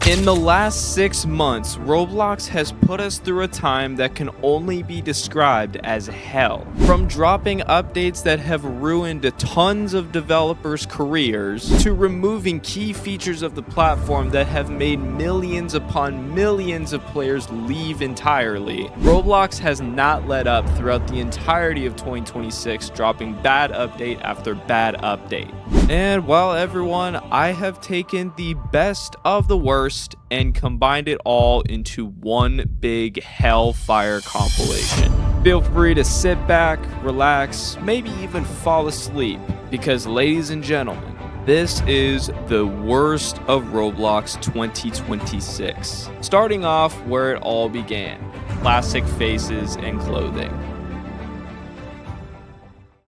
In the last 6 months, Roblox has put us through a time that can only be described as hell. From dropping updates that have ruined tons of developers' careers, to removing key features of the platform that have made millions upon millions of players leave entirely, Roblox has not let up throughout the entirety of 2026, dropping bad update after bad update. And well, everyone, I have taken the best of the worst and combined it all into one big hellfire compilation. Feel free to sit back, relax, maybe even fall asleep, because ladies and gentlemen, this is the worst of Roblox 2026. Starting off where it all began, classic faces and clothing.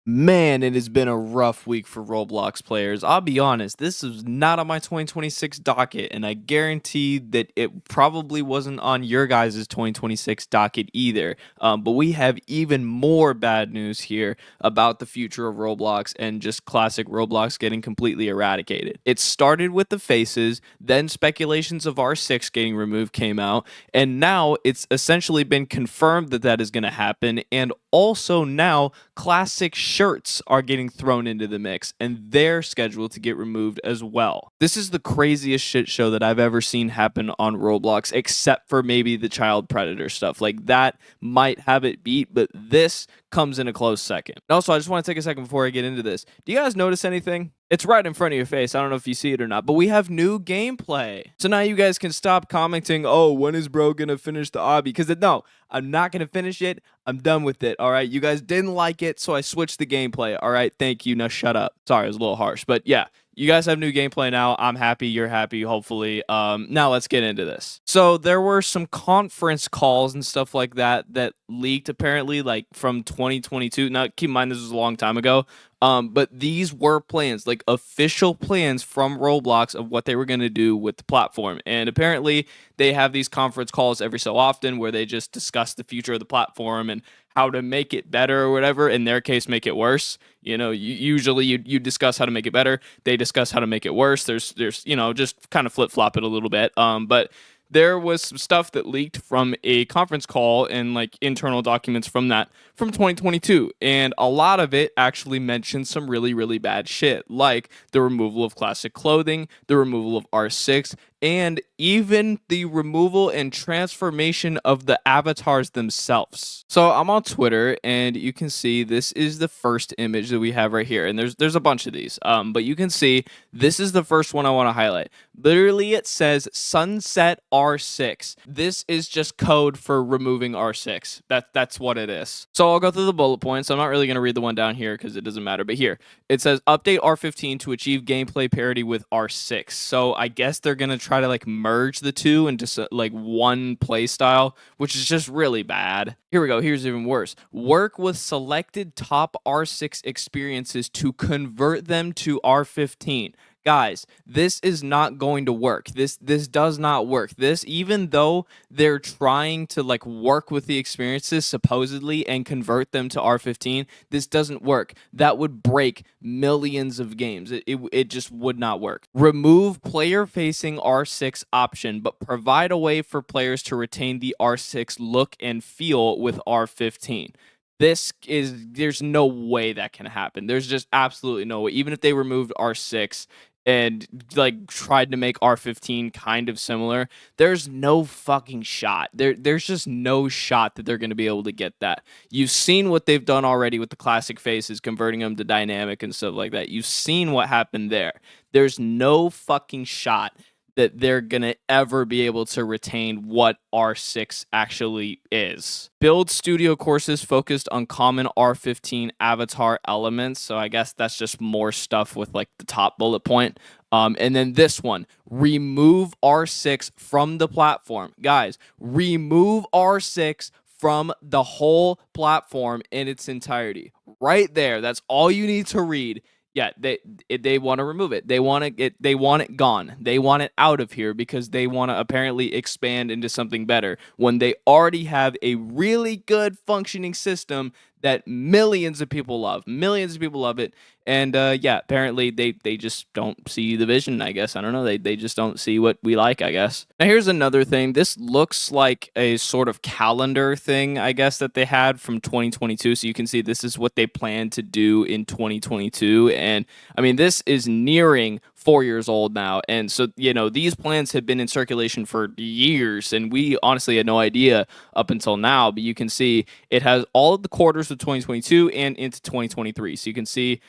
Man, it has been a rough week for Roblox players. I'll be honest, this is not on my 2026 docket, and I guarantee that it probably wasn't on your guys' 2026 docket either. But we have even more bad news here about the future of Roblox and just classic Roblox getting completely eradicated. It started with the faces, then speculations of R6 getting removed came out, and now it's essentially been confirmed that that is going to happen, and also now classic shirts are getting thrown into the mix, and they're scheduled to get removed as well. This is the craziest shit show that I've ever seen happen on Roblox, except for maybe the child predator stuff. Like, that might have it beat, but this comes in a close second. And also, I just want to take a second before I get into this. Do you guys notice anything? It's right in front of your face. I don't know if you see it or not, but we have new gameplay. So now you guys can stop commenting, oh, when is bro gonna finish the obby? Because no, I'm not gonna finish it. I'm done with it, all right? You guys didn't like it, so I switched the gameplay, all right? Thank you. Now shut up. Sorry, it was a little harsh, but yeah. You guys have new gameplay now. I'm happy. You're happy, hopefully. Now let's get into this. So there were some conference calls and stuff like that that leaked apparently like from 2022. Now, keep in mind, this was a long time ago. But these were plans, like official plans from Roblox of what they were going to do with the platform. And apparently they have these conference calls every so often where they just discuss the future of the platform and how to make it better or whatever. In their case, make it worse. You know, usually you discuss how to make it better. They discuss how to make it worse. There's you know, just kind of flip-flop it a little bit. But there was some stuff that leaked from a conference call and like internal documents from 2022. And a lot of it actually mentioned some really, really bad shit, like the removal of classic clothing, the removal of R6, and even the removal and transformation of the avatars themselves. So I'm on Twitter, and you can see this is the first image that we have right here. And there's a bunch of these, but you can see this is the first one I want to highlight. Literally, it says Sunset R6. This is just code for removing R6. That's what it is. So I'll go through the bullet points. I'm not really going to read the one down here because it doesn't matter. But here, it says update R15 to achieve gameplay parity with R6. So I guess they're going to try to like merge the two into like one play style, which is just really bad. Here we go. Here's even worse. Work with selected top R6 experiences to convert them to R15. Guys, this is not going to work. This does not work. This, even though they're trying to like work with the experiences supposedly and convert them to R15, this doesn't work. That would break millions of games. It just would not work. Remove player-facing R6 option, but provide a way for players to retain the R6 look and feel with R15. There's no way that can happen. There's just absolutely no way. Even if they removed R6 and like tried to make R15 kind of similar, there's no fucking shot. There's just no shot that they're going to be able to get that. You've seen what they've done already with the classic faces, converting them to dynamic and stuff like that. You've seen what happened there. There's no fucking shot that they're going to ever be able to retain what R6 actually is. Build studio courses focused on common R15 avatar elements. So I guess that's just more stuff with like the top bullet point. And then this one, remove R6 from the platform. Guys, remove R6 from the whole platform in its entirety. Right there. That's all you need to read. Yeah, they want to remove it. They want it gone. They want it out of here because they want to apparently expand into something better when they already have a really good functioning system that millions of people love. Millions of people love it. And yeah, apparently they just don't see the vision, I guess. I don't know. They just don't see what we like, I guess. Now here's another thing. This looks like a sort of calendar thing, I guess, that they had from 2022. So you can see this is what they plan to do in 2022. And I mean, this is nearing 4 years old now. And so, you know, these plans have been in circulation for years, and we honestly had no idea up until now. But you can see it has all of the quarters of 2022 and into 2023. So you can see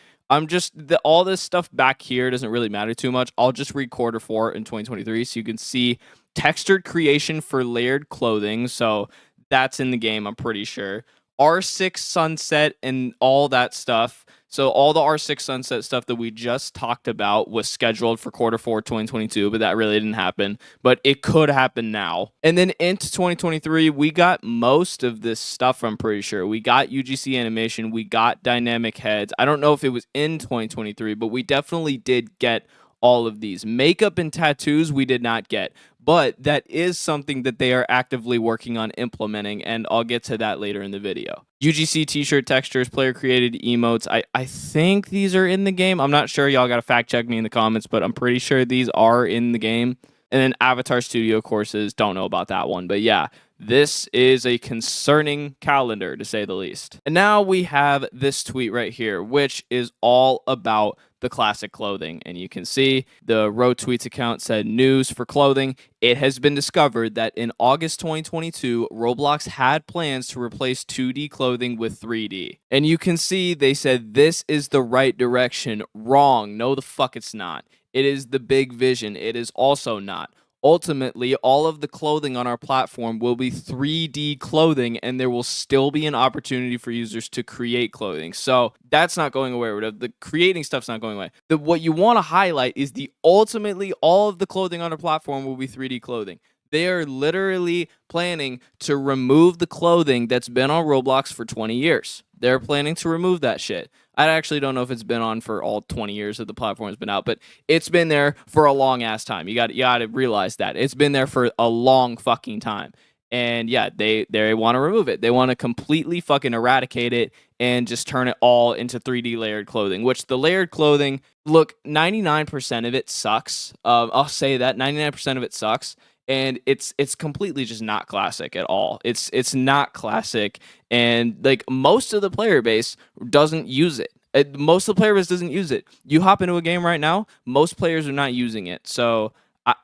all this stuff back here doesn't really matter too much. I'll just read quarter 4 in 2023. So you can see textured creation for layered clothing. So that's in the game, I'm pretty sure. R6 sunset and all that stuff. So all the R6 sunset stuff that we just talked about was scheduled for quarter 4 2022, but that really didn't happen. But it could happen now. And then into 2023, we got most of this stuff, I'm pretty sure. We got UGC animation, we got dynamic heads. I don't know if it was in 2023, but we definitely did get all of these. Makeup and tattoos we did not get, but that is something that they are actively working on implementing, and I'll get to that later in the video. UGC t-shirt textures, player created emotes. I think these are in the game. I'm not sure. Y'all got to fact check me in the comments, but I'm pretty sure these are in the game. And then Avatar Studio courses, don't know about that one, but yeah. This is a concerning calendar, to say the least. And now we have this tweet right here, which is all about the classic clothing. And you can see the Row Tweets account said, news for clothing. It has been discovered that in August 2022, Roblox had plans to replace 2D clothing with 3D. And you can see they said, this is the right direction. Wrong. No, the fuck it's not. It is the big vision. It is also not. Ultimately, all of the clothing on our platform will be 3D clothing, and there will still be an opportunity for users to create clothing. So that's not going away. The creating stuff's not going away. What you want to highlight is ultimately all of the clothing on our platform will be 3D clothing. They are literally planning to remove the clothing that's been on Roblox for 20 years. They're planning to remove that shit. I actually don't know if it's been on for all 20 years that the platform has been out, but it's been there for a long ass time. You got to realize that. It's been there for a long fucking time. And yeah, they want to remove it. They want to completely fucking eradicate it and just turn it all into 3D layered clothing, which the layered clothing, look, 99% of it sucks. I'll say that 99% of it sucks. And it's completely just not classic at all. It's not classic, and like most of the player base doesn't use it. Most of the player base doesn't use it. You hop into a game right now, most players are not using it. So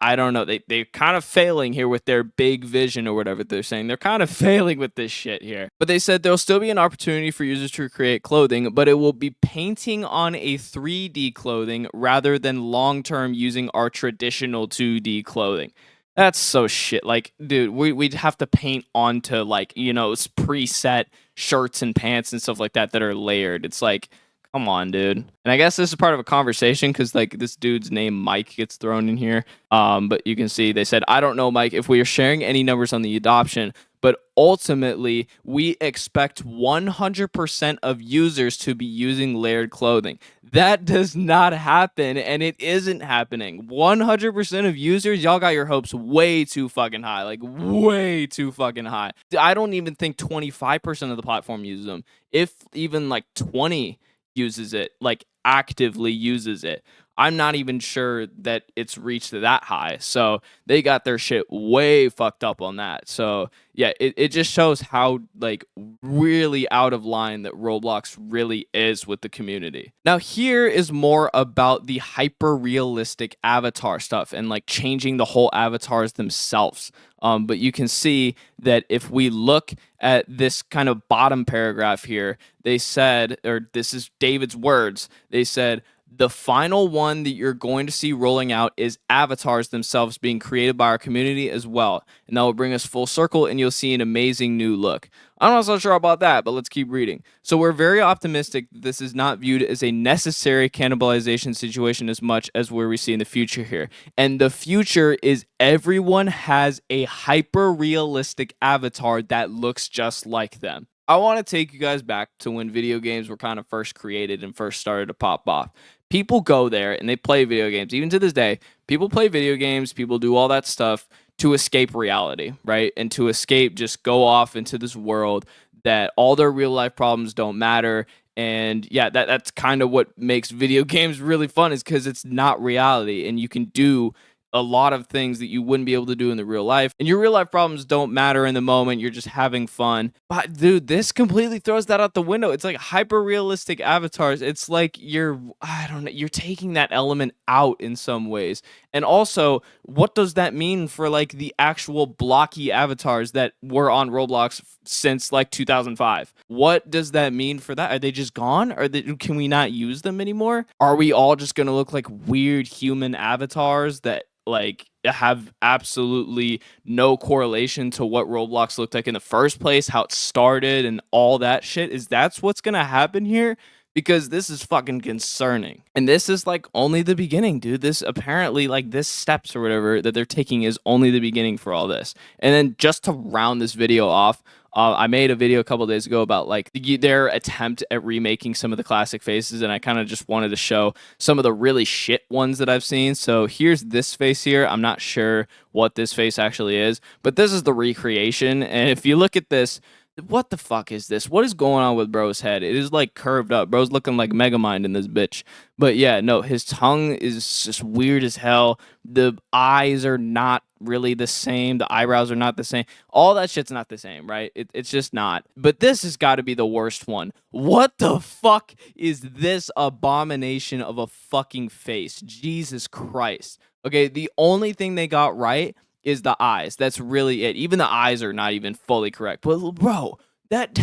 I don't know. They're kind of failing here with their big vision or whatever they're saying. They're kind of failing with this shit here. But they said there'll still be an opportunity for users to create clothing, but it will be painting on a 3D clothing rather than long-term using our traditional 2D clothing. That's so shit. Like, dude, we'd have to paint onto, like, you know, preset shirts and pants and stuff like that are layered. It's like, come on, dude. And I guess this is part of a conversation because, like, this dude's name, Mike, gets thrown in here. But you can see they said, I don't know, Mike, if we are sharing any numbers on the adoption, but ultimately, we expect 100% of users to be using layered clothing. That does not happen, and it isn't happening. 100% of users, y'all got your hopes way too fucking high. Like, way too fucking high. I don't even think 25% of the platform uses them. If even, like, 20 uses it, like, actively uses it. I'm not even sure that it's reached that high. So they got their shit way fucked up on that. So yeah, it just shows how, like, really out of line that Roblox really is with the community. Now here is more about the hyper realistic avatar stuff and, like, changing the whole avatars themselves. But you can see that if we look at this kind of bottom paragraph here, they said, or this is David's words, they said, the final one that you're going to see rolling out is avatars themselves being created by our community as well. And that will bring us full circle and you'll see an amazing new look. I'm not so sure about that, but let's keep reading. So we're very optimistic that this is not viewed as a necessary cannibalization situation as much as where we see in the future here. And the future is everyone has a hyper-realistic avatar that looks just like them. I want to take you guys back to when video games were kind of first created and first started to pop off. People go there and they play video games. Even to this day, people play video games, people do all that stuff to escape reality, right? And to escape, just go off into this world that all their real life problems don't matter. And yeah, that's kind of what makes video games really fun, is because it's not reality and you can do a lot of things that you wouldn't be able to do in the real life. And your real life problems don't matter in the moment. You're just having fun. But dude, this completely throws that out the window. It's like hyper realistic avatars. It's like I don't know, you're taking that element out in some ways. And also, what does that mean for like the actual blocky avatars that were on Roblox since like 2005? What does that mean for that? Are they just gone? Can we not use them anymore? Are we all just going to look like weird human avatars that like have absolutely no correlation to what Roblox looked like in the first place, how it started and all that shit? Is that's what's going to happen here? Because this is fucking concerning. And this is like only the beginning, dude. This apparently, like, this steps or whatever that they're taking is only the beginning for all this. And then just to round this video off, I made a video a couple days ago about like their attempt at remaking some of the classic faces, and I kind of just wanted to show some of the really shit ones that I've seen. So here's this face here. I'm not sure what this face actually is, but this is the recreation. And if you look at this, what the fuck is this? What is going on with bro's head? It is like curved up. Bro's looking like Megamind in this bitch. But yeah, no, his tongue is just weird as hell. The eyes are not really the same. The eyebrows are not the same. All that shit's not the same, right? It's just not. But this has got to be the worst one. What the fuck is this abomination of a fucking face? Jesus Christ. Okay, the only thing they got right is the eyes. That's really it. Even the eyes are not even fully correct. But bro, that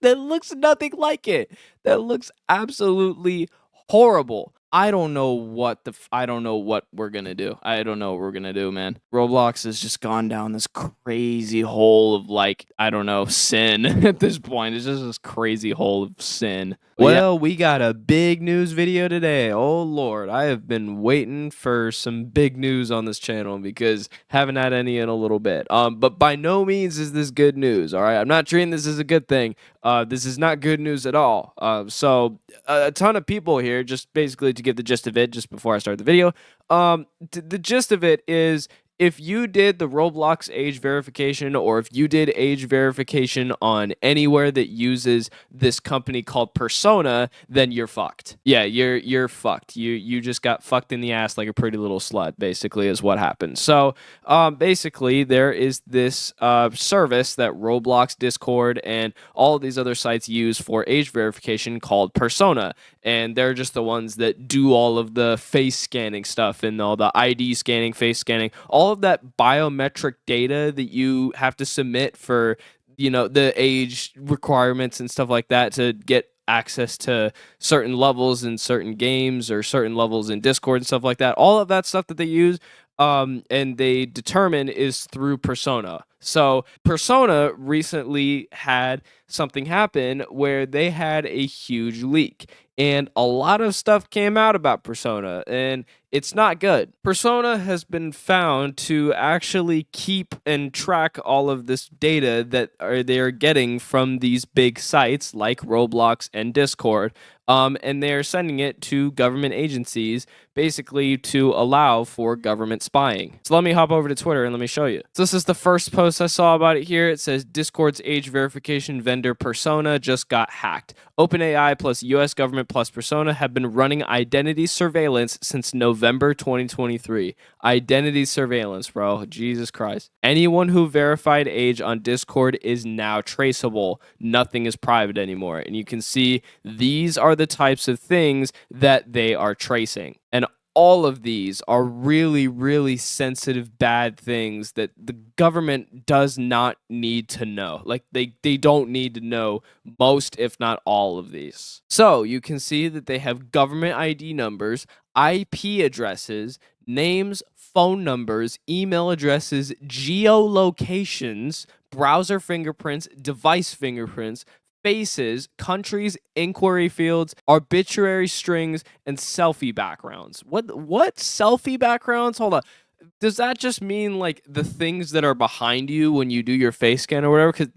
looks nothing like it. That looks absolutely horrible. I don't know what we're gonna do. I don't know what we're gonna do, man. Roblox has just gone down this crazy hole of like, I don't know, sin at this point. It's just this crazy hole of sin. Well, we got a big news video today. Oh Lord, I have been waiting for some big news on this channel because haven't had any in a little bit. But by no means is this good news. All right, I'm not treating this as a good thing. This is not good news at all. So a ton of people here, just basically to give the gist of it, just before I start the video. The gist of it is, if you did the Roblox age verification, or if you did age verification on anywhere that uses this company called Persona, then you're fucked. Yeah, you're fucked. You just got fucked in the ass like a pretty little slut, basically, is what happened. So basically, there is this service that Roblox, Discord, and all of these other sites use for age verification called Persona. And they're just the ones that do all of the face scanning stuff and all the ID scanning, face scanning, all of that biometric data that you have to submit for, you know, the age requirements and stuff like that to get access to certain levels in certain games or certain levels in Discord and stuff like that. All of that stuff that they use and they determine is through Persona. So Persona recently had something happen where they had a huge leak, and a lot of stuff came out about Persona, and it's not good. Persona has been found to actually keep and track all of this data that they're getting from these big sites like Roblox and Discord, and they're sending it to government agencies, basically to allow for government spying. So let me hop over to Twitter and let me show you. So this is the first post I saw about it here. It says, Discord's age verification vendor Persona just got hacked. OpenAI plus US government plus Persona have been running identity surveillance since November 2023. Identity surveillance, bro. Jesus Christ. Anyone who verified age on Discord is now traceable. Nothing is private anymore. And you can see these are the types of things that they are tracing. And all of these are really, really sensitive, bad things that the government does not need to know. Like, they don't need to know most, if not all of these. So you can see that they have government ID numbers, IP addresses, names, phone numbers, email addresses, geolocations, browser fingerprints, device fingerprints, faces, countries, inquiry fields, arbitrary strings, and selfie backgrounds. What selfie backgrounds? Hold on. Does that just mean like the things that are behind you when you do your face scan or whatever? Because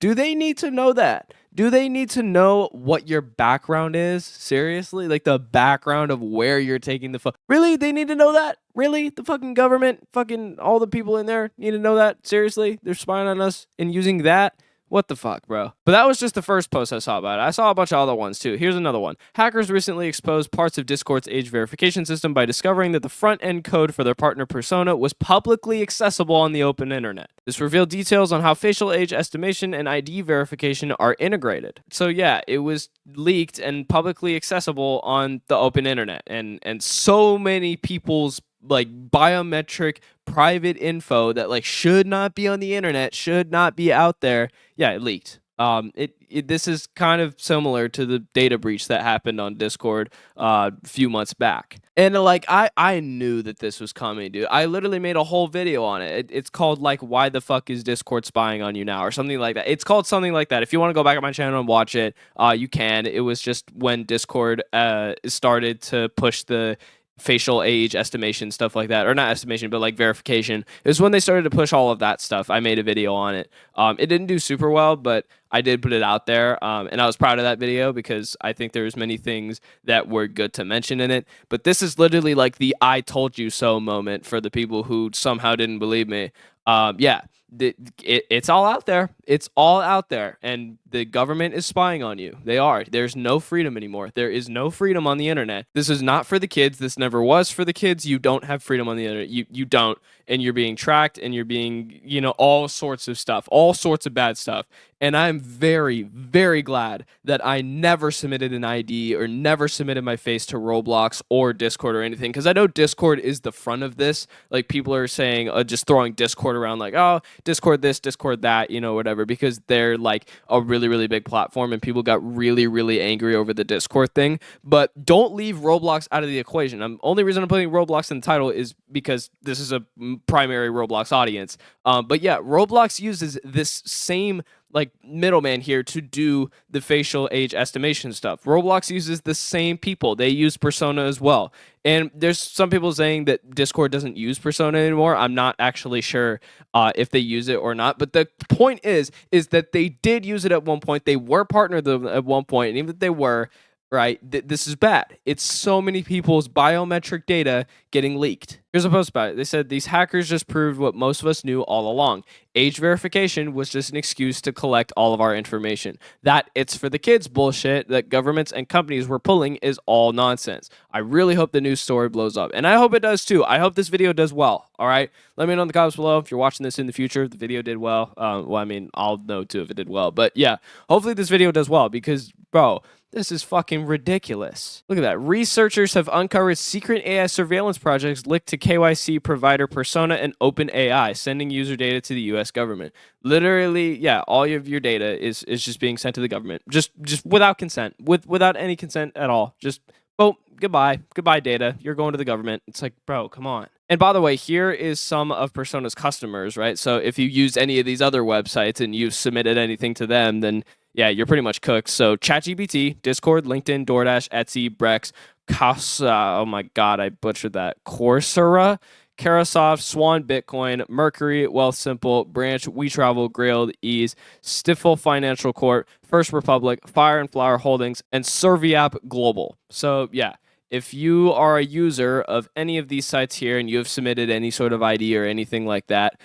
do they need to know that? Do they need to know what your background is? Seriously? Like the background of where you're taking the photo? Really? They need to know that? Really? The fucking government, fucking all the people in there need to know that? Seriously? They're spying on us and using that? What the fuck, bro? But that was just the first post I saw about it. I saw a bunch of other ones too. Here's another one. Hackers recently exposed parts of Discord's age verification system by discovering that the front-end code for their partner persona was publicly accessible on the open internet. This revealed details on how facial age estimation and ID verification are integrated. So yeah, it was leaked and publicly accessible on the open internet, and so many people's like biometric private info that like should not be on the internet, should not be out there. Yeah, it leaked. This is kind of similar to the data breach that happened on Discord a few months back. And like I knew that this was coming, dude. I literally made a whole video on it. It's called like "Why the fuck is Discord spying on you now?" or something like that. It's called something like that. If you want to go back on my channel and watch it, you can. It was just when Discord started to push the facial age estimation, stuff like that, or not estimation, but like verification. It was when they started to push all of that stuff. I made a video on it. It didn't do super well, but I did put it out there, and I was proud of that video because I think there's many things that were good to mention in it. But this is literally like the "I told you so" moment for the people who somehow didn't believe me. Yeah, it's all out there. It's all out there, and the government is spying on you. They are. There's no freedom anymore. There is no freedom on the internet. This is not for the kids. This never was for the kids. You don't have freedom on the internet. You don't, and you're being tracked, and you're being, all sorts of stuff, all sorts of bad stuff. And I'm very, very glad that I never submitted an ID or never submitted my face to Roblox or Discord or anything, because I know Discord is the front of this. Like, people are saying, just throwing Discord around like, oh, Discord this, Discord that, whatever, because they're like a really, really big platform, and people got really, really angry over the Discord thing. But don't leave Roblox out of the equation. The only reason I'm putting Roblox in the title is because this is a primary Roblox audience. But yeah, Roblox uses this same like middleman here to do the facial age estimation stuff. Roblox uses the same people. They use Persona as well. And there's some people saying that Discord doesn't use Persona anymore. I'm not actually sure if they use it or not. But the point is that they did use it at one point. They were partnered at one point. And even if they were, right, this is bad. It's so many people's biometric data getting leaked. Here's a post about it. They said, these hackers just proved what most of us knew all along. Age verification was just an excuse to collect all of our information. That "it's for the kids" bullshit that governments and companies were pulling is all nonsense. I really hope the news story blows up. And I hope it does too. I hope this video does well. All right? Let me know in the comments below if you're watching this in the future, if the video did well. I'll know too if it did well. But yeah, hopefully this video does well because, bro, this is fucking ridiculous. Look at that. Researchers have uncovered secret AI surveillance projects linked to KYC provider Persona and OpenAI, sending user data to the US government. Literally, yeah, all of your data is just being sent to the government. Just without consent. Without any consent at all. Just, oh, goodbye. Goodbye, data. You're going to the government. It's like, bro, come on. And by the way, here is some of Persona's customers, right? So if you use any of these other websites and you've submitted anything to them, then yeah, you're pretty much cooked. So ChatGPT, Discord, LinkedIn, DoorDash, Etsy, Brex, Casa, oh my God, I butchered that, Coursera, Carasoft, Swan Bitcoin, Mercury, Wealthsimple, Branch, WeTravel, Grailed, Ease, Stifel Financial Corp, First Republic, Fire and Flower Holdings, and Serviapp Global. So yeah, if you are a user of any of these sites here and you have submitted any sort of ID or anything like that,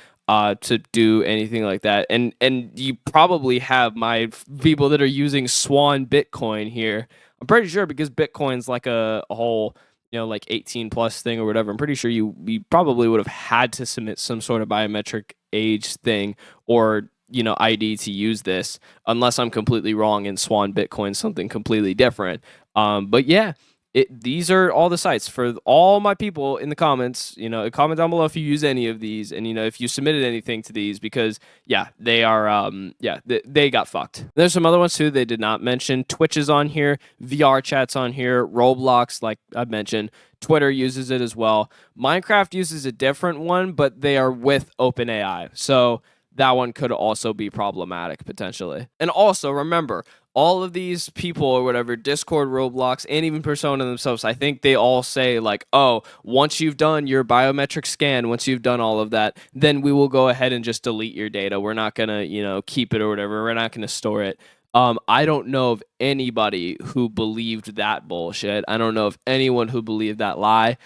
to do anything like that, and you probably have my people that are using Swan Bitcoin here. I'm pretty sure because Bitcoin's like a whole, like 18 plus thing or whatever. I'm pretty sure you probably would have had to submit some sort of biometric age thing or ID to use this, unless I'm completely wrong and Swan Bitcoin's something completely different. But yeah. These are all the sites for all my people in the comments. Comment down below if you use any of these, and if you submitted anything to these, because yeah, they are they got fucked. There's some other ones too they did not mention. Twitch is on here, VR chat's on here, Roblox, like I mentioned, Twitter uses it as well. Minecraft uses a different one, but they are with OpenAI, so that one could also be problematic potentially. And also remember, all of these people or whatever, Discord, Roblox, and even Persona themselves, I think they all say like, oh, once you've done your biometric scan, once you've done all of that, then we will go ahead and just delete your data. We're not going to, keep it or whatever. We're not going to store it. I don't know of anybody who believed that bullshit. I don't know of anyone who believed that lie.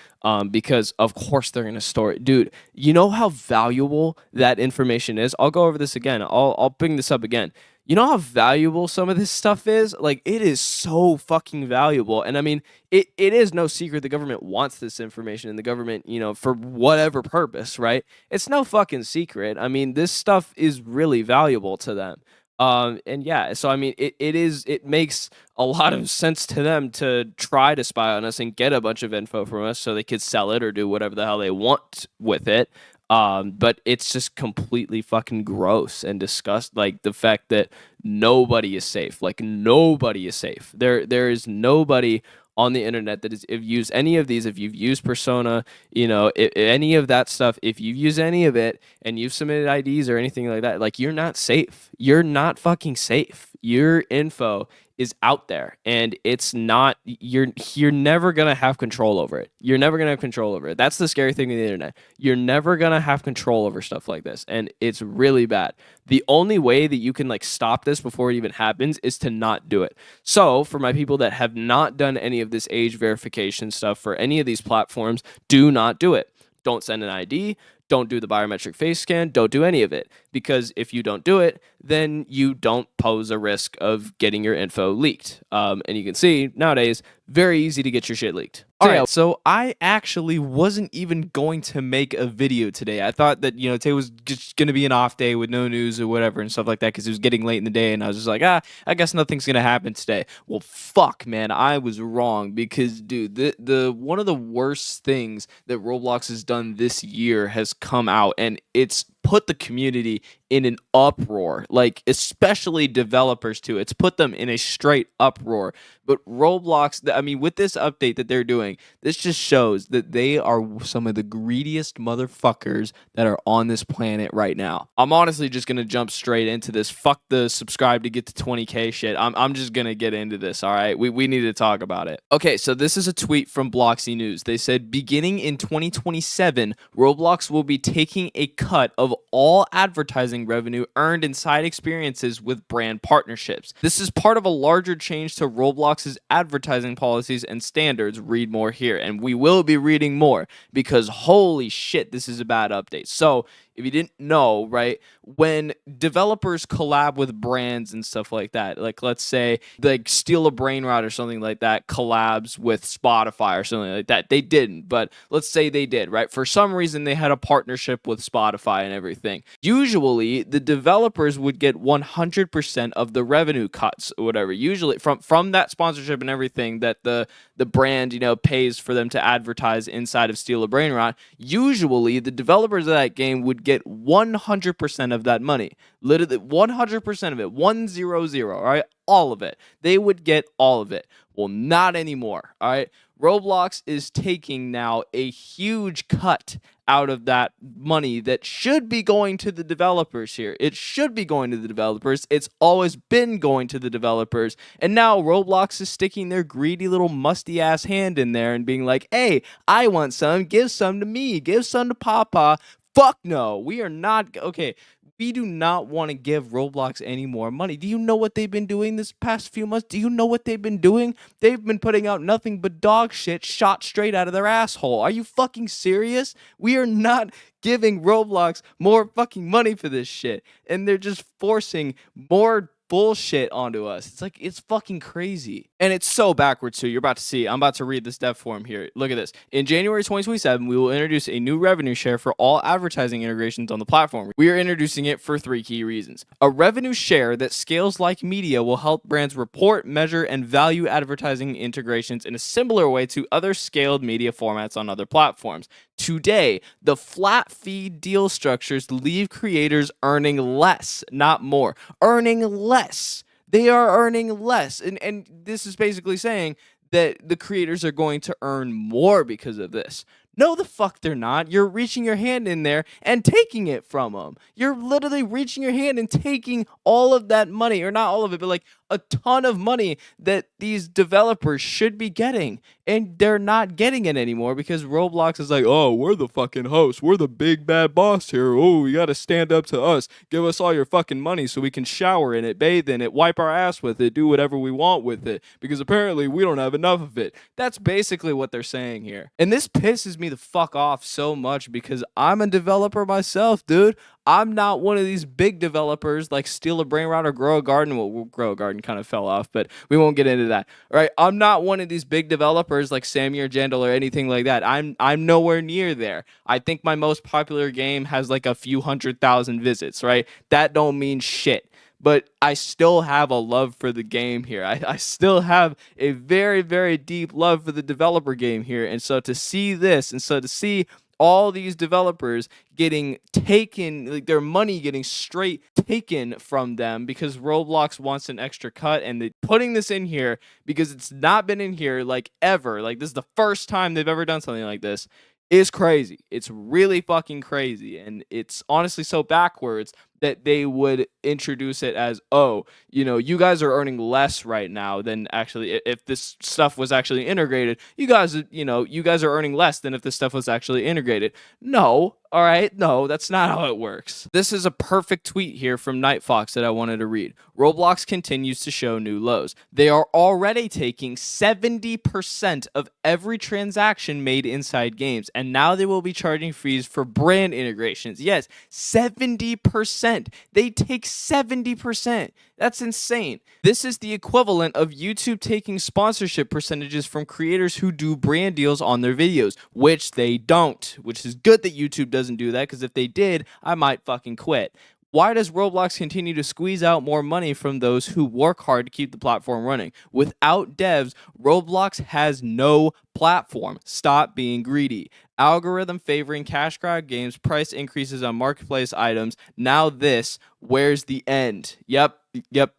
Because of course they're gonna store it, dude. You know how valuable that information is. I'll go over this again. I'll bring this up again. You know how valuable some of this stuff is? Like, it is so fucking valuable. And I mean, it is no secret the government wants this information, and the government, for whatever purpose, right? It's no fucking secret. I mean, this stuff is really valuable to them. And yeah, so I mean, it makes a lot of sense to them to try to spy on us and get a bunch of info from us so they could sell it or do whatever the hell they want with it. But it's just completely fucking gross and disgust. Like, the fact that nobody is safe. Like, nobody is safe. There is nobody on the internet that is, if you use any of these, if you've used Persona, any of that stuff, if you use any of it and you've submitted IDs or anything like that, like, you're not safe. You're not safe. Your info is out there, and it's not, you're never gonna have control over it. You're never gonna have control over it. That's the scary thing with the internet. You're never gonna have control over stuff like this, and it's really bad. The only way that you can like stop this before it even happens is to not do it. So for my people that have not done any of this age verification stuff for any of these platforms, do not do it. Don't send an ID. Don't do the biometric face scan. Don't do any of it, because if you don't do it, then you don't pose a risk of getting your info leaked. And you can see nowadays, very easy to get your shit leaked. All right, so I actually wasn't even going to make a video today. I thought that, today was just going to be an off day with no news or whatever and stuff like that, because it was getting late in the day, and I was just like, I guess nothing's going to happen today. Well, fuck, man, I was wrong, because, dude, the one of the worst things that Roblox has done this year has come out, and it's put the community in an uproar, like, especially developers too. It's put them in a straight uproar. But Roblox, I mean, with this update that they're doing, this just shows that they are some of the greediest motherfuckers that are on this planet right now. I'm honestly just gonna jump straight into this. Fuck the subscribe to get to 20K shit. I'm just gonna get into this, all right? We need to talk about it. Okay, so this is a tweet from Bloxy News. They said, beginning in 2027, Roblox will be taking a cut of all advertising revenue earned in side experiences with brand partnerships. This is part of a larger change to Roblox's advertising policies and standards. Read more here, and we will be reading more, because holy shit, this is a bad update. So if you didn't know, right, when developers collab with brands and stuff like that, like, let's say like Steal a Brain Rot or something like that collabs with Spotify or something like that. They didn't, but let's say they did, right? For some reason, they had a partnership with Spotify and everything. Usually, the developers would get 100% of the revenue cuts or whatever. Usually from that sponsorship and everything that the brand, pays for them to advertise inside of Steal a Brain Rot. Usually, the developers of that game would get 100% of that money. Literally 100% of it. 100, all right? All of it. They would get all of it. Well, not anymore, all right? Roblox is taking now a huge cut out of that money that should be going to the developers here. It should be going to the developers. It's always been going to the developers. And now Roblox is sticking their greedy little musty ass hand in there and being like, hey, I want some. Give some to me. Give some to Papa. Fuck no. We are not. Okay. We do not want to give Roblox any more money. Do you know what they've been doing this past few months? Do you know what they've been doing? They've been putting out nothing but dog shit shot straight out of their asshole. Are you fucking serious? We are not giving Roblox more fucking money for this shit. And they're just forcing more bullshit onto us. It's like, it's fucking crazy. And it's so backwards too. You're about to see. I'm about to read this dev form here. Look at this. In January 2027, we will introduce a new revenue share for all advertising integrations on the platform. We are introducing it for 3 key reasons. A revenue share that scales like media will help brands report, measure, and value advertising integrations in a similar way to other scaled media formats on other platforms. Today, the flat fee deal structures leave creators earning less, not more. Earning less. They are earning less. And this is basically saying that the creators are going to earn more because of this. No, the fuck they're not. You're reaching your hand in there and taking it from them. You're literally reaching your hand and taking all of that money, or not all of it, but like a ton of money that these developers should be getting, and they're not getting it anymore because Roblox is like, oh, we're the fucking host, we're the big bad boss here, oh, you gotta stand up to us, give us all your fucking money so we can shower in it, bathe in it, wipe our ass with it, do whatever we want with it, because apparently we don't have enough of it. That's basically what they're saying here, and this pisses me the fuck off so much because I'm a developer myself, dude. I'm not one of these big developers like Steal a Brain Rot or Grow a Garden. Well, Grow a Garden kind of fell off, but we won't get into that. All right, I'm not one of these big developers like Sammy or Jandal or anything like that. I'm nowhere near there. I think my most popular game has like a few 100,000 visits, right? That don't mean shit. But I still have a love for the game here. I still have a very, very deep love for the developer game here. And so to see this, and so to see all these developers getting taken, like their money getting straight taken from them because Roblox wants an extra cut, and they're putting this in here because it's not been in here like ever. Like this is the first time they've ever done something like this. Is crazy. It's really fucking crazy, and it's honestly so backwards that they would introduce it as, oh, you know, you guys are earning less right now than actually if this stuff was actually integrated. You guys are earning less than if this stuff was actually integrated. No, all right, no, that's not how it works. This is a perfect tweet here from Nightfox that I wanted to read. Roblox continues to show new lows. They are already taking 70% of every transaction made inside games, and now they will be charging fees for brand integrations. Yes, 70%. They take 70%. That's insane. This is the equivalent of YouTube taking sponsorship percentages from creators who do brand deals on their videos, which they don't, which is good that YouTube doesn't do that, because if they did, I might fucking quit. Why does Roblox continue to squeeze out more money from those who work hard to keep the platform running? Without devs, Roblox has no platform. Stop being greedy. Algorithm favoring cash grab games, price increases on marketplace items. Now this, where's the end? Yep,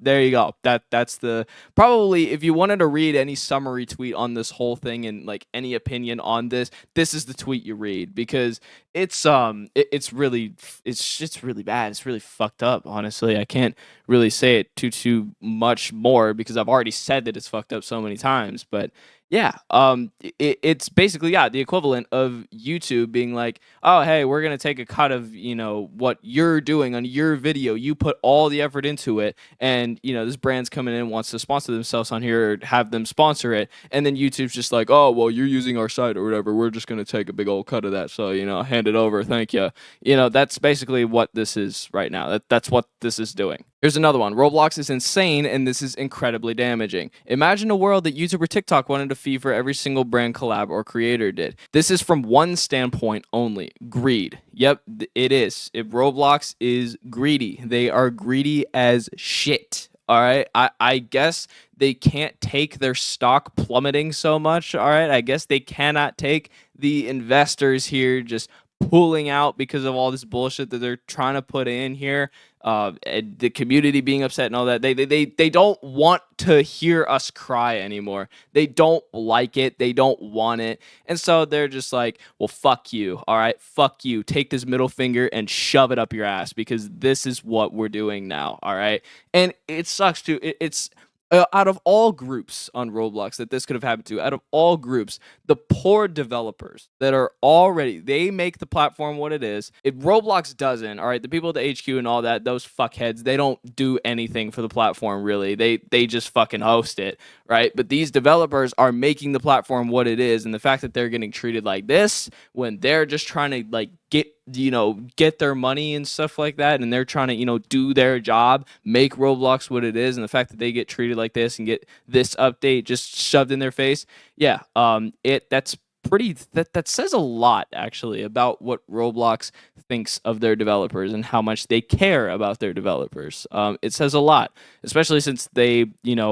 there you go. That's the, probably if you wanted to read any summary tweet on this whole thing and like any opinion on this is the tweet you read, because it's really bad. It's really fucked up, honestly. I can't really say it too much more because I've already said that it's fucked up so many times, but yeah, it's basically, the equivalent of YouTube being like, oh, hey, we're going to take a cut of, what you're doing on your video. You put all the effort into it, and, this brand's coming in, wants to sponsor themselves on here, or have them sponsor it, and then YouTube's just like, oh, well, you're using our site or whatever. We're just going to take a big old cut of that, so, hand it over. Thank you. That's basically what this is right now. That's what this is doing. Here's another one. Roblox is insane, and this is incredibly damaging. Imagine a world that YouTube or TikTok wanted a fee for every single brand collab or creator did. This is from one standpoint only: greed. Yep, it is. Roblox is greedy. They are greedy as shit. All right, I guess they can't take their stock plummeting so much. All right, I guess they cannot take the investors here just pulling out because of all this bullshit that they're trying to put in here. The community being upset and all that. They don't want to hear us cry anymore. They don't like it. They don't want it. And so they're just like, well, fuck you. All right, fuck you. Take this middle finger and shove it up your ass, because this is what we're doing now. All right. And it sucks too. It's out of all groups on Roblox that this could have happened to, out of all groups, the poor developers that are already, they make the platform what it is. If Roblox doesn't, all right, the people at the HQ and all that, those fuckheads, they don't do anything for the platform, really. They just fucking host it, right? But these developers are making the platform what it is, and the fact that they're getting treated like this when they're just trying to like get their money and stuff like that, and they're trying to do their job, make Roblox what it is, and the fact that they get treated like this and get this update just shoved in their face, that says a lot actually about what Roblox thinks of their developers and how much they care about their developers. It says a lot, especially since they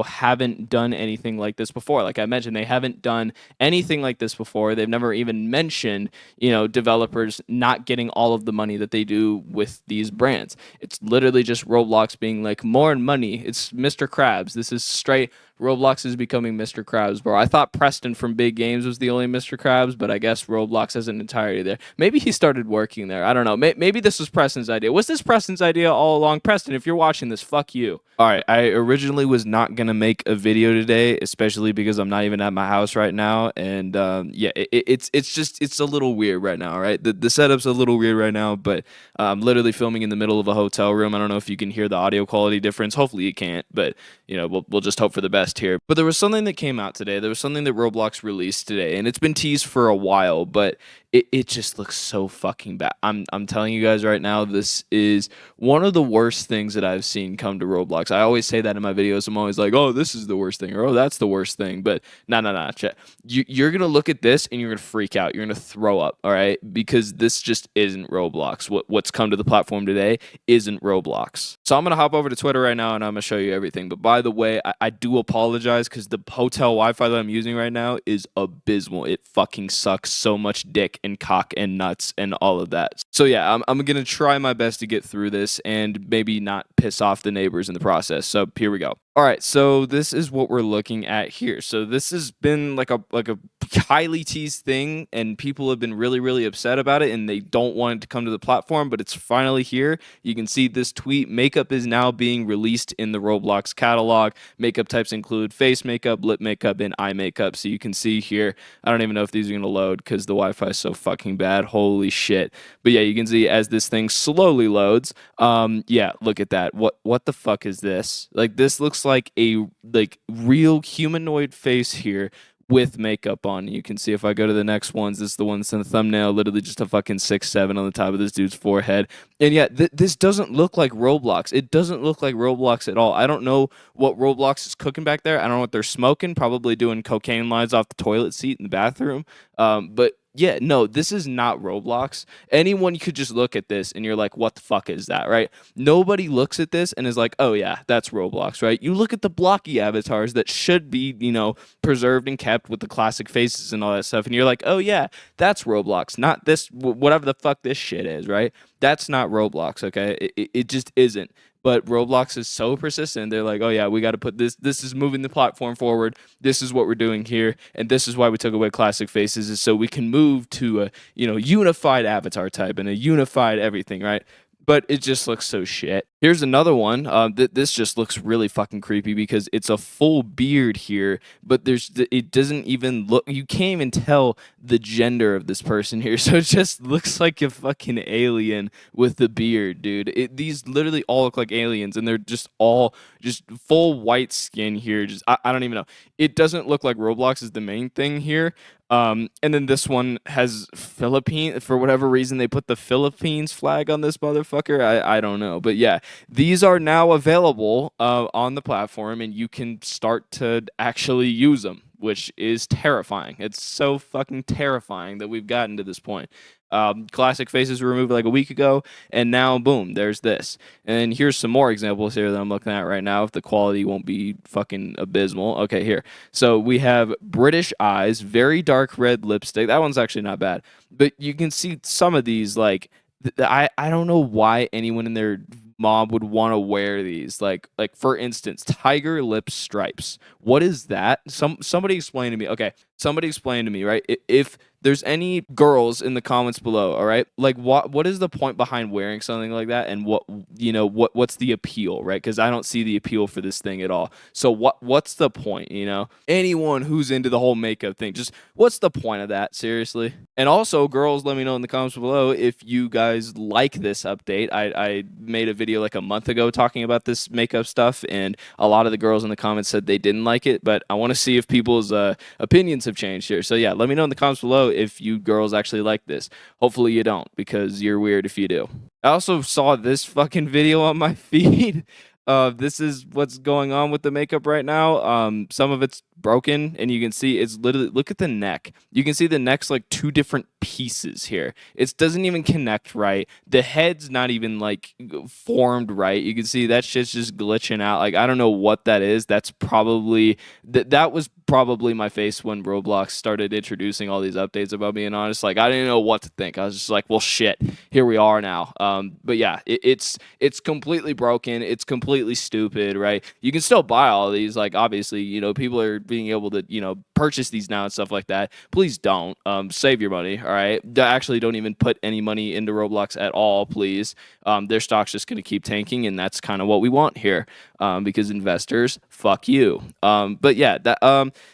haven't done anything like this before. Like I mentioned, they haven't done anything like this before. They've never even mentioned developers not getting all of the money that they do with these brands. It's literally just Roblox being like, more money. It's Mr. Krabs. This is straight Roblox is becoming Mr. Krabs, bro. I thought Preston from Big Games was the only Mr. Krabs, but I guess Roblox has an entirety there. Maybe he started working there. I don't know. Maybe this was Preston's idea. Was this Preston's idea all along? Preston, if you're watching this, fuck you. All right, I originally was not gonna make a video today, especially because I'm not even at my house right now, and yeah, it's a little weird right now, right? The setup's a little weird right now, but I'm literally filming in the middle of a hotel room. I don't know if you can hear the audio quality difference. Hopefully you can't, but you know, we'll just hope for the best here. But there was something that came out today. There was something that Roblox released today, and it's been teased for a while, but it just looks so fucking bad. I'm telling you guys right now, this is one of the worst things that I've seen come to Roblox. I always say that in my videos. I'm always like, oh, this is the worst thing, or oh, that's the worst thing. But no, chat. You're gonna look at this and you're gonna freak out. You're gonna throw up, all right? Because this just isn't Roblox. What's come to the platform today isn't Roblox. So I'm gonna hop over to Twitter right now and I'm gonna show you everything. But by the way, I do apologize because the hotel Wi-Fi that I'm using right now is abysmal. It fucking sucks so much dick and cock and nuts and all of that. So yeah, I'm gonna try my best to get through this and maybe not piss off the neighbors in the process. So here we go. All right, so this is what we're looking at here. So this has been like a highly teased thing, and people have been really upset about it, and they don't want it to come to the platform, but it's finally here. You can see this tweet: makeup is now being released in the Roblox catalog. Makeup types include face makeup, lip makeup, and eye makeup. So you can see here, I don't even know if these are gonna load because the Wi-Fi is so fucking bad. Holy shit. But yeah, you can see as this thing slowly loads, yeah, look at that. What the fuck is this? Like, this looks like a real humanoid face here with makeup on. You can see if I go to the next ones, this is the one that's in the thumbnail, literally just a fucking 6'7" on the top of this dude's forehead. And yeah, this doesn't look like Roblox. It doesn't look like Roblox at all. I don't know what Roblox is cooking back there. I don't know what they're smoking, probably doing cocaine lines off the toilet seat in the bathroom. But yeah, no, this is not Roblox. Anyone could just look at this and you're like, what the fuck is that, right? Nobody looks at this and is like, oh yeah, that's Roblox, right? You look at the blocky avatars that should be, you know, preserved and kept with the classic faces and all that stuff, and you're like, oh yeah, that's Roblox, not this, whatever the fuck this shit is, right? That's not Roblox, okay? It just isn't. But Roblox is so persistent. They're like, oh yeah, we got to put this. This is moving the platform forward. This is what we're doing here, and this is why we took away classic faces, is so we can move to a, you know, unified avatar type and a unified everything, right? But it just looks so shit. Here's another one. This just looks really fucking creepy because it's a full beard here, but it doesn't even look. You can't even tell the gender of this person here, so it just looks like a fucking alien with the beard, dude. These literally all look like aliens, and they're just all just full white skin here. Just I don't even know. It doesn't look like Roblox is the main thing here. And then this one has Philippine, for whatever reason they put the Philippines flag on this motherfucker. I don't know, but yeah, these are now available on the platform, and you can start to actually use them, which is terrifying. It's so fucking terrifying that we've gotten to this point. Classic faces were removed like a week ago, and now boom, there's this. And here's some more examples here that I'm looking at right now, if the quality won't be fucking abysmal. Okay, here. So we have British eyes, very dark red lipstick. That one's actually not bad. But you can see some of these, like, I don't know why anyone in their mob would want to wear these. Like for instance, tiger lip stripes. What is that? Somebody explain to me. Okay, somebody explain to me, right? If there's any girls in the comments below, all right, like what is the point behind wearing something like that, and what's the appeal, right? Because I don't see the appeal for this thing at all. So what's the point, you know? Anyone who's into the whole makeup thing, just what's the point of that, seriously? And also, girls, let me know in the comments below if you guys like this update. I made a video like a month ago talking about this makeup stuff, and a lot of the girls in the comments said they didn't like it, but I want to see if people's opinions have changed here. So yeah, let me know in the comments below if you girls actually like this. Hopefully you don't, because you're weird if you do. I also saw this fucking video on my feed. This is what's going on with the makeup right now. Some of it's broken, and you can see it's literally, look at the neck. You can see the neck's like two different pieces here. It doesn't even connect right. The head's not even like formed right. You can see that shit's just glitching out. Like, I don't know what that is. That's probably that was probably my face when Roblox started introducing all these updates, about being honest. Like, I didn't know what to think. I was just like, well, shit, here we are now. But yeah, it's completely broken. It's completely stupid, right? You can still buy all of these. Like, obviously, you know, people are being able to, you know, purchase these now and stuff like that. Please don't. Save your money, all right? Actually, don't even put any money into Roblox at all, please. Their stock's just going to keep tanking, and that's kind of what we want here, because investors, fuck you. But yeah,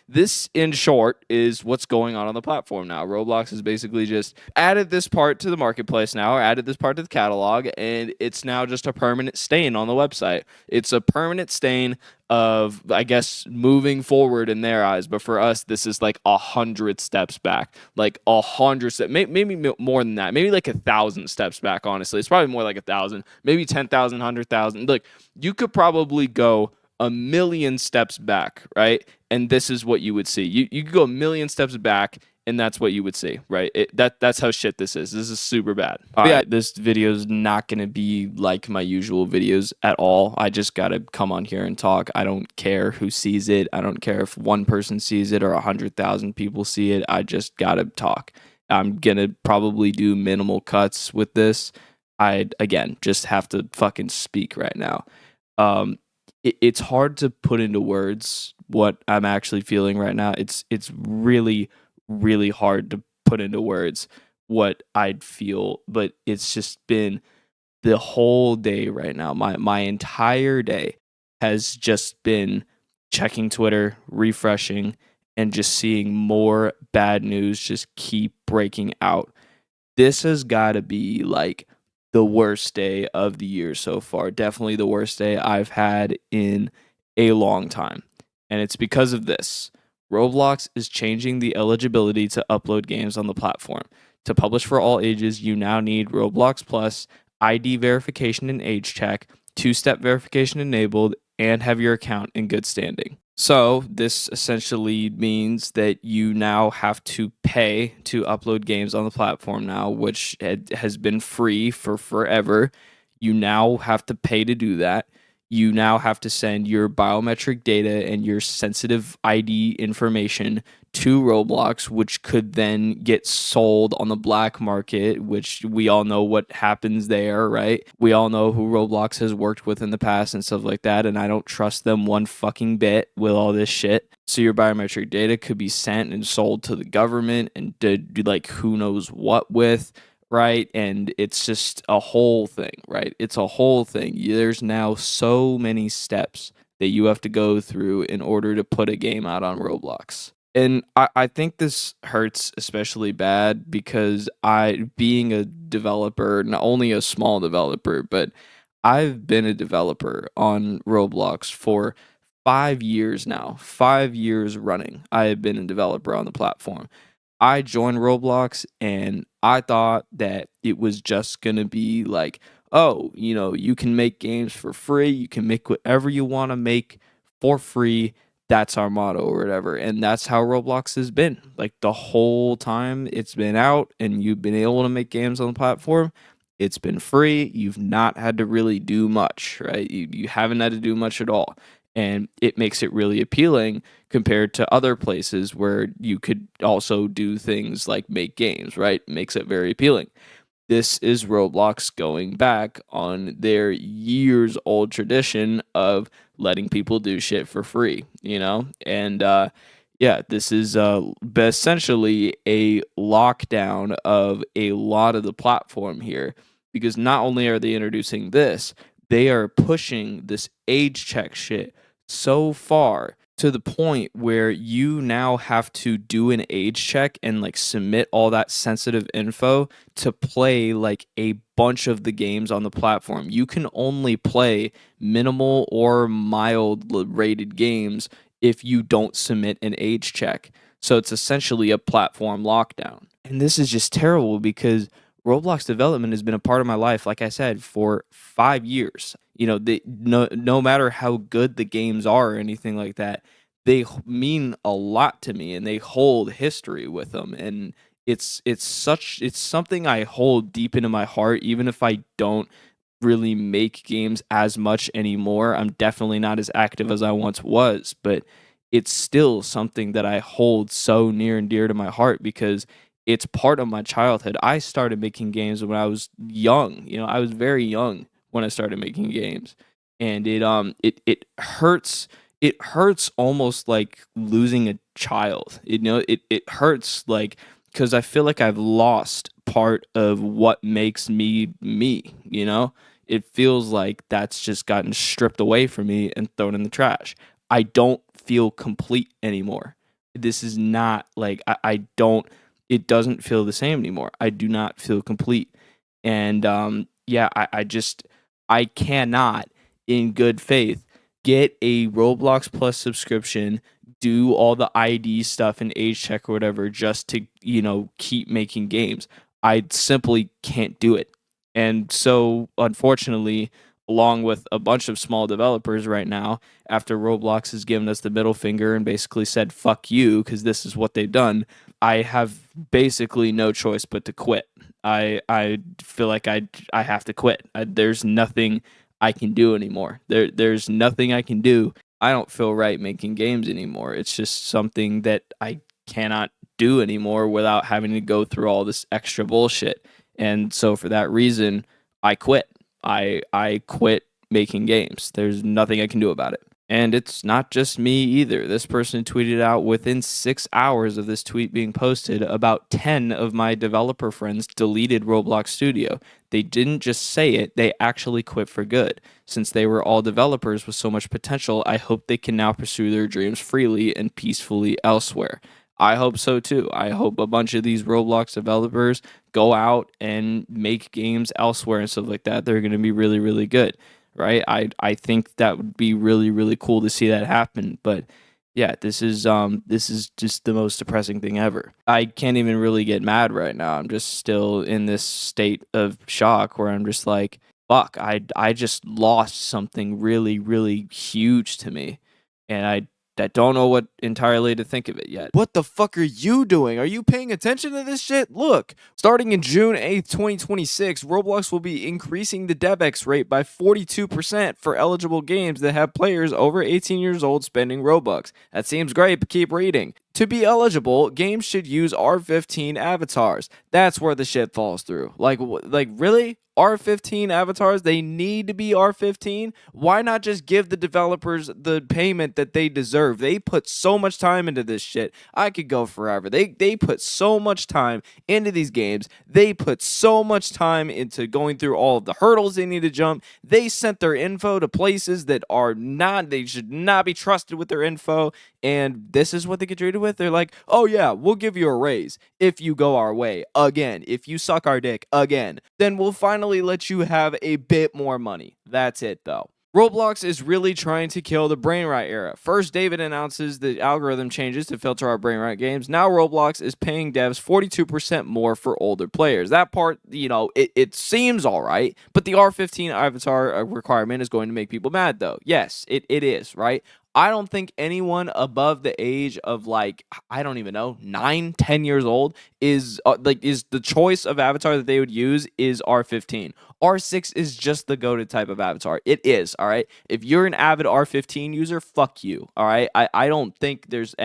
this in short is what's going on the platform now. Roblox has basically just added this part to the marketplace now, or added this part to the catalog, and it's now just a permanent stain on the website. It's a permanent stain of, I guess, moving forward in their eyes, but for us, this is like 100 steps back, like 100 steps, maybe more than that, maybe like 1,000 steps back. Honestly, it's probably more like 1,000, maybe 10,000, 100,000. Like, you could probably go 1,000,000 steps back, right? And this is what you would see. You could go 1,000,000 steps back, and that's what you would see, right? That's how shit this is. This is super bad. Yeah, this video is not going to be like my usual videos at all. I just got to come on here and talk. I don't care who sees it. I don't care if one person sees it or 100,000 people see it. I just got to talk. I'm going to probably do minimal cuts with this. I, again, just have to fucking speak right now. It's hard to put into words what I'm actually feeling right now. It's really, really hard to put into words what I'd feel, but it's just been the whole day right now. My entire day has just been checking Twitter, refreshing, and just seeing more bad news just keep breaking out. This has got to be like the worst day of the year so far. Definitely the worst day I've had in a long time. And it's because of this. Roblox is changing the eligibility to upload games on the platform. To publish for all ages, you now need Roblox Plus, ID verification and age check, two-step verification enabled, and have your account in good standing. So this essentially means that you now have to pay to upload games on the platform now, which has been free for forever. You now have to pay to do that. You now have to send your biometric data and your sensitive ID information to Roblox, which could then get sold on the black market, which we all know what happens there, right? We all know who Roblox has worked with in the past and stuff like that, and I don't trust them one fucking bit with all this shit. So your biometric data could be sent and sold to the government and do like who knows what with, right? And it's just a whole thing, right? It's a whole thing. There's now so many steps that you have to go through in order to put a game out on Roblox. And I think this hurts especially bad because being a developer, not only a small developer, but I've been a developer on Roblox for 5 years now, 5 years running. I have been a developer on the platform. I joined Roblox and I thought that it was just going to be like, oh, you know, you can make games for free. You can make whatever you want to make for free. That's our motto or whatever. And that's how Roblox has been. Like the whole time it's been out and you've been able to make games on the platform, it's been free. You've not had to really do much, right? You haven't had to do much at all. And it makes it really appealing compared to other places where you could also do things like make games, right? Makes it very appealing. This is Roblox going back on their years old tradition of letting people do shit for free, you know? And yeah, this is essentially a lockdown of a lot of the platform here, because not only are they introducing this, they are pushing this age check shit so far to the point where you now have to do an age check and like submit all that sensitive info to play like a bunch of the games on the platform. You can only play minimal or mild rated games if you don't submit an age check. So it's essentially a platform lockdown. And this is just terrible because Roblox development has been a part of my life, like I said, for 5 years. You know, no matter how good the games are or anything like that, they mean a lot to me and they hold history with them. And it's something I hold deep into my heart, even if I don't really make games as much anymore. I'm definitely not as active as I once was, but it's still something that I hold so near and dear to my heart because it's part of my childhood. I started making games when I was young. I was very young when I started making games. And it hurts. It hurts almost like losing a child. It hurts like because I feel like I've lost part of what makes me me, It feels like that's just gotten stripped away from me and thrown in the trash. I don't feel complete anymore. This is not like I don't. It doesn't feel the same anymore. I do not feel complete, and yeah, I cannot, in good faith, get a Roblox Plus subscription, do all the ID stuff and age check or whatever, just to keep making games. I simply can't do it, and so unfortunately, along with a bunch of small developers right now, after Roblox has given us the middle finger and basically said, fuck you, because this is what they've done, I have basically no choice but to quit. I feel like I have to quit. There's nothing I can do anymore. There's nothing I can do. I don't feel right making games anymore. It's just something that I cannot do anymore without having to go through all this extra bullshit. And so for that reason, I quit. I quit making games. There's nothing I can do about it. And it's not just me either. This person tweeted out within 6 hours of this tweet being posted, about 10 of my developer friends deleted Roblox Studio. They didn't just say it, they actually quit for good. Since they were all developers with so much potential, I hope they can now pursue their dreams freely and peacefully elsewhere. I hope so too. I hope a bunch of these Roblox developers go out and make games elsewhere and stuff like that. They're going to be really, really good, right? I think that would be really, really cool to see that happen. But yeah, this is just the most depressing thing ever. I can't even really get mad right now. I'm just still in this state of shock where I'm just like, fuck, I just lost something really, really huge to me, and I don't know what entirely to think of it yet. What the fuck are you doing? Are you paying attention to this shit? Look, starting in June 8th, 2026, Roblox will be increasing the DevX rate by 42% for eligible games that have players over 18 years old spending Robux. That seems great, but keep reading. To be eligible, games should use R15 avatars. That's where the shit falls through. Like really? R15 avatars? They need to be R15? Why not just give the developers the payment that they deserve? They put so much time into this shit. I could go forever. They put so much time into these games. They put so much time into going through all of the hurdles they need to jump. They sent their info to places that they should not be trusted with their info. And this is what they get treated with. They're like, oh yeah, we'll give you a raise if you go our way again. If you suck our dick again, then we'll finally let you have a bit more money. That's it though. Roblox is really trying to kill the brain rot era. First, David announces the algorithm changes to filter our brain rot games. Now, Roblox is paying devs 42% more for older players. That part, it seems all right, but the R15 avatar requirement is going to make people mad, though. Yes, it is, right? I don't think anyone above the age of I don't even know, 9, 10 years old is the choice of avatar that they would use is R15. R6 is just the goated type of avatar. It is, all right? If you're an avid R15 user, fuck you, all right? I don't think there's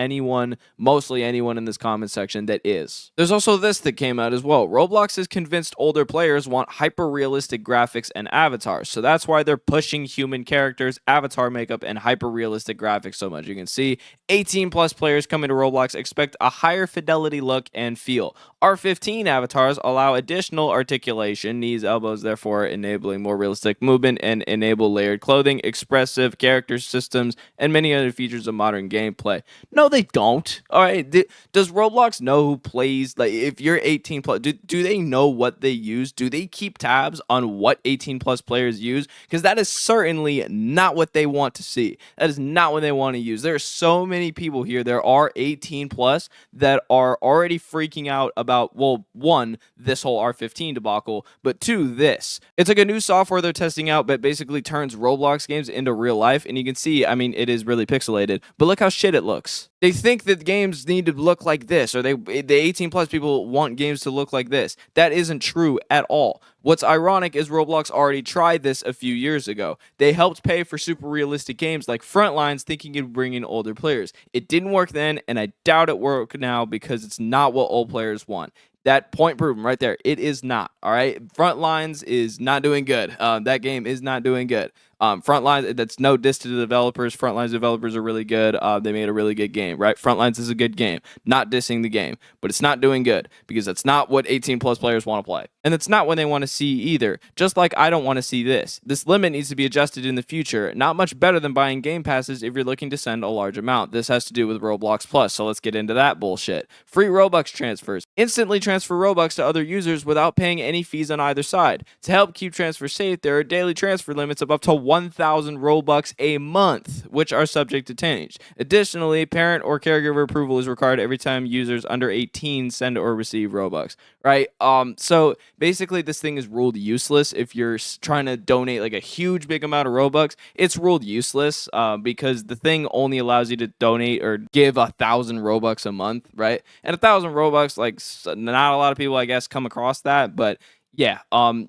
mostly anyone in this comment section that is. There's also this that came out as well. Roblox is convinced older players want hyper-realistic graphics and avatars, so that's why they're pushing human characters, avatar makeup, and hyper-realistic graphics so much. You can see 18 plus players coming to Roblox expect a higher fidelity look and feel. R15 avatars allow additional articulation, knees, elbows, therefore enabling more realistic movement, and enable layered clothing, expressive character systems, and many other features of modern gameplay. No, they don't. All right. Does Roblox know who plays? If you're 18 plus, do they know what they use? Do they keep tabs on what 18 plus players use? Because that is certainly not what they want to see. That is not what they want to use. There are so many people here. There are 18 plus that are already freaking out about, well, one, this whole R15 debacle, but two, this. It's like a new software they're testing out that basically turns Roblox games into real life, and you can see, it is really pixelated, but look how shit it looks. They think that games need to look like this, or the 18 plus people want games to look like this. That isn't true at all. What's ironic is Roblox already tried this a few years ago. They helped pay for super realistic games like Frontlines, thinking it'd bring in older players. It didn't work then, and I doubt it work now because it's not what old players want. That point proven right there. It is not. All right. Frontlines is not doing good. That game is not doing good. Frontlines, that's no diss to the developers. Frontlines developers are really good. They made a really good game, right? Frontlines is a good game. Not dissing the game, but it's not doing good because that's not what 18 plus players want to play. And it's not what they want to see either. Just like I don't want to see this. This limit needs to be adjusted in the future. Not much better than buying game passes if you're looking to send a large amount. This has to do with Roblox Plus, so let's get into that bullshit. Free Robux transfers. Instantly transfer Robux to other users without paying any fees on either side. To help keep transfers safe, there are daily transfer limits of up to 1,000 Robux a month, which are subject to change. Additionally, parent or caregiver approval is required every time users under 18 send or receive Robux, right? So basically this thing is ruled useless. If you're trying to donate like a huge big amount of Robux, it's ruled useless because the thing only allows you to donate or give 1,000 Robux a month, right? And 1,000 Robux, like not a lot of people, I guess, come across that, but yeah,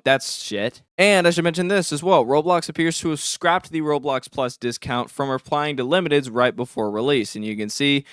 that's shit. And I should mention this as well. Roblox appears to have scrapped the Roblox Plus discount from applying to limiteds right before release. And you can see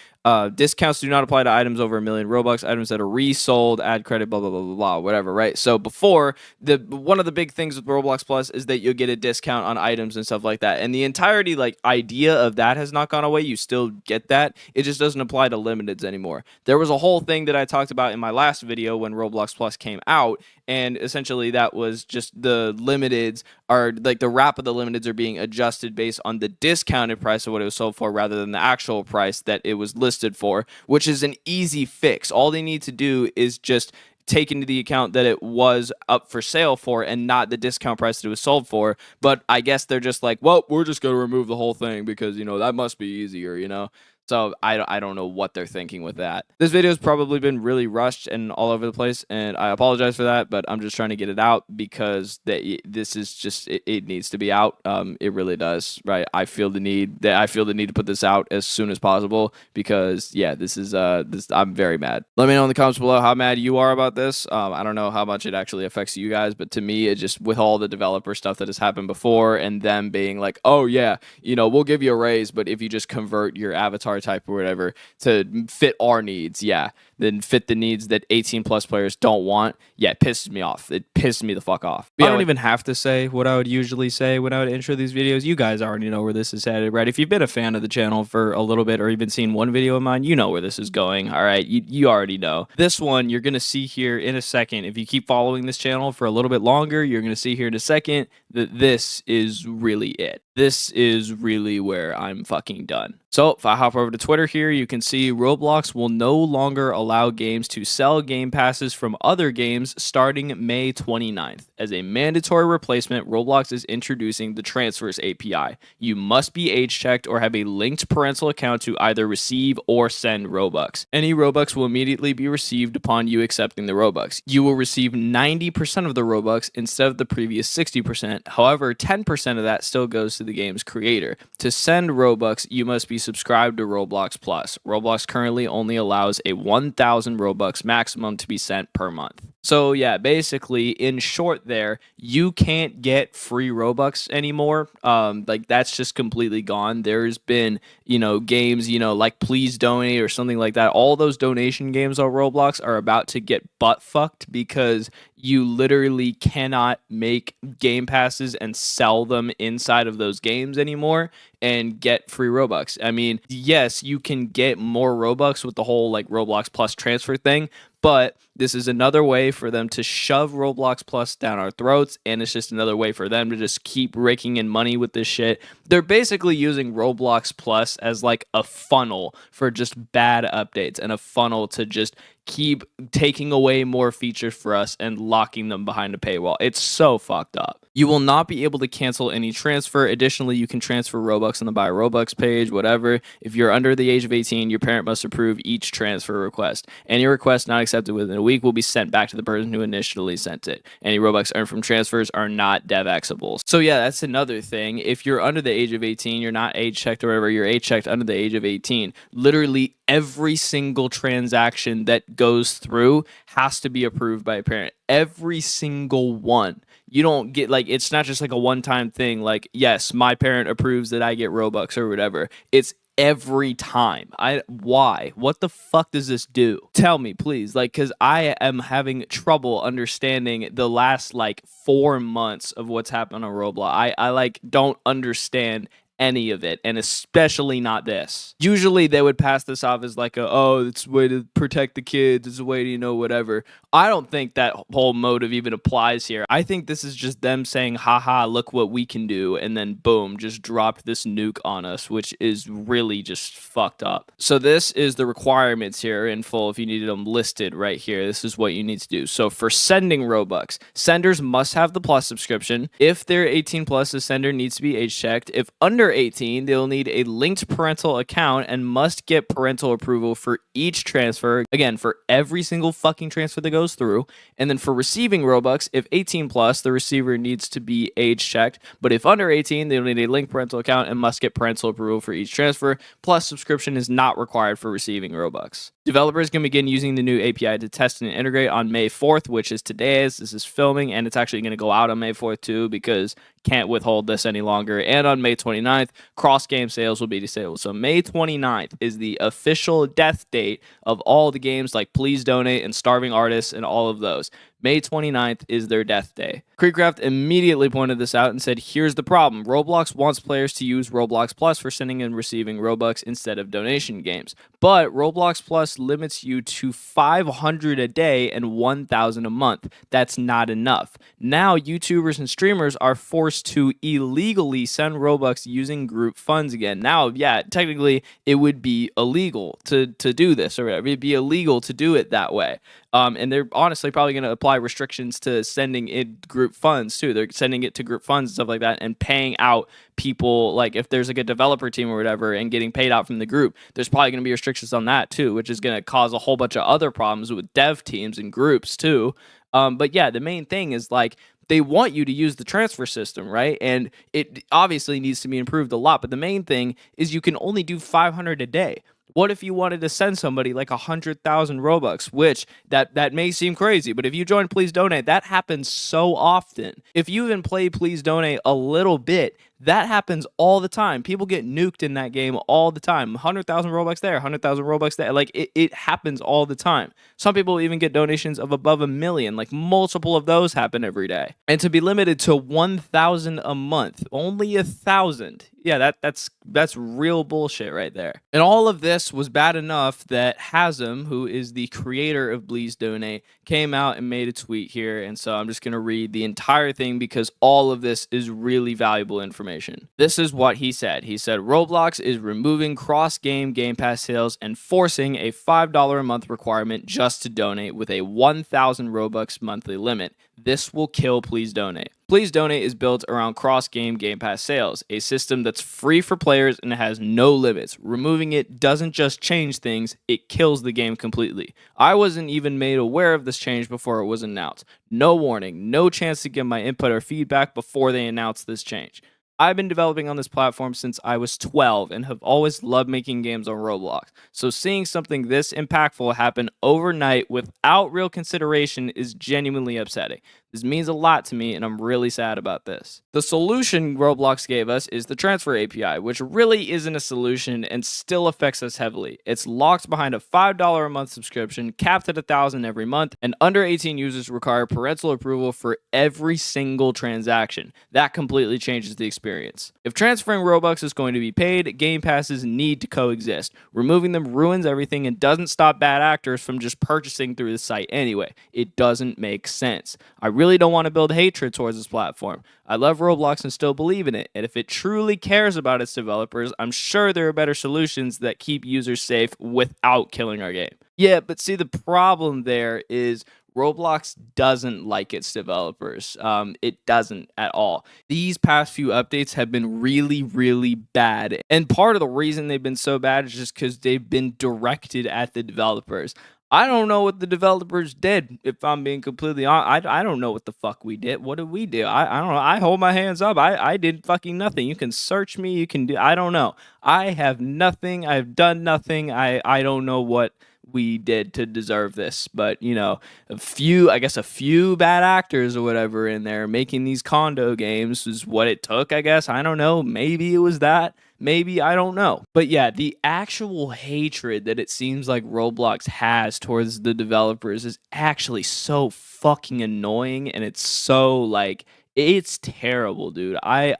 discounts do not apply to items over 1 million Robux, items that are resold, add credit, blah, blah, blah, blah, blah, whatever, right? So before, one of the big things with Roblox Plus is that you'll get a discount on items and stuff like that. And the entirety, like, idea of that has not gone away. You still get that. It just doesn't apply to limiteds anymore. There was a whole thing that I talked about in my last video when Roblox Plus came out, and essentially that was just the limiteds are, like, the wrap of the limiteds are being adjusted based on the discounted price of what it was sold for rather than the actual price that it was listed for, which is an easy fix. All they need to do is just take into the account that it was up for sale for and not the discount price that it was sold for. But I guess they're just like, well, we're just going to remove the whole thing because, you know, that must be easier, you know? So I don't know what they're thinking with that. This video has probably been really rushed and all over the place, and I apologize for that, but I'm just trying to get it out because this is just, it needs to be out. It really does, right? I feel the need to put this out as soon as possible because, yeah, this is, I'm very mad. Let me know in the comments below how mad you are about this. I don't know how much it actually affects you guys, but to me, it just, with all the developer stuff that has happened before and them being like, oh yeah, you know, we'll give you a raise, but if you just convert your avatar type or whatever to fit our needs, yeah, then fit the needs that 18 plus players don't want, yeah, it pisses me off. It pisses me the fuck off. I don't even have to say what I would usually say when I would intro these videos. You guys already know where this is headed, right? If you've been a fan of the channel for a little bit or even seen one video of mine, you know where this is going, all right? You already know. This one you're gonna see here in a second. If you keep following this channel for a little bit longer, you're gonna see here in a second that this is really it. This is really where I'm fucking done. So if I hop over to Twitter here, you can see Roblox will no longer allow games to sell game passes from other games starting May 29th. As a mandatory replacement, Roblox is introducing the Transfers API. You must be age checked or have a linked parental account to either receive or send Robux. Any Robux will immediately be received upon you accepting the Robux. You will receive 90% of the Robux instead of the previous 60%. However, 10% of that still goes to the game's creator. To send Robux, you must be subscribed to Roblox Plus. Roblox currently only allows a 1,000 Robux maximum to be sent per month. So yeah, basically, in short there, you can't get free Robux anymore. Like, that's just completely gone. There's been, you know, games, you know, like Please Donate or something like that. All those donation games on Roblox are about to get butt fucked because you literally cannot make game passes and sell them inside of those games anymore and get free Robux. I mean, yes, you can get more Robux with the whole like Roblox Plus transfer thing, but this is another way for them to shove Roblox Plus down our throats, and it's just another way for them to just keep raking in money with this shit. They're basically using Roblox Plus as like a funnel for just bad updates and a funnel to just keep taking away more features for us and locking them behind a paywall. It's so fucked up. You will not be able to cancel any transfer. Additionally, you can transfer Robux on the Buy Robux page, whatever. If you're under the age of 18, your parent must approve each transfer request. Any request not accepted within a week will be sent back to the person who initially sent it. Any Robux earned from transfers are not DevXable. So yeah, that's another thing. If you're under the age of 18, you're not age checked or whatever, you're age checked under the age of 18. Literally every single transaction that goes through has to be approved by a parent. Every single one. You don't get like, it's not just like a one-time thing. Like, yes, my parent approves that I get Robux or whatever. It's every time. Why? What the fuck does this do? Tell me, please. Like, because I am having trouble understanding the last like 4 months of what's happened on Roblox. I like don't understand any of it, and especially not this. Usually they would pass this off as like it's a way to protect the kids, it's a way to whatever. I don't think that whole motive even applies here. I think this is just them saying, haha, look what we can do, and then boom, just dropped this nuke on us, which is really just fucked up. So this is the requirements here in full. If you needed them listed right here, this is what you need to do. So for sending Robux, senders must have the Plus subscription. If they're 18 plus, the sender needs to be age checked. If under 18, they'll need a linked parental account and must get parental approval for each transfer. Again, for every single fucking transfer that goes through. And then for receiving Robux, if 18 plus, the receiver needs to be age checked. But if under 18, they'll need a linked parental account and must get parental approval for each transfer. Plus subscription is not required for receiving Robux. Developers can begin using the new API to test and integrate on May 4th, which is today as this is filming, and it's actually going to go out on May 4th too, because can't withhold this any longer. And on May 29th, cross-game sales will be disabled. So May 29th is the official death date of all the games like Please Donate and Starving Artists and all of those. May 29th is their death day. Creekcraft immediately pointed this out and said, here's the problem. Roblox wants players to use Roblox Plus for sending and receiving Robux instead of donation games. But Roblox Plus limits you to 500 a day and 1,000 a month. That's not enough. Now, YouTubers and streamers are forced to illegally send Robux using group funds again. Now, yeah, technically, it would be illegal to do this or whatever. It'd be illegal to do it that way. And they're honestly probably going to apply restrictions to sending it group funds too. They're sending it to group funds and stuff like that and paying out people, like if there's like a developer team or whatever and getting paid out from the group, there's probably going to be restrictions on that too, which is going to cause a whole bunch of other problems with dev teams and groups too. But yeah, the main thing is like, they want you to use the transfer system, right? And it obviously needs to be improved a lot. But the main thing is you can only do 500 a day. What if you wanted to send somebody like 100,000 Robux, which that may seem crazy, but if you join Please Donate, that happens so often. If you even play Please Donate a little bit, that happens all the time. People get nuked in that game all the time. 100,000 Robux there, 100,000 Robux there. Like, it happens all the time. Some people even get donations of above 1 million. Like, multiple of those happen every day. And to be limited to 1,000 a month, only 1,000. Yeah, that's real bullshit right there. And all of this was bad enough that Hasm, who is the creator of Please Donate, came out and made a tweet here. And so I'm just going to read the entire thing because all of this is really valuable information. This is what he said. He said, Roblox is removing cross-game Game Pass sales and forcing a $5 a month requirement just to donate with a 1,000 Robux monthly limit. This will kill Please Donate. Please Donate is built around cross-game Game Pass sales, a system that's free for players and has no limits. Removing it doesn't just change things, it kills the game completely. I wasn't even made aware of this change before it was announced. No warning, no chance to give my input or feedback before they announced this change. I've been developing on this platform since I was 12 and have always loved making games on Roblox. So seeing something this impactful happen overnight without real consideration is genuinely upsetting. This means a lot to me and I'm really sad about this. The solution Roblox gave us is the transfer API, which really isn't a solution and still affects us heavily. It's locked behind a $5 a month subscription, capped at 1,000 every month, and under 18 users require parental approval for every single transaction. That completely changes the experience. If transferring Robux is going to be paid, Game Passes need to coexist. Removing them ruins everything and doesn't stop bad actors from just purchasing through the site anyway. It doesn't make sense. I really don't want to build hatred towards this platform. I love Roblox and still believe in it, and if it truly cares about its developers, I'm sure there are better solutions that keep users safe without killing our game. Yeah, but see, the problem there is Roblox doesn't like its developers. It doesn't at all. These past few updates have been really, really bad. And part of the reason they've been so bad is just because they've been directed at the developers. I don't know what the developers did, if I'm being completely honest. I don't know what the fuck we did. What did we do? I don't know. I hold my hands up. I did fucking nothing. You can search me. You can do. I don't know. I have nothing. I've done nothing. I don't know what we did to deserve this, but a few bad actors or whatever in there making these condo games is what it took, I guess. I don't know. Maybe it was that. Maybe, I don't know. But yeah, the actual hatred that it seems like Roblox has towards the developers is actually so fucking annoying, and it's so like it's terrible, dude. I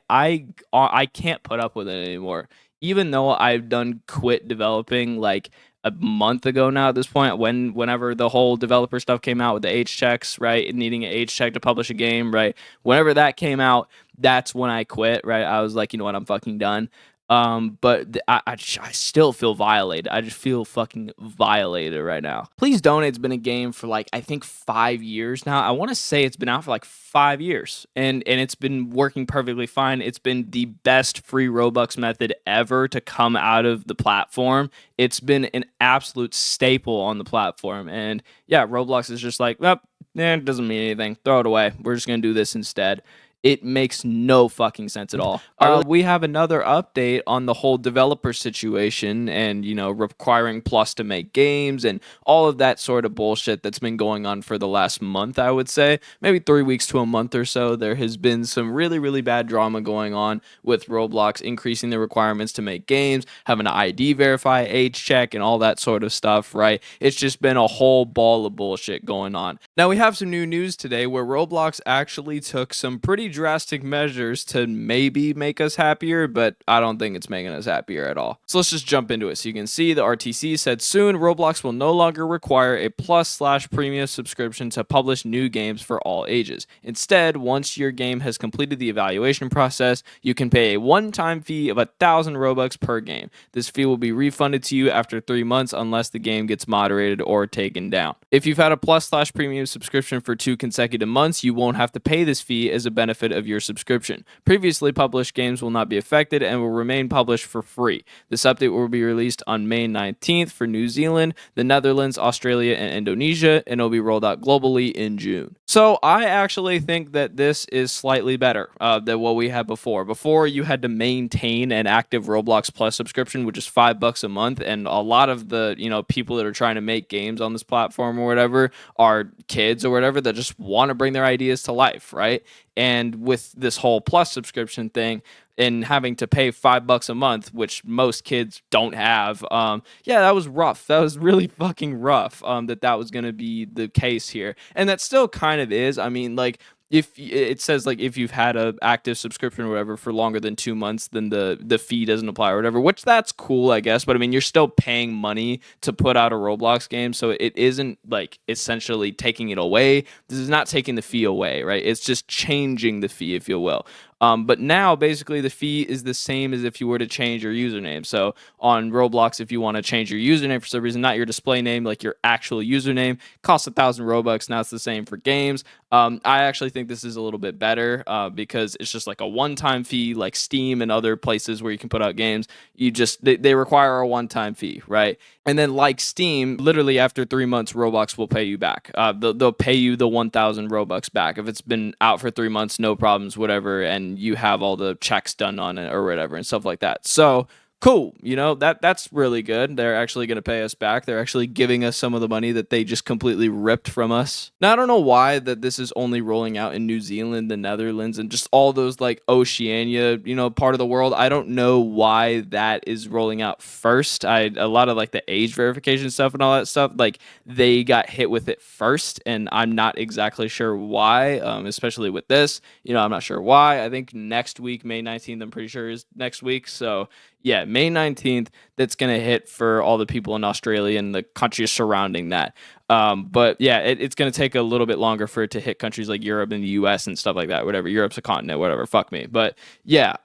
can't put up with it anymore. Even though I've done quit developing like a month ago now at this point, whenever the whole developer stuff came out with the H checks, right, and needing an H check to publish a game, right, whenever that came out, that's when I quit, right. I was like, you know what, I'm fucking done. I still feel violated. I just feel fucking violated right now. Please Donate's been a game for like I think 5 years now. I want to say it's been out for like 5 years, and it's been working perfectly fine. It's been the best free Robux method ever to come out of the platform. It's been an absolute staple on the platform, and yeah, Roblox is just like, well, it doesn't mean anything. Throw it away. We're just gonna do this instead. It makes no fucking sense at all. We have another update on the whole developer situation and, requiring Plus to make games and all of that sort of bullshit that's been going on for the last month, I would say. Maybe 3 weeks to a month or so. There has been some really, really bad drama going on with Roblox increasing the requirements to make games, having to ID verify, age check, and all that sort of stuff, right? It's just been a whole ball of bullshit going on. Now, we have some new news today where Roblox actually took some pretty drastic measures to maybe make us happier, but I don't think it's making us happier at all. So let's just jump into it. So you can see the RTC said soon Roblox will no longer require a plus/premium subscription to publish new games for all ages. Instead, once your game has completed the evaluation process, you can pay a one-time fee of 1,000 Robux per game. This fee will be refunded to you after 3 months unless the game gets moderated or taken down. If you've had a plus/premium subscription for 2 consecutive months, you won't have to pay this fee as a benefit of your subscription. Previously published games will not be affected and will remain published for free. This update will be released on May 19th for New Zealand, the Netherlands, Australia, and Indonesia, and it'll be rolled out globally in June. So I actually think that this is slightly better than what we had before. Before, you had to maintain an active Roblox Plus subscription, which is $5 a month, and a lot of the people that are trying to make games on this platform or whatever are kids or whatever that just want to bring their ideas to life, right? And with this whole Plus subscription thing and having to pay $5 a month, which most kids don't have, yeah, that was rough. That was really fucking rough. That was going to be the case here, and that still kind of is. I mean, like, if it says like if you've had a active subscription or whatever for longer than 2 months, then the fee doesn't apply or whatever, which that's cool, I guess. But I mean, you're still paying money to put out a Roblox game, so it isn't like essentially taking it away. This is not taking the fee away, right? It's just changing the fee, if you will. But now, basically, the fee is the same as if you were to change your username. So on Roblox, if you want to change your username for some reason, not your display name, like your actual username, costs 1,000 Robux. Now it's the same for games. I actually think this is a little bit better because it's just like a one-time fee, like Steam and other places where you can put out games. They require a one-time fee, right? And then, like Steam, literally after 3 months, Roblox will pay you back. They'll pay you the 1,000 Robux back if it's been out for 3 months, no problems, whatever, and you have all the checks done on it or whatever and stuff like that. So cool, that's really good. They're actually going to pay us back. They're actually giving us some of the money that they just completely ripped from us. Now, I don't know why that this is only rolling out in New Zealand, the Netherlands, and just all those like Oceania, part of the world. I don't know why that is rolling out first. A lot of like the age verification stuff and all that stuff, like they got hit with it first, and I'm not exactly sure why, especially with this. I'm not sure why. I think next week, May 19th, I'm pretty sure is next week. So yeah, May 19th, that's going to hit for all the people in Australia and the countries surrounding that. But yeah, it's going to take a little bit longer for it to hit countries like Europe and the US and stuff like that. Whatever, Europe's a continent, whatever. Fuck me. But yeah,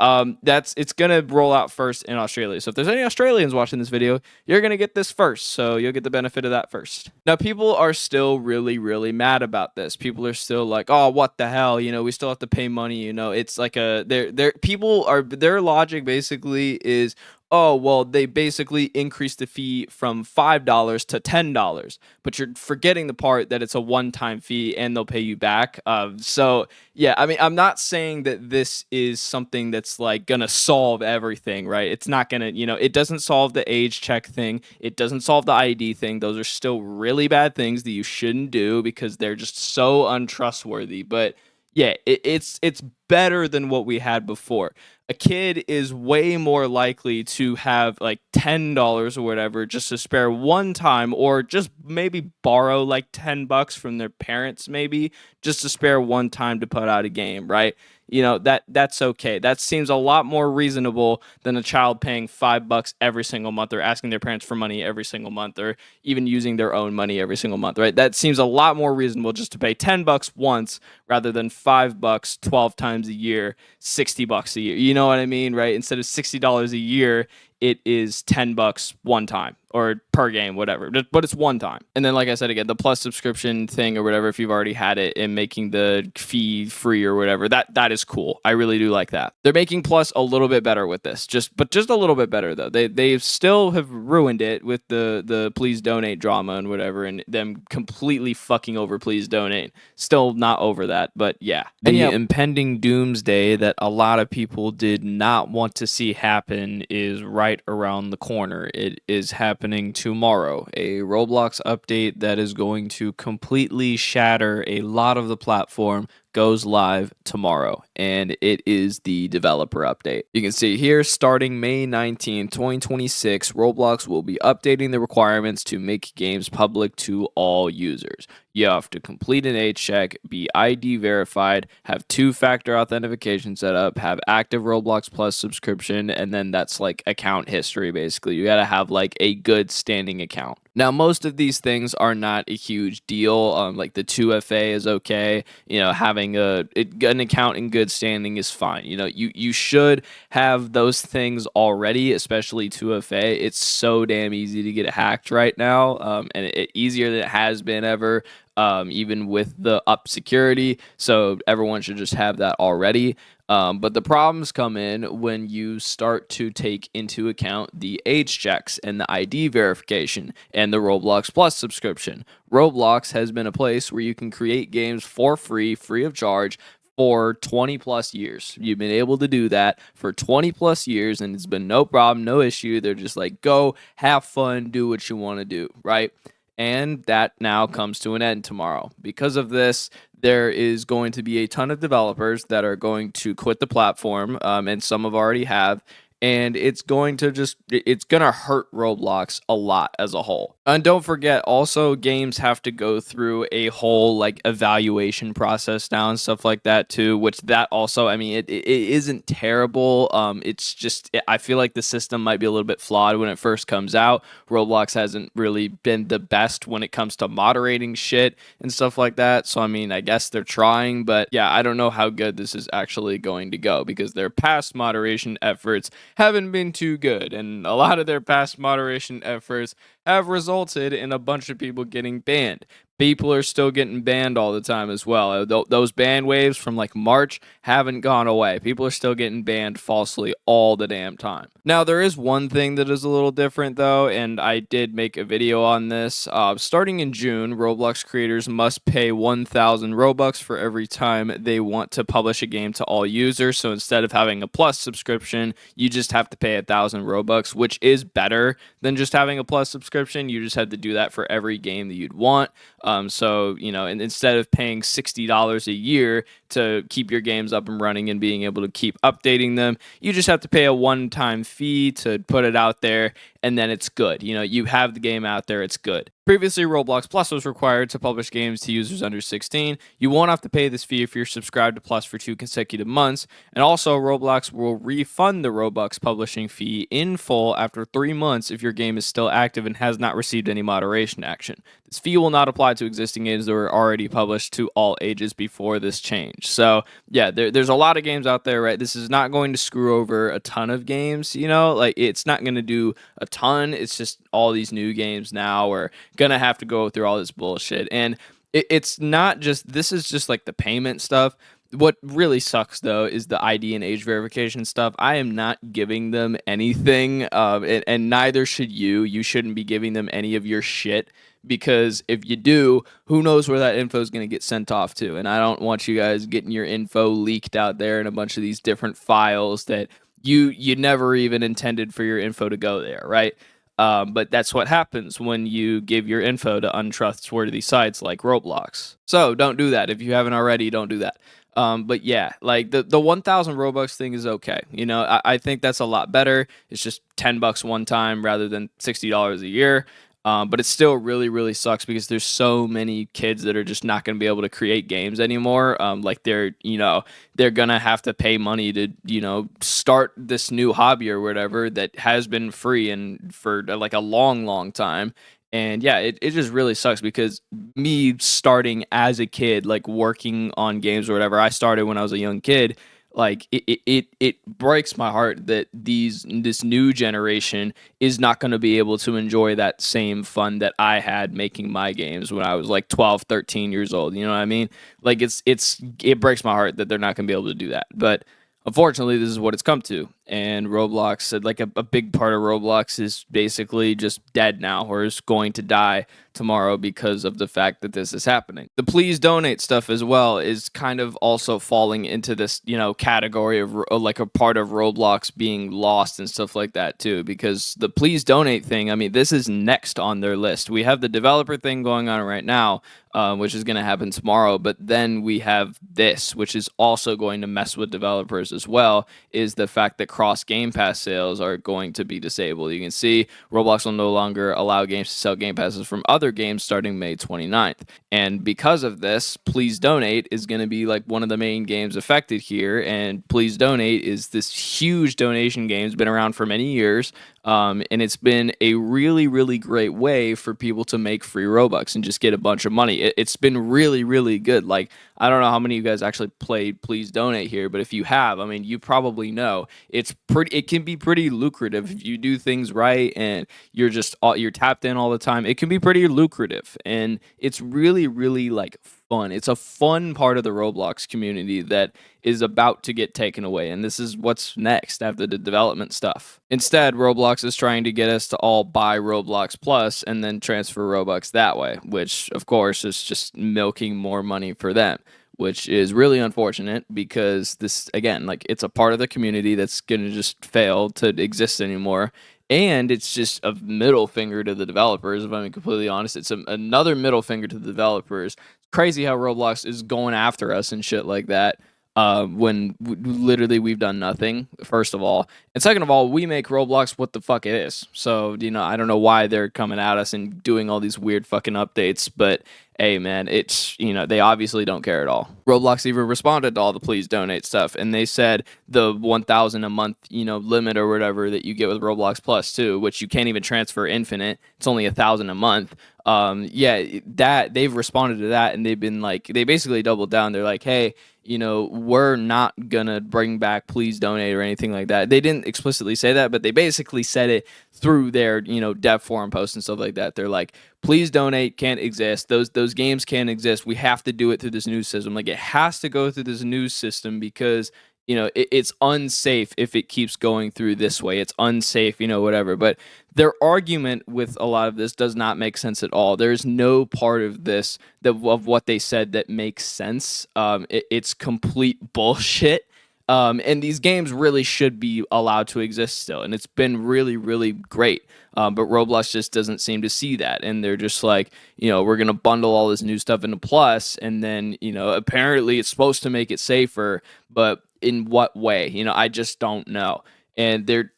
it's going to roll out first in Australia. So if there's any Australians watching this video, you're going to get this first. So you'll get the benefit of that first. Now, people are still really, really mad about this. People are still like, oh, what the hell? You know, we still have to pay money. You know, it's like their logic basically is, oh, well, they basically increased the fee from $5 to $10, but you're forgetting the part that it's a one-time fee and they'll pay you back. So yeah, I mean, I'm not saying that this is something that's like gonna solve everything, right? It's not gonna, it doesn't solve the age check thing. It doesn't solve the ID thing. Those are still really bad things that you shouldn't do because they're just so untrustworthy. But yeah, it's better than what we had before. A kid is way more likely to have like $10 or whatever just to spare one time, or just maybe borrow like $10 from their parents, maybe just to spare one time to put out a game, right? That's okay. That seems a lot more reasonable than a child paying $5 every single month, or asking their parents for money every single month, or even using their own money every single month, right? That seems a lot more reasonable just to pay $10 once rather than $5 12 times a year, $60 a year. You know what I mean, right? Instead of $60 a year, it is $10 one time, or per game, whatever, but it's one time. And then, like I said, again, the plus subscription thing or whatever, if you've already had it, and making the fee free or whatever, that is cool. I really do like that. They're making plus a little bit better with this, just a little bit better though. They still have ruined it with the please donate drama and whatever, and them completely fucking over please donate. Still not over that, but yeah. The impending doomsday that a lot of people did not want to see happen is right around the corner. It is happening tomorrow. A Roblox update that is going to completely shatter a lot of the platform goes live tomorrow, and it is the developer update. You can see here, starting May 19, 2026, Roblox will be updating the requirements to make games public to all users. You have to complete an age check, be ID verified, have two-factor authentication set up, have active Roblox Plus subscription, and then that's like account history, basically. You gotta have like a good standing account. Now, most of these things are not a huge deal. Like the 2FA is okay. Having an account in good standing is fine. You should have those things already, especially 2FA. It's so damn easy to get hacked right now, and easier than it has been ever. Even with the up security, so everyone should just have that already. But the problems come in when you start to take into account the age checks and the ID verification and the Roblox Plus subscription. Roblox has been a place where you can create games for free of charge, for 20 plus years. You've been able to do that for 20 plus years, and it's been no problem, no issue. They're just like, go, have fun, do what you want to do, right? And that now comes to an end tomorrow. Because of this, there is going to be a ton of developers that are going to quit the platform, and some have already have. And it's going to hurt Roblox a lot as a whole. And don't forget, also, games have to go through a whole like evaluation process now and stuff like that too, which that also, I mean, it isn't terrible. It's just, I feel like the system might be a little bit flawed when it first comes out. Roblox hasn't really been the best when it comes to moderating shit and stuff like that. So, I mean, I guess they're trying, but yeah, I don't know how good this is actually going to go, because their past moderation efforts haven't been too good, and a lot of their past moderation efforts have resulted in a bunch of people getting banned. People are still getting banned all the time as well. Those ban waves from like March haven't gone away. People are still getting banned falsely all the damn time. Now, there is one thing that is a little different though, and I did make a video on this. Starting in June, Roblox creators must pay 1,000 Robux for every time they want to publish a game to all users. So instead of having a plus subscription, you just have to pay 1,000 Robux, which is better than just having a plus subscription. You just have to do that for every game that you'd want. And instead of paying $60 a year to keep your games up and running and being able to keep updating them, you just have to pay a one-time fee to put it out there, and then it's good. You have the game out there, it's good. Previously, Roblox Plus was required to publish games to users under 16. You won't have to pay this fee if you're subscribed to Plus for 2 consecutive months. And also, Roblox will refund the Robux publishing fee in full after 3 months if your game is still active and has not received any moderation action. This fee will not apply to existing games that were already published to all ages before this change. So yeah, there's a lot of games out there, right? This is not going to screw over a ton of games, like it's not going to do a ton. It's just all these new games now are going to have to go through all this bullshit. And it's not just, this is just like the payment stuff. What really sucks though is the ID and age verification stuff. I am not giving them anything, and neither should you. You shouldn't be giving them any of your shit, because if you do, who knows where that info is going to get sent off to. And I don't want you guys getting your info leaked out there in a bunch of these different files that you never even intended for your info to go there, right? But that's what happens when you give your info to untrustworthy sites like Roblox. So don't do that. If you haven't already, don't do that. But yeah, like the 1,000 Robux thing is okay. I think that's a lot better. It's just $10 one time rather than $60 a year. But it still really, really sucks because there's so many kids that are just not going to be able to create games anymore. Like they're going to have to pay money to, start this new hobby or whatever that has been free and for like a long, long time. And yeah, it just really sucks because me starting as a kid, like working on games or whatever, I started when I was a young kid. Like it breaks my heart that this new generation is not going to be able to enjoy that same fun that I had making my games when I was like 12, 13 years old. You know what I mean? Like it breaks my heart that they're not going to be able to do that. But unfortunately, this is what it's come to. And Roblox said like a big part of Roblox is basically just dead now, or is going to die tomorrow because of the fact that this is happening. The please donate stuff as well is kind of also falling into this, category of like a part of Roblox being lost and stuff like that too, because the please donate thing, I mean, this is next on their list. We have the developer thing going on right now, which is going to happen tomorrow, but then we have this, which is also going to mess with developers as well, is the fact that cross Game Pass sales are going to be disabled. You can see Roblox will no longer allow games to sell Game Passes from other games starting May 29th. And because of this, Please Donate is going to be like one of the main games affected here. And Please Donate is this huge donation game. It's been around for many years. And it's been a really, really great way for people to make free Robux and just get a bunch of money. It's been really, really good. Like, I don't know how many of you guys actually played Please Donate here, but if you have, I mean, you probably know it can be pretty lucrative if you do things right and you're tapped in all the time. It can be pretty lucrative, and it's really, really like fun. It's a fun part of the Roblox community that is about to get taken away, and this is what's next after the development stuff. Instead, Roblox is trying to get us to all buy Roblox Plus and then transfer Robux that way, which of course is just milking more money for them, which is really unfortunate because this, again, like it's a part of the community that's going to just fail to exist anymore. And it's just a middle finger to the developers, if I'm being completely honest. It's another middle finger to the developers. It's crazy how Roblox is going after us and shit like that, when literally we've done nothing, first of all. And second of all, we make Roblox what the fuck it is. So, I don't know why they're coming at us and doing all these weird fucking updates, but hey, man, it's, they obviously don't care at all. Roblox even responded to all the please donate stuff, and they said the 1,000 a month, limit or whatever that you get with Roblox Plus too, which you can't even transfer infinite. It's only 1,000 a month. That they've responded to that, and they've been like, they basically doubled down. They're like, hey, we're not gonna bring back please donate or anything like that. They didn't explicitly say that, but they basically said it through their, dev forum posts and stuff like that. They're like, please donate can't exist. Those games can't exist. We have to do it through this new system. Like, it has to go through this new system because it's unsafe if it keeps going through this way. It's unsafe, whatever. But their argument with a lot of this does not make sense at all. There's no part of this of what they said that makes sense. It's complete bullshit. And these games really should be allowed to exist still. And it's been really, really great. But Roblox just doesn't seem to see that. And they're just like, we're going to bundle all this new stuff into Plus. And then, apparently it's supposed to make it safer. But in what way? I just don't know. And they're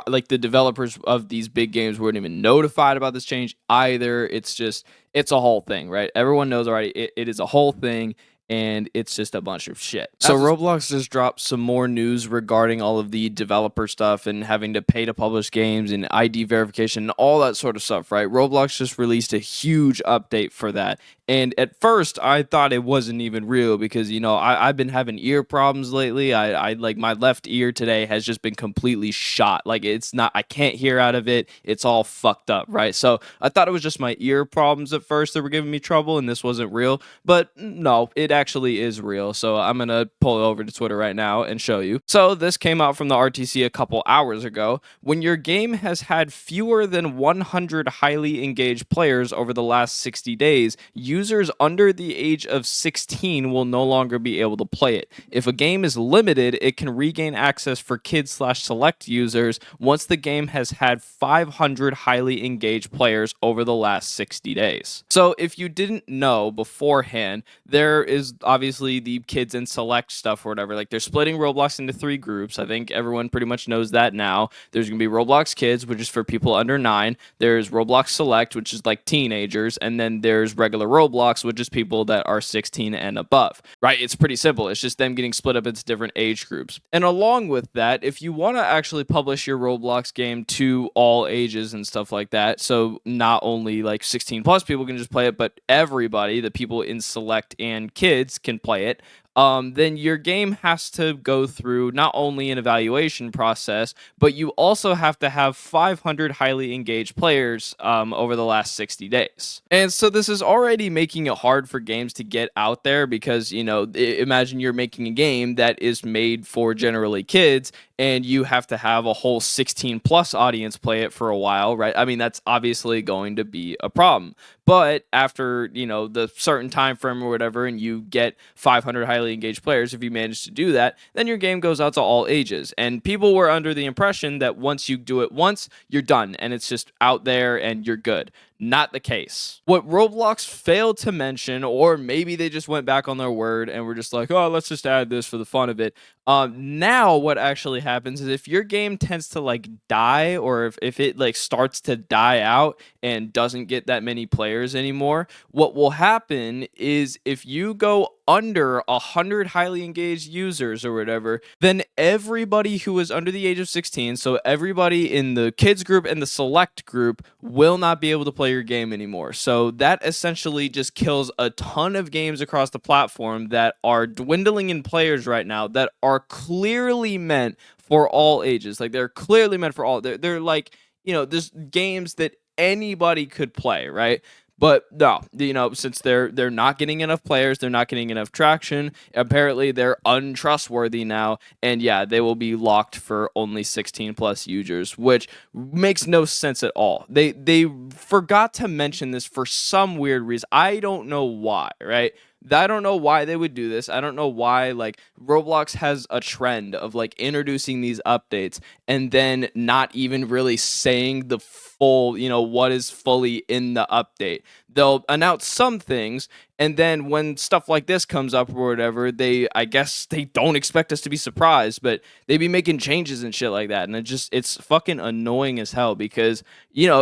like the developers of these big games weren't even notified about this change either. It's a whole thing, right? Everyone knows already. It is a whole thing. and it's just a bunch of shit. So Roblox just dropped some more news regarding all of the developer stuff and having to pay to publish games and ID verification and all that sort of stuff, right? Roblox just released a huge update for that. And at first, I thought it wasn't even real because, I've been having ear problems lately. I like my left ear today has just been completely shot. Like it's not, I can't hear out of it. It's all fucked up, right? So I thought it was just my ear problems at first that were giving me trouble and this wasn't real. But no, it actually is real. So I'm going to pull it over to Twitter right now and show you. So this came out from the RTC a couple hours ago. When your game has had fewer than 100 highly engaged players over the last 60 days, users under the age of 16 will no longer be able to play it. If a game is limited, it can regain access for kids/select users once the game has had 500 highly engaged players over the last 60 days. So if you didn't know beforehand, there is obviously the kids and select stuff or whatever. Like they're splitting Roblox into 3 groups. I think everyone pretty much knows that now. There's going to be Roblox Kids, which is for people under 9. There's Roblox Select, which is like teenagers. And then there's regular Roblox, which is people that are 16 and above, right? It's pretty simple. It's just them getting split up into different age groups. And along with that, if you want to actually publish your Roblox game to all ages and stuff like that, so not only like 16 plus people can just play it, but everybody, the people in Select and Kids can play it, then your game has to go through not only an evaluation process, but you also have to have 500 highly engaged players over the last 60 days. And so this is already making it hard for games to get out there because, imagine you're making a game that is made for generally kids and you have to have a whole 16 plus audience play it for a while, right? I mean, that's obviously going to be a problem. But after, the certain time frame or whatever, and you get 500 highly engaged players, if you manage to do that, then your game goes out to all ages. And people were under the impression that once you do it once, you're done, and it's just out there and you're good. Not the case. What Roblox failed to mention, or maybe they just went back on their word and were just like, oh, let's just add this for the fun of it. Now what actually happens is if your game tends to like die, or if it like starts to die out and doesn't get that many players anymore, what will happen is if you go under 100 highly engaged users or whatever, then everybody who is under the age of 16, so everybody in the kids group and the select group, will not be able to play your game anymore. So that essentially just kills a ton of games across the platform that are dwindling in players right now that are clearly meant for all ages. Like they're clearly meant for all. They're like, there's games that anybody could play, right? But no, since they're not getting enough players, they're not getting enough traction. Apparently, they're untrustworthy now, and yeah, they will be locked for only 16 plus users, which makes no sense at all. They forgot to mention this for some weird reason. I don't know why, right? I don't know why they would do this. I don't know why like Roblox has a trend of like introducing these updates and then not even really saying the full, what is fully in the update. They'll announce some things, and then when stuff like this comes up or whatever, I guess they don't expect us to be surprised, but they be making changes and shit like that. And it's fucking annoying as hell because,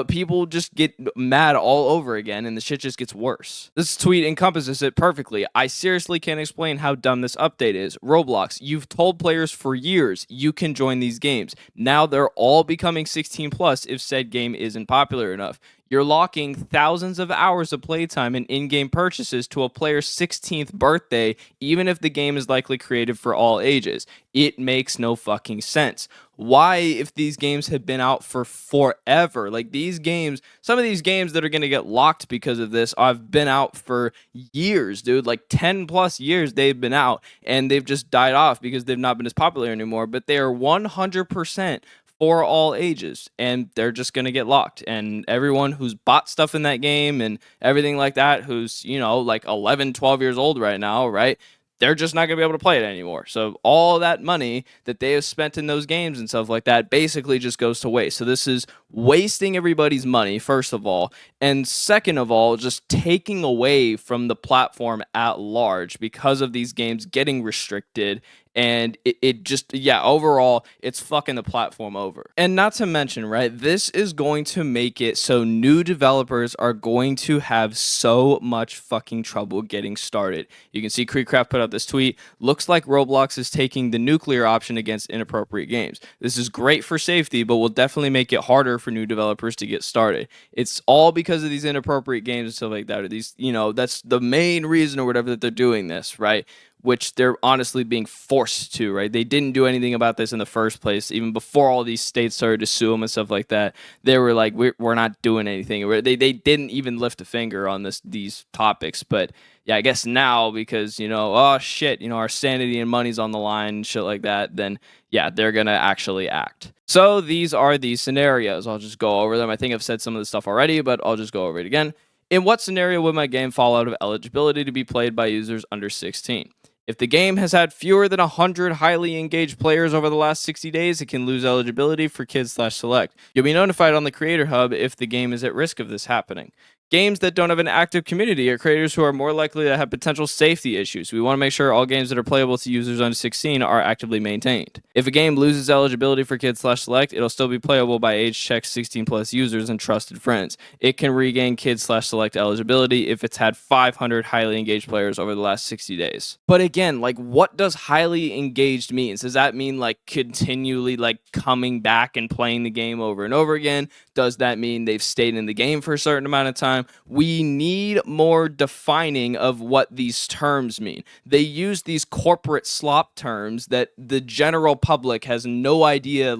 people just get mad all over again and the shit just gets worse. This tweet encompasses it perfectly. I seriously can't explain how dumb this update is. Roblox, you've told players for years you can join these games. Now they're all becoming 16 plus if said game isn't popular enough. You're locking thousands of hours of playtime and in-game purchases to a player's 16th birthday, even if the game is likely created for all ages. It makes no fucking sense. Why, if these games have been out for forever, like these games, some of these games that are going to get locked because of this have been out for years, dude, like 10 plus years they've been out, and they've just died off because they've not been as popular anymore, but they are 100% for all ages, and they're just going to get locked. And everyone who's bought stuff in that game and everything like that, who's, like 11, 12 years old right now, right? They're just not going to be able to play it anymore. So all that money that they have spent in those games and stuff like that basically just goes to waste. So this is wasting everybody's money, first of all. And second of all, just taking away from the platform at large because of these games getting restricted and it just, yeah, overall, it's fucking the platform over. And not to mention, right, this is going to make it so new developers are going to have so much fucking trouble getting started. You can see Creekcraft put out this tweet. Looks like Roblox is taking the nuclear option against inappropriate games. This is great for safety, but will definitely make it harder for new developers to get started. It's all because of these inappropriate games and stuff like that. Or these, that's the main reason or whatever that they're doing this, right? Which they're honestly being forced to, right? They didn't do anything about this in the first place. Even before all these states started to sue them and stuff like that, they were like, we're not doing anything. They didn't even lift a finger on these topics. But yeah, I guess now because, oh shit, our sanity and money's on the line and shit like that, then yeah, they're going to actually act. So these are the scenarios. I'll just go over them. I think I've said some of the stuff already, but I'll just go over it again. In what scenario would my game fall out of eligibility to be played by users under 16? If the game has had fewer than 100 highly engaged players over the last 60 days, it can lose eligibility for Kids/Select. You'll be notified on the Creator Hub if the game is at risk of this happening. Games that don't have an active community are creators who are more likely to have potential safety issues. We want to make sure all games that are playable to users under 16 are actively maintained. If a game loses eligibility for Kids/Select, it'll still be playable by age-checked 16-plus users and trusted friends. It can regain Kids/Select eligibility if it's had 500 highly engaged players over the last 60 days. But again, what does highly engaged mean? Does that mean continually coming back and playing the game over and over again? Does that mean they've stayed in the game for a certain amount of time? We need more defining of what these terms mean. They use these corporate slop terms that the general public has no idea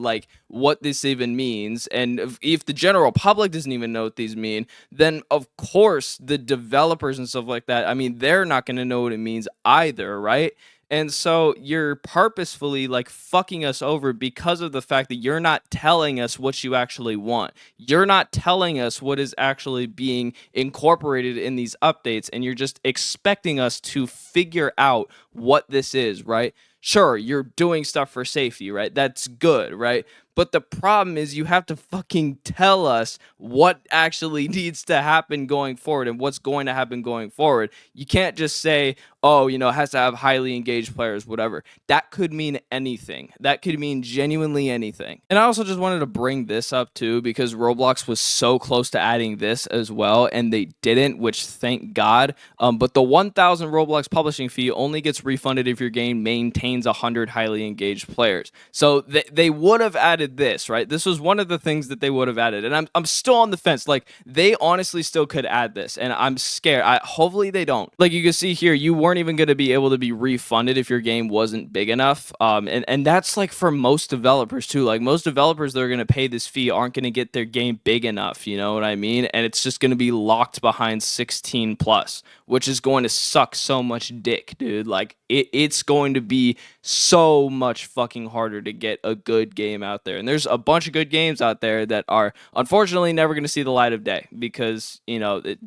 what this even means. And if the general public doesn't even know what these mean, then of course the developers and stuff like that, they're not going to know what it means either, right? And so you're purposefully fucking us over because of the fact that you're not telling us what you actually want. You're not telling us what is actually being incorporated in these updates, and you're just expecting us to figure out what this is, right? Sure, you're doing stuff for safety, right? That's good, right? But the problem is you have to fucking tell us what actually needs to happen going forward and what's going to happen going forward. You can't just say, oh, it has to have highly engaged players, whatever. That could mean anything. That could mean genuinely anything. And I also just wanted to bring this up too because Roblox was so close to adding this as well and they didn't, which thank God. But the 1,000 Roblox publishing fee only gets refunded if your game maintains 100 highly engaged players. So they would have added this, right? This was one of the things that they would have added, and I'm still on the fence. They honestly still could add this, and I'm scared. Hopefully they don't. You can see here, you weren't even going to be able to be refunded if your game wasn't big enough. And that's for most developers too. Most developers that are going to pay this fee aren't going to get their game big enough. You know what I mean? And it's just going to be locked behind 16 plus, which is going to suck so much dick, dude. It's going to be so much fucking harder to get a good game out there. And there's a bunch of good games out there that are unfortunately never going to see the light of day because,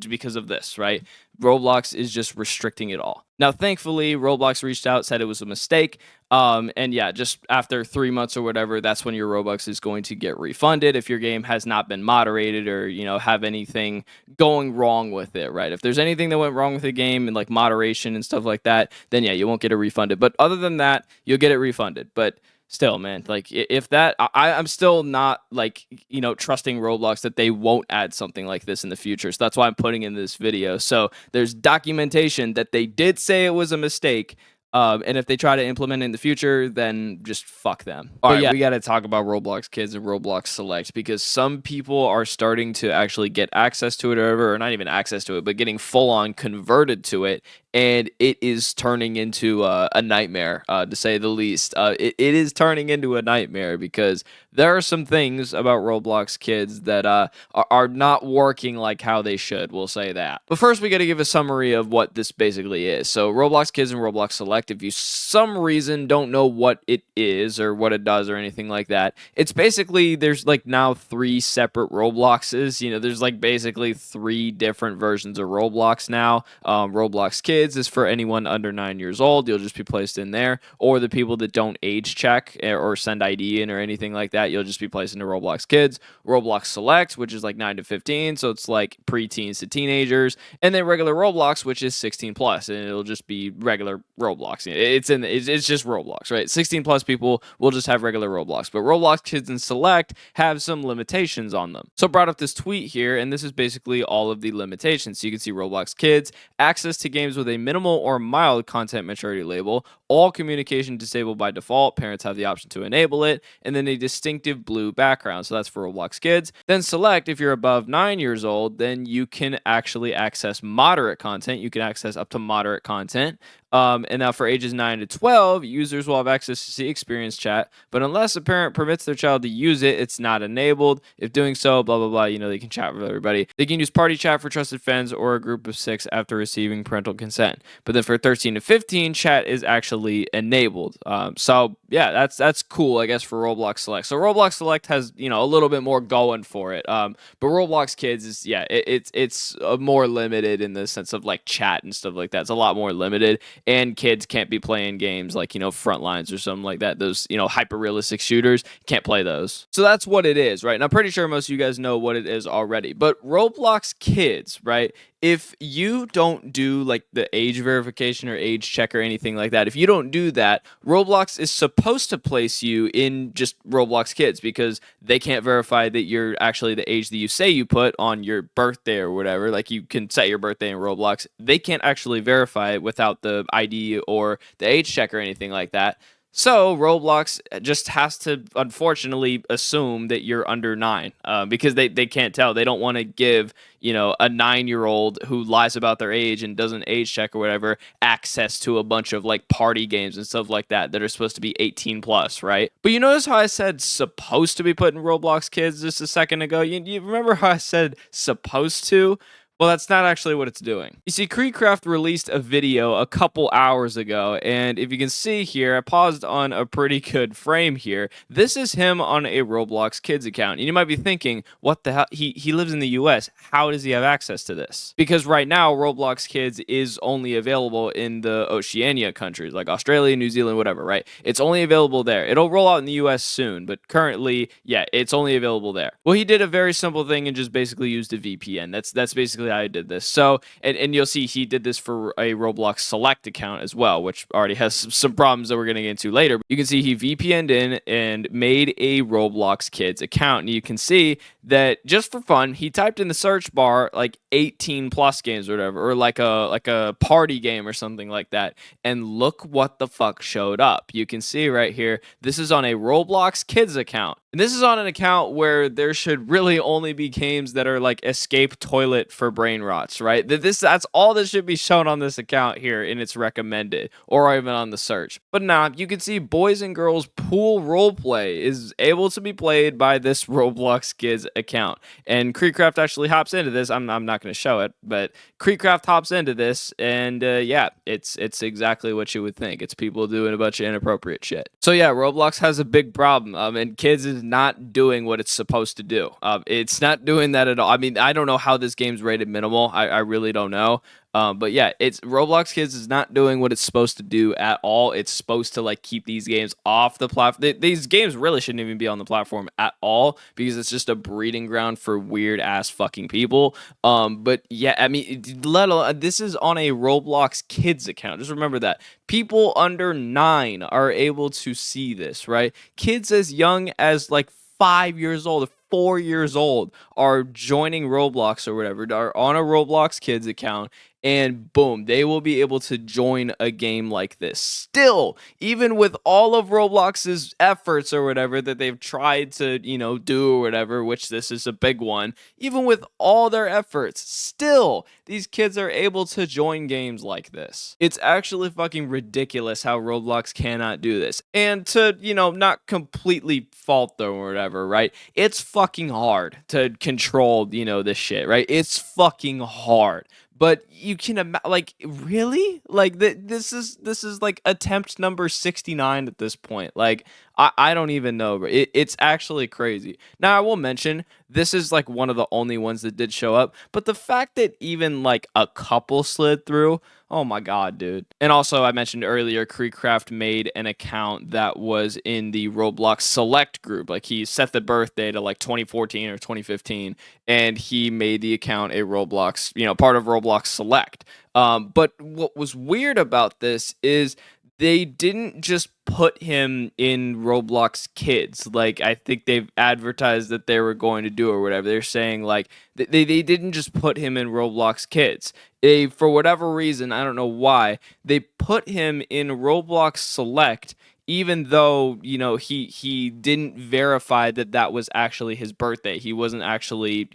because of this, right? Roblox is just restricting it all. Now, thankfully, Roblox reached out, said it was a mistake. And yeah, just after 3 months or whatever, that's when your Robux is going to get refunded if your game has not been moderated or, have anything going wrong with it, right? If there's anything that went wrong with the game and moderation and stuff like that, then yeah, you won't get it refunded. But other than that, you'll get it refunded. But still, man, if that, I'm still not trusting Roblox that they won't add something like this in the future. So that's why I'm putting in this video. So there's documentation that they did say it was a mistake. And if they try to implement it in the future, then just fuck them. All right, yeah, we got to talk about Roblox Kids and Roblox Select because some people are starting to actually get access to it or not even access to it, but getting full on converted to it. And it is turning into a nightmare, to say the least. It is turning into a nightmare because there are some things about Roblox Kids that are not working like how they should. We'll say that. But first, we got to give a summary of what this basically is. So Roblox Kids and Roblox Select, if you some reason don't know what it is or what it does or anything like that, it's basically there's now 3 separate Robloxes. There's basically 3 different versions of Roblox now. Roblox Kids, Kids is for anyone under 9 years old. You'll just be placed in there, or the people that don't age check or send ID in or anything like that. You'll just be placed into Roblox Kids. Roblox Select, which is like 9 to 15, so it's like preteens to teenagers, and then regular Roblox, which is 16 plus, and it'll just be regular Roblox. It's just Roblox, right? 16 plus people will just have regular Roblox, but Roblox Kids and Select have some limitations on them. So I brought up this tweet here, and this is basically all of the limitations. So you can see Roblox Kids, access to games with a minimal or mild content maturity label, all communication disabled by default, parents have the option to enable it, and then a distinctive blue background. So that's for Roblox Kids. Then Select, if you're above 9 years old, then you can actually access moderate content. You can access up to moderate content. And now for ages 9 to 12, users will have access to see experience chat, but unless a parent permits their child to use it, it's not enabled. If doing so, blah, blah, blah, they can chat with everybody. They can use party chat for trusted friends or a group of 6 after receiving parental consent. But then for 13 to 15, chat is actually enabled. So yeah, that's cool, I guess, for Roblox Select. So Roblox Select has, a little bit more going for it. But Roblox Kids is, it's more limited in the sense of like chat and stuff like that. It's a lot more limited. And kids can't be playing games like, Frontlines or something like that. Those, hyper-realistic shooters, can't play those. So that's what it is, right? And I'm pretty sure most of you guys know what it is already. But Roblox Kids, right? If you don't do like the age verification or age check or anything like that, if you don't do that, Roblox is supposed to place you in just Roblox Kids because they can't verify that you're actually the age that you say you put on your birthday or whatever. Like you can set your birthday in Roblox. They can't actually verify it without the ID or the age check or anything like that. So Roblox just has to, unfortunately, assume that you're under 9 because they can't tell. They don't want to give, a 9-year-old who lies about their age and doesn't age check or whatever access to a bunch of like party games and stuff like that are supposed to be 18 plus, right? But you notice how I said supposed to be put in Roblox Kids just a second ago? You remember how I said supposed to? Well, that's not actually what it's doing. You see, KreekCraft released a video a couple hours ago, and if you can see here, I paused on a pretty good frame here. This is him on a Roblox Kids account. And you might be thinking, what the hell? He lives in the US. How does he have access to this? Because right now, Roblox Kids is only available in the Oceania countries, like Australia, New Zealand, whatever, right? It's only available there. It'll roll out in the US soon, but currently, it's only available there. Well, he did a very simple thing and just basically used a VPN. That's basically I did this. So, and you'll see he did this for a Roblox Select account as well, which already has some problems that we're going to get into later. You can see he VPN'd in and made a Roblox Kids account. And you can see that just for fun, he typed in the search bar like 18 plus games or whatever, or like a party game or something like that. And look what the fuck showed up. You can see right here, this is on a Roblox Kids account. And this is on an account where there should really only be games that are like escape toilet for brain rots, right? That's all that should be shown on this account here in its recommended or even on the search. But now you can see boys and girls pool roleplay is able to be played by this Roblox Kids account. And KreekCraft actually hops into this. I'm not going to show it, but KreekCraft hops into this and it's exactly what you would think. It's people doing a bunch of inappropriate shit. So yeah, Roblox has a big problem and Kids is not doing what it's supposed to do. It's not doing that at all. I mean, I don't know how this game's rated minimal. I really don't know. But yeah, it's Roblox Kids is not doing what it's supposed to do at all. It's supposed to like keep these games off the platform. These games really shouldn't even be on the platform at all because it's just a breeding ground for weird ass fucking people. But yeah, I mean, this is on a Roblox Kids account. Just remember that people under 9 are able to see this, right? Kids as young as like 5 years old, 4 years old are joining Roblox or whatever, are on a Roblox Kids account, and boom, they will be able to join a game like this. Still, even with all of Roblox's efforts or whatever that they've tried to, do or whatever, which this is a big one, even with all their efforts, still, these kids are able to join games like this. It's actually fucking ridiculous how Roblox cannot do this. And to, not completely fault them or whatever, right? It's fucking hard to control, this shit, right? It's fucking hard. But you can really? Like this is like attempt number 69 at this point. Like I don't even know, bro. It's actually crazy. Now, I will mention this is like one of the only ones that did show up, but the fact that even like a couple slid through, oh my god, dude. And also, I mentioned earlier, Creekcraft made an account that was in the Roblox Select group. Like he set the birthday to like 2014 or 2015, and he made the account a Roblox, part of Roblox Select. But what was weird about this is they didn't just put him in Roblox Kids. Like I think they've advertised that they were going to do or whatever. They're saying like they didn't just put him in Roblox Kids. They, for whatever reason, I don't know why, they put him in Roblox Select, even though he didn't verify that that was actually his birthday. He wasn't actually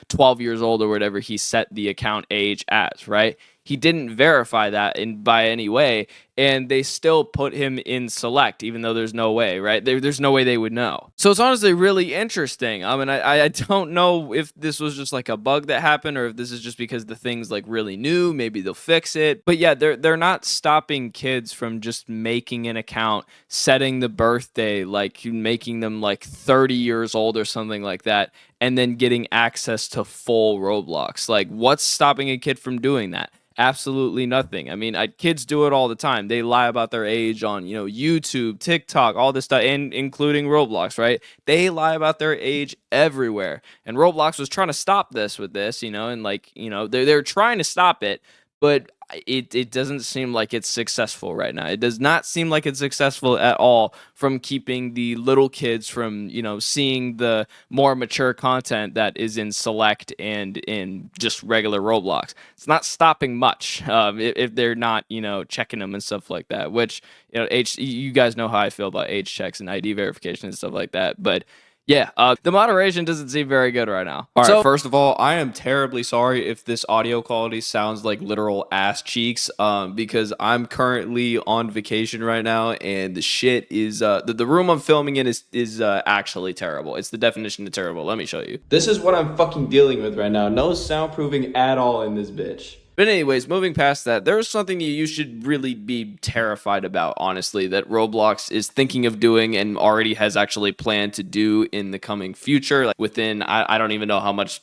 12 years old or whatever he set the account age as, right? He didn't verify that in by any way, and they still put him in select, even though there's no way, right? There's no way they would know. So it's honestly really interesting. I mean, I don't know if this was just like a bug that happened, or if this is just because the thing's like really new. Maybe they'll fix it. But yeah, they're not stopping kids from just making an account, setting the birthday, like making them like 30 years old or something like that, and then getting access to full Roblox. Like, what's stopping a kid from doing that? Absolutely nothing. I mean, kids do it all the time. They lie about their age on, YouTube, TikTok, all this stuff, and including Roblox, right? They lie about their age everywhere. And Roblox was trying to stop this with this, and like, they're trying to stop it, but it doesn't seem like it's successful right now. It does not seem like it's successful at all from keeping the little kids from, seeing the more mature content that is in Select and in just regular Roblox. It's not stopping much if they're not, checking them and stuff like that, which, you guys know how I feel about age checks and ID verification and stuff like that. But yeah, the moderation doesn't seem very good right now. All right, first of all, I am terribly sorry if this audio quality sounds like literal ass cheeks, because I'm currently on vacation right now, and the shit is the room I'm filming in is actually terrible. It's the definition of terrible. Let me show you. This is what I'm fucking dealing with right now. No soundproofing at all in this bitch. But anyways, moving past that, there's something you should really be terrified about, honestly, that Roblox is thinking of doing and already has actually planned to do in the coming future. Like within, I don't even know how much,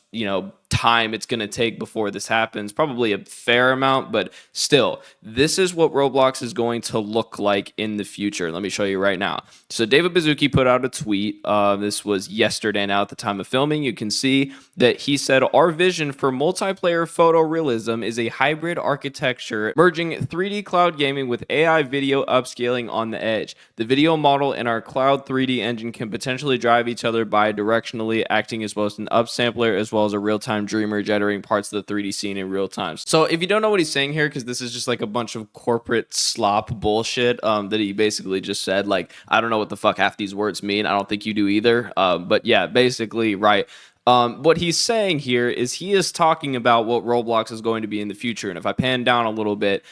time it's going to take before this happens. Probably a fair amount, but still, this is what Roblox is going to look like in the future. Let me show you right now. So David Baszucki put out a tweet. This was yesterday now at the time of filming. You can see that he said, our vision for multiplayer photorealism is a hybrid architecture merging 3D cloud gaming with AI video upscaling on the edge. The video model and our cloud 3D engine can potentially drive each other bi-directionally, acting as both an upsampler as well as a real-time dreamer, generating parts of the 3D scene in real time. So if you don't know what he's saying here, because this is just like a bunch of corporate slop bullshit that he basically just said, like, I don't know what the fuck half these words mean. I don't think you do either. But yeah, basically, right. What he's saying here is he is talking about what Roblox is going to be in the future. And if I pan down a little bit,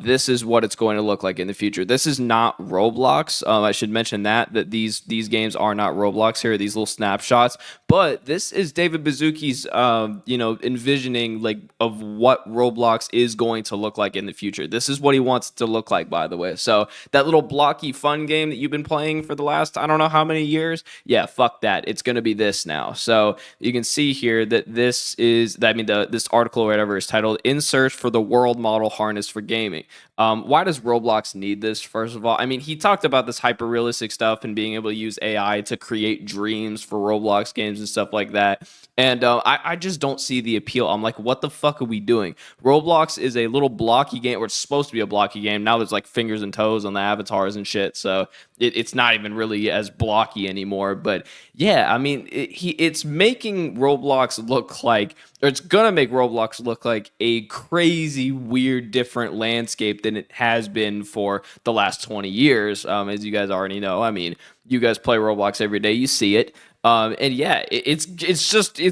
this is what it's going to look like in the future. This is not Roblox. I should mention that these games are not Roblox here, these little snapshots. But this is David Baszucki's, envisioning like of what Roblox is going to look like in the future. This is what he wants it to look like, by the way. So that little blocky fun game that you've been playing for the last, I don't know how many years. Yeah, fuck that. It's going to be this now. So you can see here that this is, this article or whatever is titled "In Search for the World Model Harness for Gaming." Why does Roblox need this? First of all, I mean, he talked about this hyper realistic stuff and being able to use AI to create dreams for Roblox games and stuff like that. And I just don't see the appeal. I'm like, what the fuck are we doing? Roblox is a little blocky game, or it's supposed to be a blocky game. Now there's like fingers and toes on the avatars and shit. So it's not even really as blocky anymore. But yeah, I mean, it's making Roblox look like, or it's gonna make Roblox look like a crazy, weird, different landscape than it has been for the last 20 years. As you guys already know, I mean, you guys play Roblox every day, you see it. And yeah, it's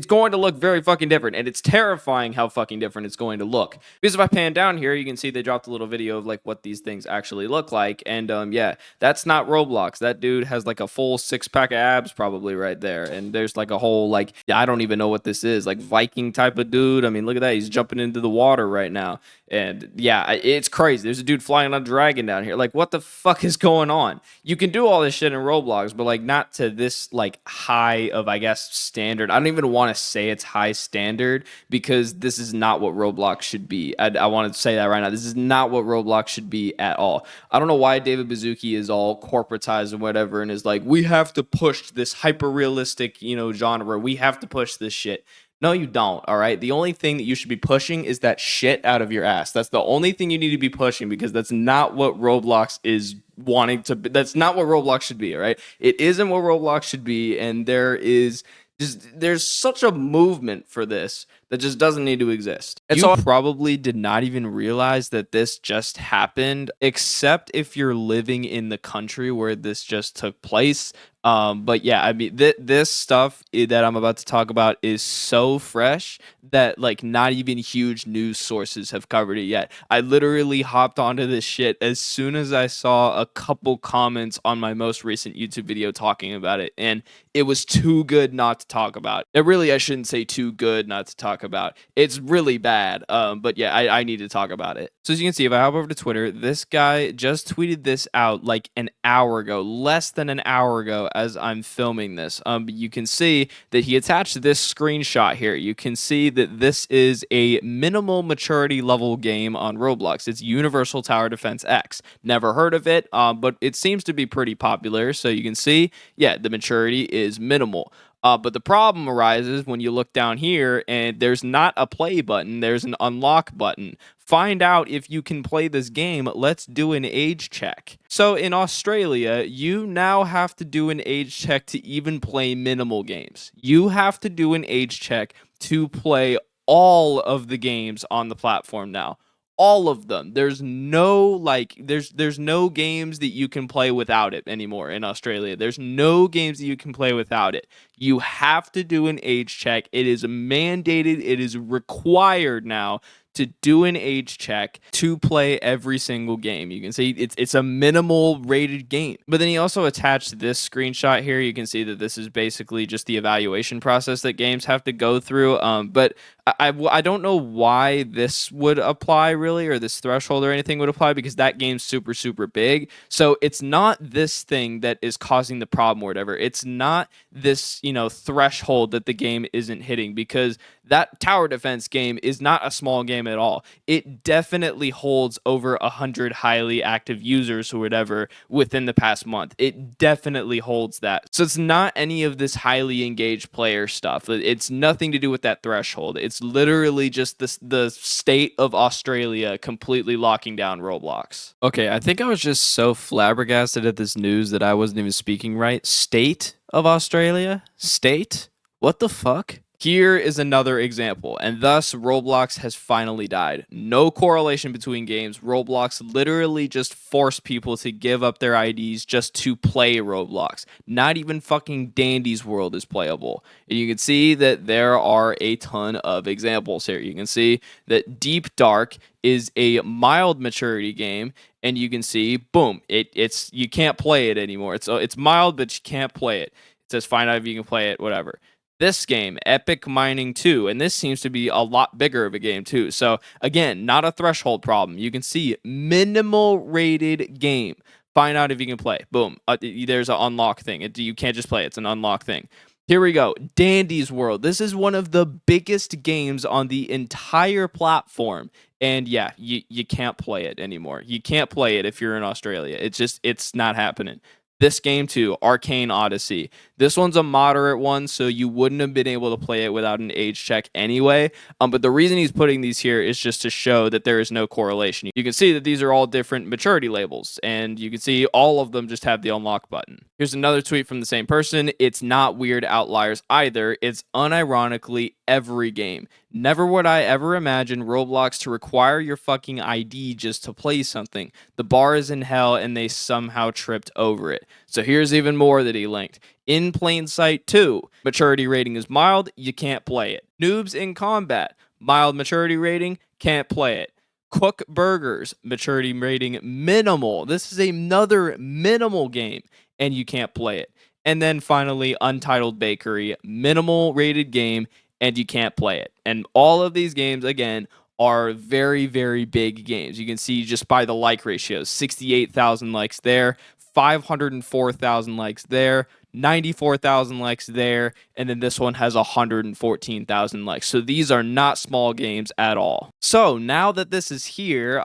going to look very fucking different, and it's terrifying how fucking different it's going to look. Because if I pan down here, you can see they dropped a little video of like what these things actually look like, and yeah, that's not Roblox. That dude has like a full 6-pack of abs probably right there, and there's like a whole like, I don't even know what this is, like Viking type of dude. I mean, look at that, he's jumping into the water right now. And yeah, it's crazy. There's a dude flying on a dragon down here. Like, what the fuck is going on? You can do all this shit in Roblox, but like not to this like high of, I guess, standard. I don't even want to say it's high standard because this is not what Roblox should be. I want to say that right now. This is not what Roblox should be at all. I don't know why David Baszucki is all corporatized and whatever and is like, we have to push this hyper realistic, genre. We have to push this shit. No, you don't. All right. The only thing that you should be pushing is that shit out of your ass. That's the only thing you need to be pushing because that's not what Roblox is wanting to be. That's not what Roblox should be. All right. It isn't what Roblox should be. And there's such a movement for this that just doesn't need to exist. And you probably did not even realize that this just happened, except if you're living in the country where this just took place. But yeah, I mean, this stuff that I'm about to talk about is so fresh that like not even huge news sources have covered it yet. I literally hopped onto this shit as soon as I saw a couple comments on my most recent YouTube video talking about it, and it was too good not to talk about. And really, I shouldn't say too good not to talk about. It's really bad. But yeah, I need to talk about it. So as you can see, if I hop over to Twitter, this guy just tweeted this out like an hour ago, less than an hour ago, as I'm filming this. But you can see that he attached this screenshot here. You can see that this is a minimal maturity level game on Roblox. It's Universal Tower Defense X. Never heard of it, but it seems to be pretty popular. So you can see, yeah, the maturity is minimal. But the problem arises when you look down here and there's not a play button, there's an unlock button. Find out if you can play this game. Let's do an age check. So in Australia, you now have to do an age check to even play minimal games. You have to do an age check to play all of the games on the platform now. All of them. There's no there's no games that you can play without it anymore in Australia. There's no games that you can play without it. You have to do an age check. It is mandated. It is required now to do an age check to play every single game. You can see it's a minimal rated game. But then he also attached this screenshot here. You can see that this is basically just the evaluation process that games have to go through. But I don't know why this would apply really, or this threshold or anything would apply, because that game's super, super big. So it's not this thing that is causing the problem or whatever. It's not this, threshold that the game isn't hitting, because that tower defense game is not a small game at all. It definitely holds over 100 highly active users or whatever within the past month. It definitely holds that. So it's not any of this highly engaged player stuff. It's nothing to do with that threshold. It's literally just the state of Australia completely locking down Roblox. Okay, I think I was just so flabbergasted at this news that I wasn't even speaking right. State of Australia? State? What the fuck? Here is another example, and thus Roblox has finally died. No correlation between games. Roblox literally just forced people to give up their IDs just to play Roblox. Not even fucking Dandy's World is playable. And you can see that there are a ton of examples here. You can see that Deep Dark is a mild maturity game, and you can see, boom, it's you can't play it anymore. It's mild, but you can't play it. It says find out if you can play it, whatever. This game, Epic Mining 2, and this seems to be a lot bigger of a game too. So again, not a threshold problem. You can see minimal rated game. Find out if you can play. Boom. There's an unlock thing. You can't just play. It's an unlock thing. Here we go. Dandy's World. This is one of the biggest games on the entire platform. And yeah, you can't play it anymore. You can't play it if you're in Australia. It's not happening. This game too, Arcane Odyssey. This one's a moderate one, so you wouldn't have been able to play it without an age check anyway. But the reason he's putting these here is just to show that there is no correlation. You can see that these are all different maturity labels, and you can see all of them just have the unlock button. Here's another tweet from the same person. It's not weird outliers either. It's unironically every game. Never would I ever imagine Roblox to require your fucking ID just to play something. The bar is in hell, and they somehow tripped over it. So here's even more that he linked. In Plain Sight 2, maturity rating is mild, you can't play it. Noobs in Combat, mild maturity rating, can't play it. Cook Burgers, maturity rating minimal. This is another minimal game, and you can't play it. And then finally, Untitled Bakery, minimal rated game, and you can't play it. And all of these games, again, are very, very big games. You can see just by the like ratios, 68,000 likes there, 504,000 likes there, 94,000 likes there, and then this one has 114,000 likes. So these are not small games at all. So now that this is here,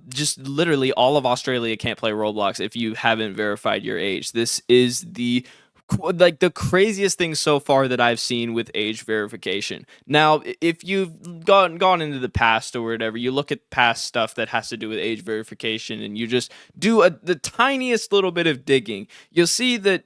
just literally all of Australia can't play Roblox if you haven't verified your age. This is the craziest thing so far that I've seen with age verification. Now, if you've gone into the past or whatever, you look at past stuff that has to do with age verification, and you just do the tiniest little bit of digging, you'll see that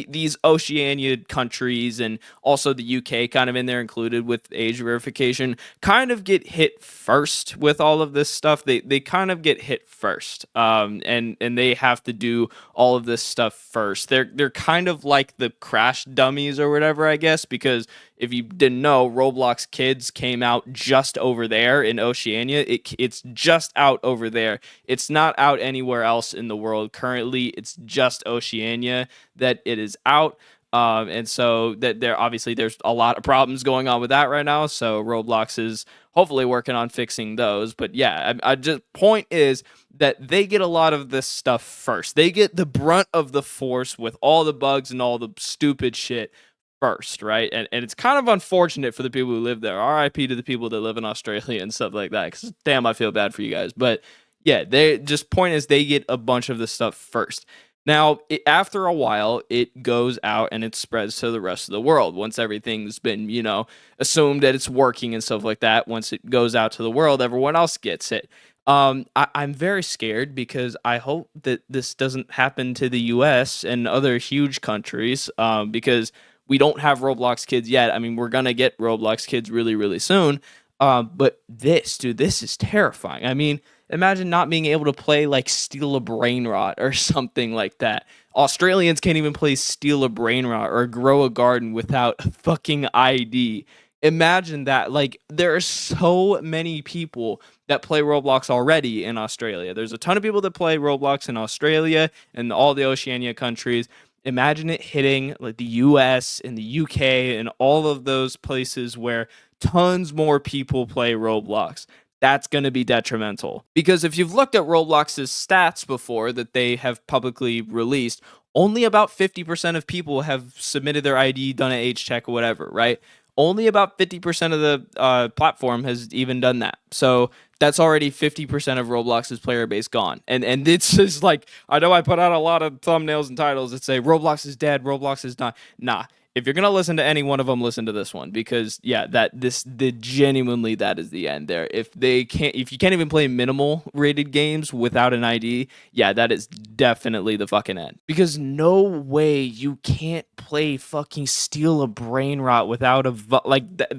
these Oceania countries and also the UK kind of in there included with age verification kind of get hit first with all of this stuff. They kind of get hit first, and they have to do all of this stuff first. They're kind of like the crash dummies or whatever, I guess, because if you didn't know, Roblox Kids came out just over there in Oceania. It's just out over there. It's not out anywhere else in the world currently. It's just Oceania that it is out. And so that there's a lot of problems going on with that right now. So Roblox is hopefully working on fixing those. But yeah, I just point is that they get a lot of this stuff first. They get the brunt of the force with all the bugs and all the stupid shit first, right? And it's kind of unfortunate for the people who live there. RIP to the people that live in Australia and stuff like that. Because damn, I feel bad for you guys. But yeah, they just point is they get a bunch of this stuff first. Now, after a while, it goes out and it spreads to the rest of the world. Once everything's been, assumed that it's working and stuff like that, once it goes out to the world, everyone else gets it. I'm very scared because I hope that this doesn't happen to the US and other huge countries, because we don't have Roblox Kids yet. I mean, we're going to get Roblox Kids really, really soon. But this is terrifying. I mean, imagine not being able to play like Steal a Brain Rot or something like that. Australians can't even play Steal a Brain Rot or Grow a Garden without a fucking ID. Imagine that. Like, there are so many people that play Roblox already in Australia. There's a ton of people that play Roblox in Australia and all the Oceania countries. Imagine it hitting like the US and the UK and all of those places where tons more people play Roblox. That's going to be detrimental. Because if you've looked at Roblox's stats before that they have publicly released, only about 50% of people have submitted their ID, done an age check or whatever, right? Only about 50% of the platform has even done that. So that's already 50% of Roblox's player base gone. And it's just like, I know I put out a lot of thumbnails and titles that say Roblox is dead, Roblox is not. Nah. If you're gonna listen to any one of them, listen to this one, because yeah, genuinely that is the end there. If you can't even play minimal rated games without an ID, yeah, that is definitely the fucking end. Because no way you can't play fucking Steal a Brain Rot without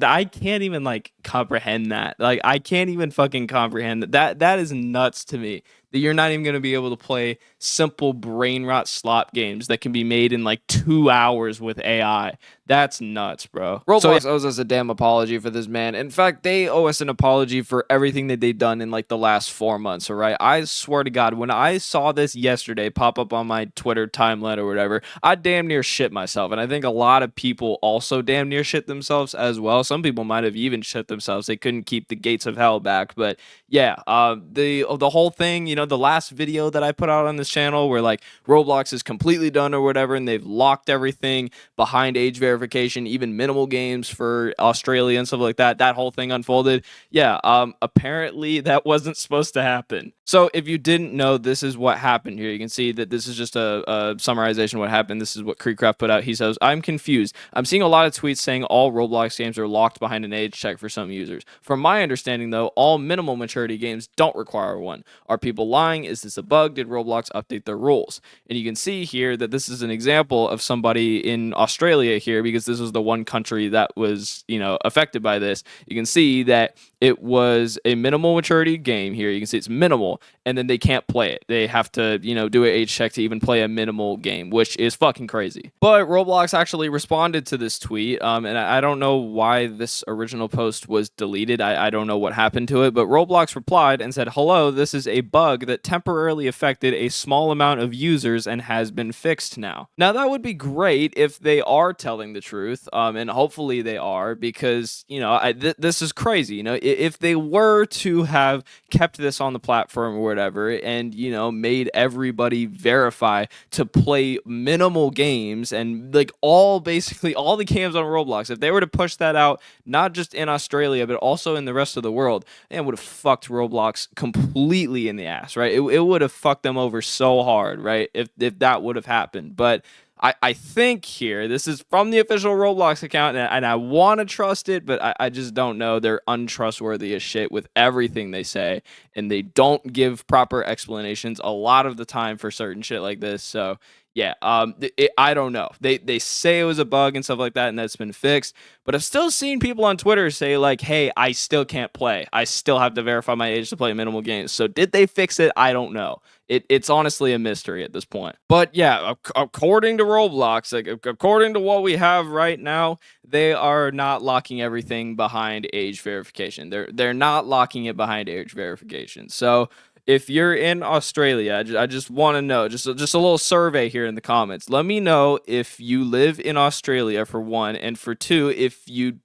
I can't even like comprehend that. Like, I can't even fucking comprehend that. That is nuts to me. That you're not even going to be able to play simple brain rot slot games that can be made in like 2 hours with AI. That's nuts, bro. Roblox owes us a damn apology for this, man. In fact, they owe us an apology for everything that they've done in like the last 4 months, all right? I swear to God, when I saw this yesterday pop up on my Twitter timeline or whatever, I damn near shit myself. And I think a lot of people also damn near shit themselves as well. Some people might have even shit themselves. They couldn't keep the gates of hell back. But yeah, the whole thing, the last video that I put out on this channel where like Roblox is completely done or whatever, and they've locked everything behind age verification, even minimal games for Australia and stuff like that. That whole thing unfolded. Yeah, apparently that wasn't supposed to happen. So if you didn't know, this is what happened here. You can see that this is just a summarization of what happened. This is what Creekcraft put out. He says, I'm confused. I'm seeing a lot of tweets saying all Roblox games are locked behind an age check for some users. From my understanding, though, all minimal maturity games don't require one. Are people lying? Is this a bug? Did Roblox update their rules? And you can see here that this is an example of somebody in Australia here, because this was the one country that was, affected by this. You can see that it was a minimal maturity game here. You can see it's minimal. and then they can't play it. They have to, do an age check to even play a minimal game, which is fucking crazy. But Roblox actually responded to this tweet, and I don't know why this original post was deleted. I don't know what happened to it, but Roblox replied and said, "Hello, this is a bug that temporarily affected a small amount of users and has been fixed now." Now, that would be great if they are telling the truth, and hopefully they are, because, this is crazy. If they were to have kept this on the platform or whatever, and made everybody verify to play minimal games, and like basically all the games on Roblox, if they were to push that out not just in Australia but also in the rest of the world, it would have fucked Roblox completely in the ass, right? It would have fucked them over so hard, right, if that would have happened. But I think here, this is from the official Roblox account, and I want to trust it, but I just don't know. They're untrustworthy as shit with everything they say, and they don't give proper explanations a lot of the time for certain shit like this. So yeah, I don't know. They say it was a bug and stuff like that, and that's been fixed. But I've still seen people on Twitter say like, "Hey, I still can't play. I still have to verify my age to play minimal games." So did they fix it? I don't know. It's honestly a mystery at this point. But yeah, according to Roblox, like according to what we have right now, they are not locking everything behind age verification. They're not locking it behind age verification. So if you're in Australia, I just want to know, just a little survey here in the comments. Let me know if you live in Australia, for one, and for two, if you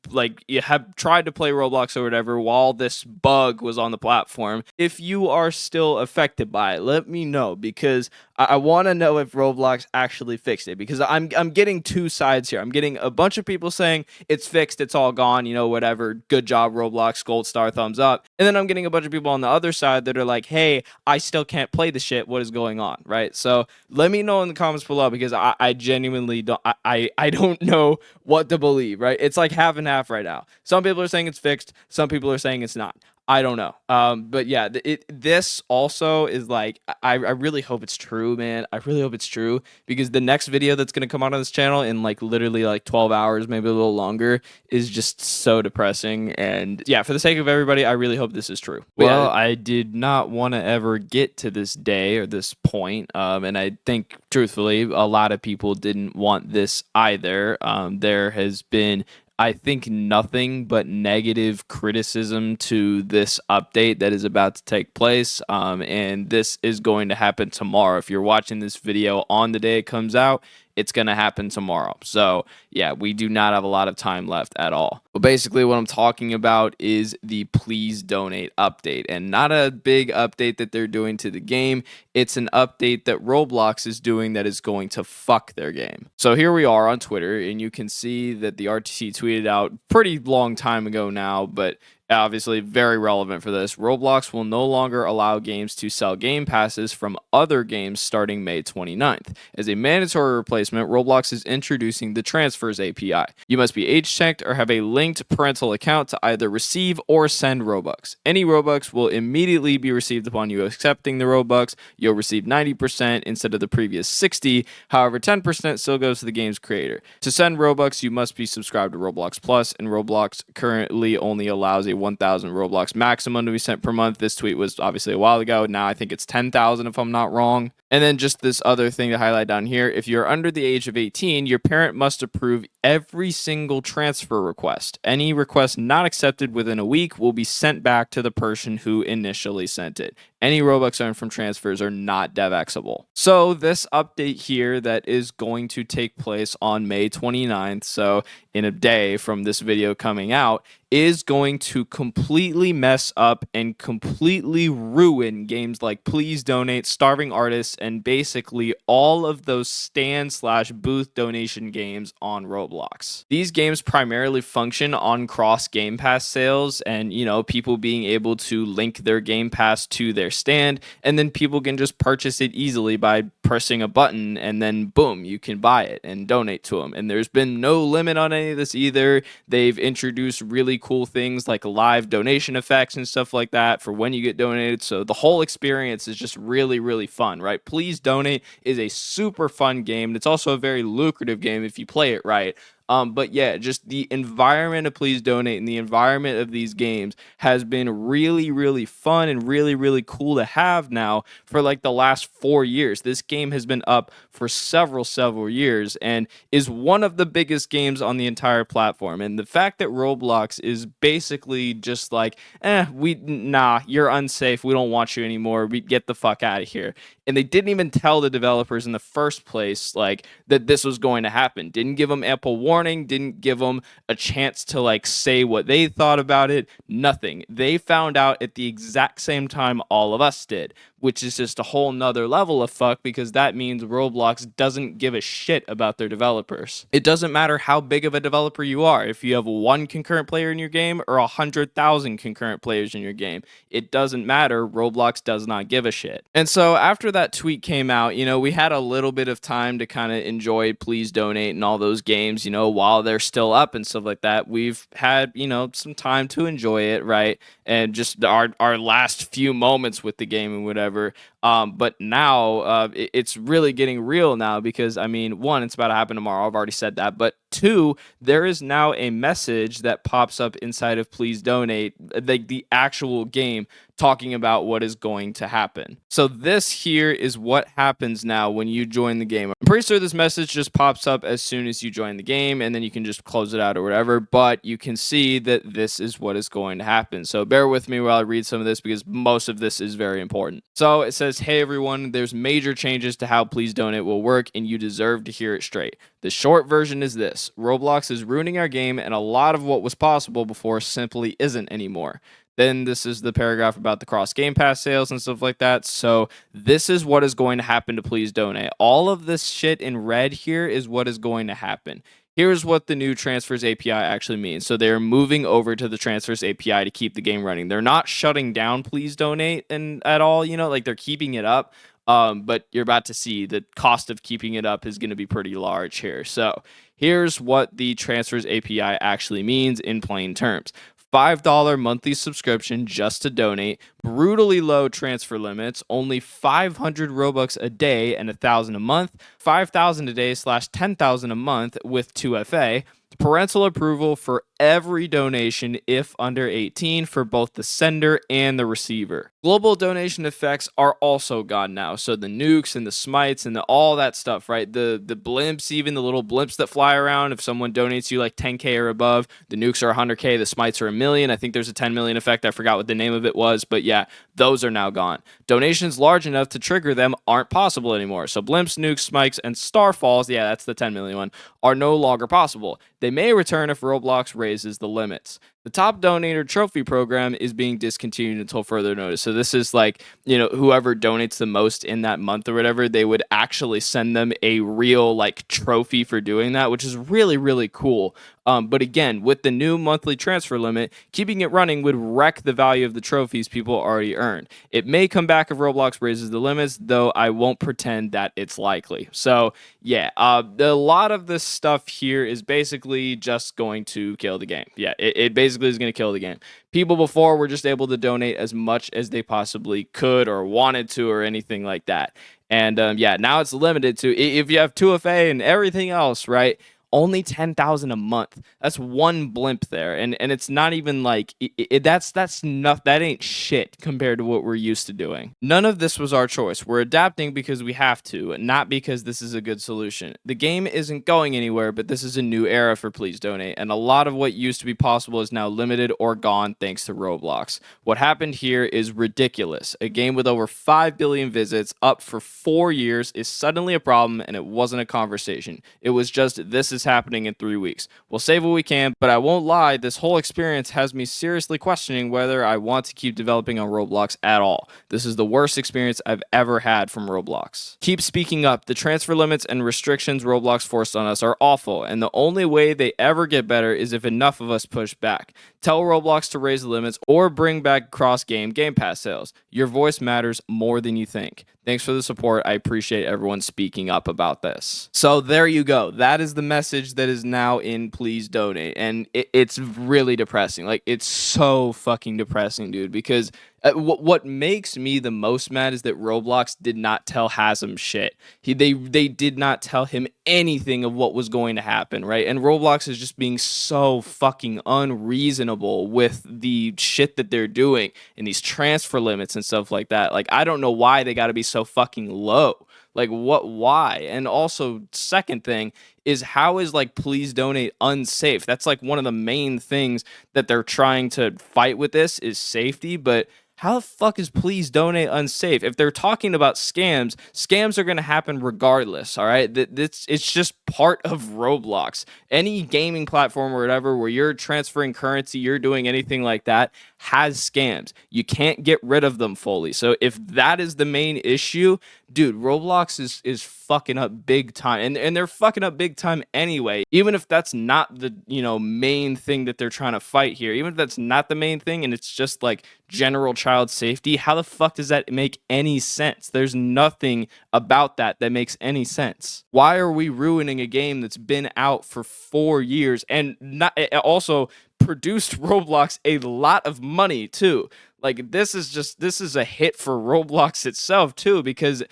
have tried to play Roblox or whatever while this bug was on the platform, if you are still affected by it. Let me know, because I want to know if Roblox actually fixed it, because I'm getting two sides here. I'm getting a bunch of people saying it's fixed, it's all gone, whatever, good job Roblox, gold star, thumbs up. And then I'm getting a bunch of people on the other side that are like, "Hey, I still can't play the shit. What is going on?" Right? So let me know in the comments below, because I genuinely don't I don't know what to believe, right? It's like half and half right now. Some people are saying it's fixed, some people are saying it's not. I don't know. But yeah, this also is like, I really hope it's true, man. I really hope it's true, because the next video that's going to come out on this channel in literally 12 hours, maybe a little longer, is just so depressing. And yeah, for the sake of everybody, I really hope this is true. Well, yeah, I did not want to ever get to this day or this point. And I think, truthfully, a lot of people didn't want this either. There has been, I think, nothing but negative criticism to this update that is about to take place. And this is going to happen tomorrow. If you're watching this video on the day it comes out, it's going to happen tomorrow. So yeah, we do not have a lot of time left at all. But basically what I'm talking about is the please donate update, and not a big update that they're doing to the game. It's an update that Roblox is doing that is going to fuck their game. So here we are on Twitter, and you can see that the RTC tweeted out pretty long time ago now, but obviously very relevant for this. Roblox will no longer allow games to sell game passes from other games starting May 29th. As a mandatory replacement, Roblox is introducing the Transfers API. You must be age checked or have a linked parental account to either receive or send Robux. Any Robux will immediately be received upon you accepting the Robux. You'll receive 90% instead of the previous 60. However, 10% still goes to the game's creator. To send Robux, you must be subscribed to Roblox Plus, and Roblox currently only allows a 1,000 Roblox maximum to be sent per month. This tweet was obviously a while ago. Now I think it's 10,000 if I'm not wrong. And then just this other thing to highlight down here: if you're under the age of 18, your parent must approve every single transfer request. Any request not accepted within a week will be sent back to the person who initially sent it. Any Robux earned from transfers are not DevXable. So this update here that is going to take place on May 29th, so in a day from this video coming out, is going to completely mess up and completely ruin games like Please Donate, Starving Artists, and basically all of those stand/booth donation games on Roblox. These games primarily function on cross Game Pass sales, and people being able to link their Game Pass to their stand, and then people can just purchase it easily by pressing a button, and then boom, you can buy it and donate to them. And there's been no limit on any of this either. They've introduced really cool things like live donation effects and stuff like that for when you get donated. So the whole experience is just really, really fun, right? Please Donate is a super fun game, and it's also a very lucrative game if you play it right. But yeah, just the environment of Please Donate and the environment of these games has been really, really fun and really, really cool to have now for like the last 4 years. This game has been up for several years and is one of the biggest games on the entire platform. And the fact that Roblox is basically just like, you're unsafe. We don't want you anymore. We get the fuck out of here. And they didn't even tell the developers in the first place like that this was going to happen. Didn't give them ample warning, didn't give them a chance to like say what they thought about it. Nothing. They found out at the exact same time all of us did, which is just a whole nother level of fuck, because that means Roblox doesn't give a shit about their developers. It doesn't matter how big of a developer you are. If you have one concurrent player in your game or 100,000 concurrent players in your game, it doesn't matter. Roblox does not give a shit. And so after that tweet came out, we had a little bit of time to kind of enjoy Please Donate and all those games, while they're still up and stuff like that. We've had, some time to enjoy it, right? And just our last few moments with the game and whatever. But now it's really getting real now, because one, it's about to happen tomorrow. I've already said that. But two, there is now a message that pops up inside of Please Donate, like the actual game, talking about what is going to happen. So this here is what happens now when you join the game. I'm pretty sure this message just pops up as soon as you join the game, and then you can just close it out or whatever, but you can see that this is what is going to happen. So bear with me while I read some of this, because most of this is very important. So it says, "Hey everyone, there's major changes to how Please Donate will work, and you deserve to hear it straight. The short version is this: Roblox is ruining our game, and a lot of what was possible before simply isn't anymore." Then this is the paragraph about the cross Game Pass sales and stuff like that. So this is what is going to happen to Please Donate. All of this shit in red here is what is going to happen. Here's what the new Transfers API actually means. So they're moving over to the Transfers API to keep the game running. They're not shutting down Please Donate and at all, like they're keeping it up. But you're about to see the cost of keeping it up is going to be pretty large here. So here's what the Transfers API actually means in plain terms. $5 monthly subscription just to donate, brutally low transfer limits, only 500 Robux a day and 1,000 a month, 5,000 a day / 10,000 a month with 2FA, parental approval for every donation if under 18 for both the sender and the receiver. Global donation effects are also gone now. So the nukes and the smites and all that stuff, right? The blimps, even the little blimps that fly around. If someone donates you like 10K or above, the nukes are 100K, the smites are 1 million. I think there's a 10 million effect. I forgot what the name of it was, but yeah, those are now gone. Donations large enough to trigger them aren't possible anymore. So blimps, nukes, smites, and starfalls, yeah, that's the 10 million one, are no longer possible. They may return if Roblox raises the limits. The top donator trophy program is being discontinued until further notice. So this is like, whoever donates the most in that month or whatever, they would actually send them a real like trophy for doing that, which is really, really cool. But again, with the new monthly transfer limit, keeping it running would wreck the value of the trophies people already earned. It may come back if Roblox raises the limits, though I won't pretend that it's likely. So yeah, a lot of this stuff here is basically just going to kill the game. Yeah, it basically is going to kill the game. People before were just able to donate as much as they possibly could or wanted to or anything like that. And now it's limited to, if you have 2FA and everything else, right? Only 10,000 a month. That's one blimp there, and it's not even like that's not, that ain't shit compared to what we're used to doing. None of this was our choice. We're adapting because we have to, not because this is a good solution. The game isn't going anywhere, but this is a new era for Please Donate, and a lot of what used to be possible is now limited or gone thanks to Roblox. What happened here is ridiculous. A game with over 5 billion visits up for 4 years is suddenly a problem, and it wasn't a conversation. It was just, this is happening in 3 weeks. We'll save what we can, but I won't lie, this whole experience has me seriously questioning whether I want to keep developing on Roblox at all. This is the worst experience I've ever had from Roblox. Keep speaking up. The transfer limits and restrictions Roblox forced on us are awful, and the only way they ever get better is if enough of us push back. Tell Roblox to raise the limits or bring back cross-game Game Pass sales. Your voice matters more than you think. Thanks for the support. I appreciate everyone speaking up about this. So there you go. That is the message message that is now in Please Donate, and it's really depressing. Like, it's so fucking depressing, dude, because what makes me the most mad is that Roblox did not tell Hasm shit. They did not tell him anything of what was going to happen, right? And Roblox is just being so fucking unreasonable with the shit that they're doing and these transfer limits and stuff like that. Like, I don't know why they got to be so fucking low. Like, why? And also, second thing is, how is, like, Please Donate unsafe? That's like one of the main things that they're trying to fight with this is safety, but how the fuck is Please Donate unsafe? If they're talking about scams, scams are going to happen regardless, all right? It's just part of Roblox. Any gaming platform or whatever where you're transferring currency, you're doing anything like that, has scams. You can't get rid of them fully. So if that is the main issue, dude, Roblox is fucking up big time. And they're fucking up big time anyway. Even if that's not the, main thing that they're trying to fight here, even if that's not the main thing and it's just like general child safety, how the fuck does that make any sense? There's nothing about that makes any sense. Why are we ruining a game that's been out for 4 years and not also produced Roblox a lot of money too? Like, this is a hit for Roblox itself too, because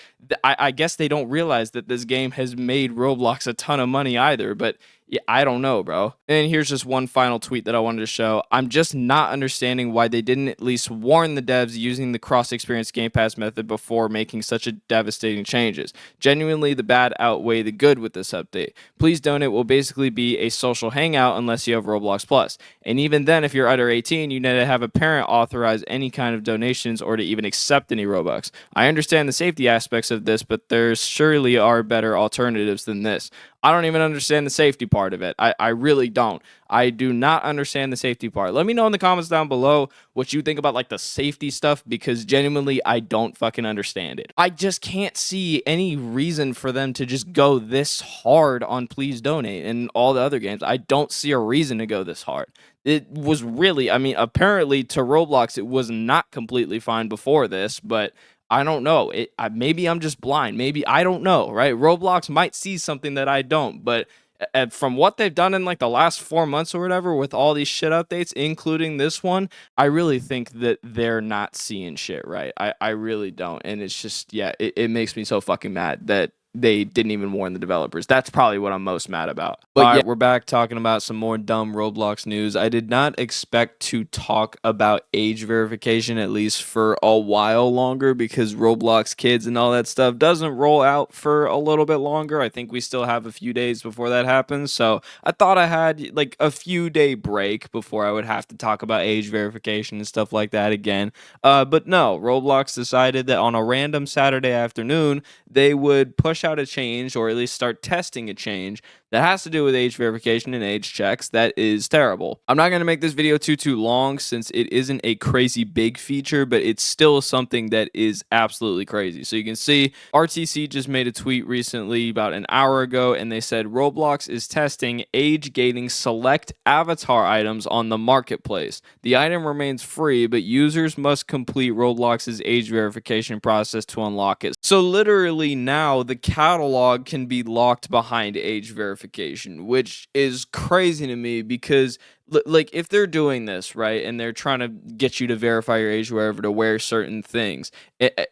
I guess they don't realize that this game has made Roblox a ton of money either. But yeah, I don't know, bro. And here's just one final tweet that I wanted to show. I'm just not understanding why they didn't at least warn the devs using the cross-experience Game Pass method before making such a devastating changes. Genuinely, the bad outweigh the good with this update. Please Donate will basically be a social hangout unless you have Roblox Plus. And even then, if you're under 18, you need to have a parent authorize any kind of donations or to even accept any Robux. I understand the safety aspects of this, but there surely are better alternatives than this. I don't even understand the safety part of it. I really don't. I do not understand the safety part. Let me know in the comments down below what you think about, like, the safety stuff, because genuinely, I don't fucking understand it. I just can't see any reason for them to just go this hard on Please Donate and all the other games. I don't see a reason to go this hard. It was really, apparently to Roblox, it was not completely fine before this, but I don't know. Maybe I'm just blind. Maybe I don't know, right? Roblox might see something that I don't, but from what they've done in like the last 4 months or whatever with all these shit updates, including this one, I really think that they're not seeing shit right. I really don't. And it's just, yeah, it makes me so fucking mad that they didn't even warn the developers. That's probably what I'm most mad about. But yeah, we're back talking about some more dumb Roblox news. I did not expect to talk about age verification, at least for a while longer, because Roblox Kids and all that stuff doesn't roll out for a little bit longer. I think we still have a few days before that happens. So I thought I had like a few day break before I would have to talk about age verification and stuff like that again. But no, Roblox decided that on a random Saturday afternoon, they would push out a change, or at least start testing a change that has to do with age verification and age checks. That is terrible. I'm not going to make this video too long, since it isn't a crazy big feature, but it's still something that is absolutely crazy. So you can see RTC just made a tweet recently about an hour ago, and they said Roblox is testing age gating select avatar items on the marketplace. The item remains free, but users must complete Roblox's age verification process to unlock it. So literally now the catalog can be locked behind age verification, which is crazy to me, because like, if they're doing this right and they're trying to get you to verify your age wherever to wear certain things,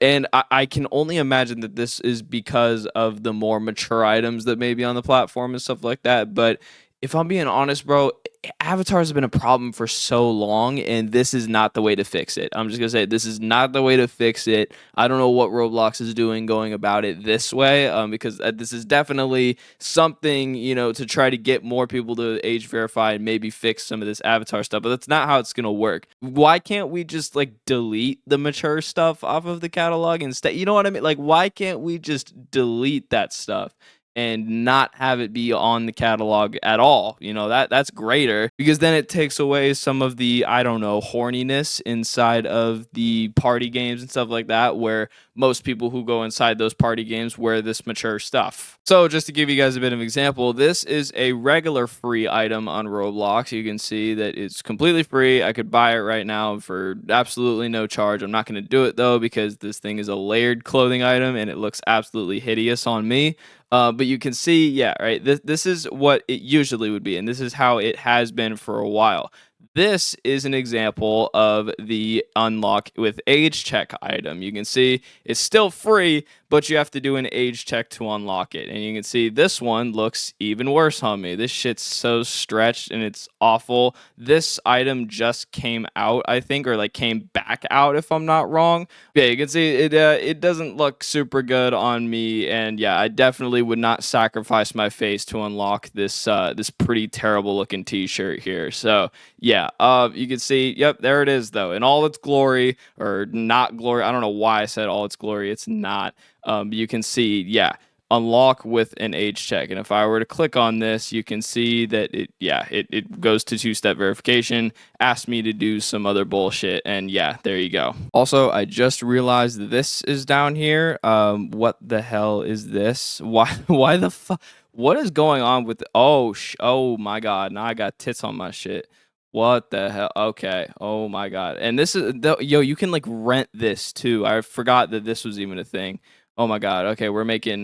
and I can only imagine that this is because of the more mature items that may be on the platform and stuff like that. But if I'm being honest, bro, avatars have been a problem for so long, and this is not the way to fix it. I'm just gonna say, this is not the way to fix it. I don't know what Roblox is doing going about it this way, because this is definitely something, to try to get more people to age verify and maybe fix some of this avatar stuff, but that's not how it's gonna work. Why can't we just, like, delete the mature stuff off of the catalog instead? You know what I mean? Like, why can't we just delete that stuff and not have it be on the catalog at all? That's greater, because then it takes away some of the, I don't know, horniness inside of the party games and stuff like that, where most people who go inside those party games wear this mature stuff. So just to give you guys a bit of an example, this is a regular free item on Roblox. You can see that it's completely free. I could buy it right now for absolutely no charge. I'm not going to do it though because this thing is a layered clothing item and it looks absolutely hideous on me. But you can see, yeah, right. This is what it usually would be, and this is how it has been for a while. This is an example of the unlock with age check item. You can see it's still free, but you have to do an age check to unlock it. And you can see this one looks even worse on me. This shit's so stretched and it's awful. This item just came out, I think, or like came back out if I'm not wrong. Yeah, you can see it doesn't look super good on me, and yeah, I definitely would not sacrifice my face to unlock this this pretty terrible looking t-shirt here. So yeah, you can see, yep, there it is though, in all its glory, or not glory. I don't know why I said all its glory. It's not. You can see, yeah, unlock with an age check. And if I were to click on this, you can see that it goes to two-step verification, asked me to do some other bullshit, and yeah, there you go. Also, I just realized this is down here. What the hell is this? Why the fuck? What is going on with oh my god, now I got tits on my shit. What the hell? Okay. Oh my god. And this is yo, you can like rent this too. I forgot that this was even a thing. Oh my god. Okay, we're making